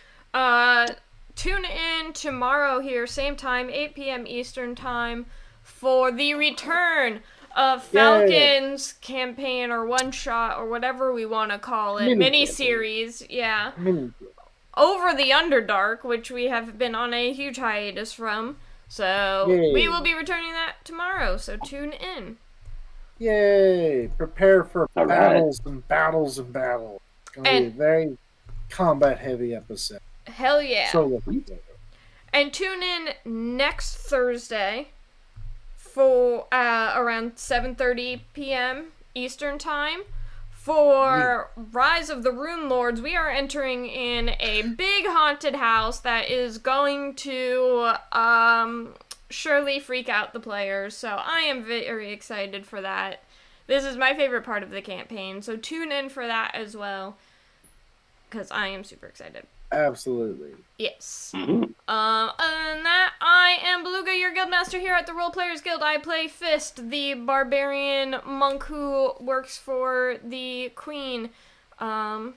Tune in tomorrow here, same time, 8 p.m. Eastern time, for the return of Falcon's campaign or one shot or whatever we want to call it, mini series. Yeah. Over the Underdark, which we have been on a huge hiatus from. So we will be returning that tomorrow, so tune in. Yay! Prepare for All battles and battles and battles. It's going to be a very combat-heavy episode. Hell yeah. So looking forward. And tune in next Thursday for around 7:30 p.m. Eastern Time for Rise of the Rune Lords. We are entering in a big haunted house that is going to surely freak out the players. So I am very excited for that. This is my favorite part of the campaign, so tune in for that as well, because I am super excited. Absolutely. Yes. Mm-hmm. Other than that, I am Beluga, your guildmaster here at the Role Players Guild. I play Fist, the barbarian monk who works for the queen. And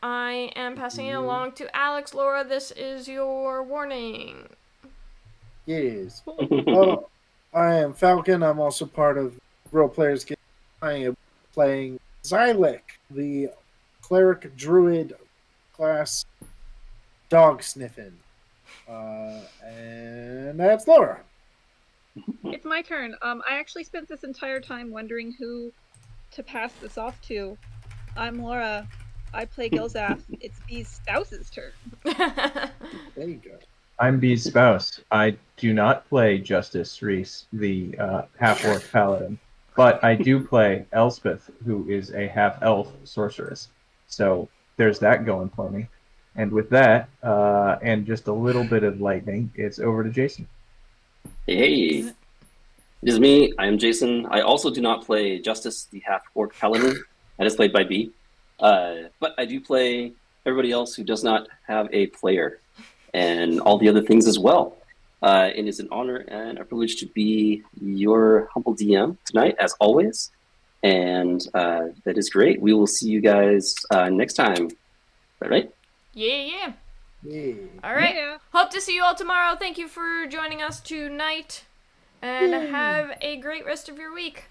I am passing it along to Alex. Laura, this is your warning. Yes. Well, I am Falcon. I'm also part of Role Players Guild. I am playing Xylek, the cleric druid class dog sniffing. And that's Laura. It's my turn. I actually spent this entire time wondering who to pass this off to. I'm Laura. I play Gilzaf. It's Bee's spouse's turn. There you go. I'm Bee's spouse. I do not play Justice Reese, the half-orc paladin, but I do play Elspeth, who is a half-elf sorceress. So there's that going for me. And with that, and just a little bit of lightning, it's over to Jason. Hey, this is me. I am Jason. I also do not play Justice, the half-orc paladin. That is played by B. But I do play everybody else who does not have a player, and all the other things as well. It is an honor and a privilege to be your humble DM tonight, as always. And that is great. We will see you guys next time. All right? Yeah. Yeah. All right. Yeah. Hope to see you all tomorrow. Thank you for joining us tonight. And have a great rest of your week.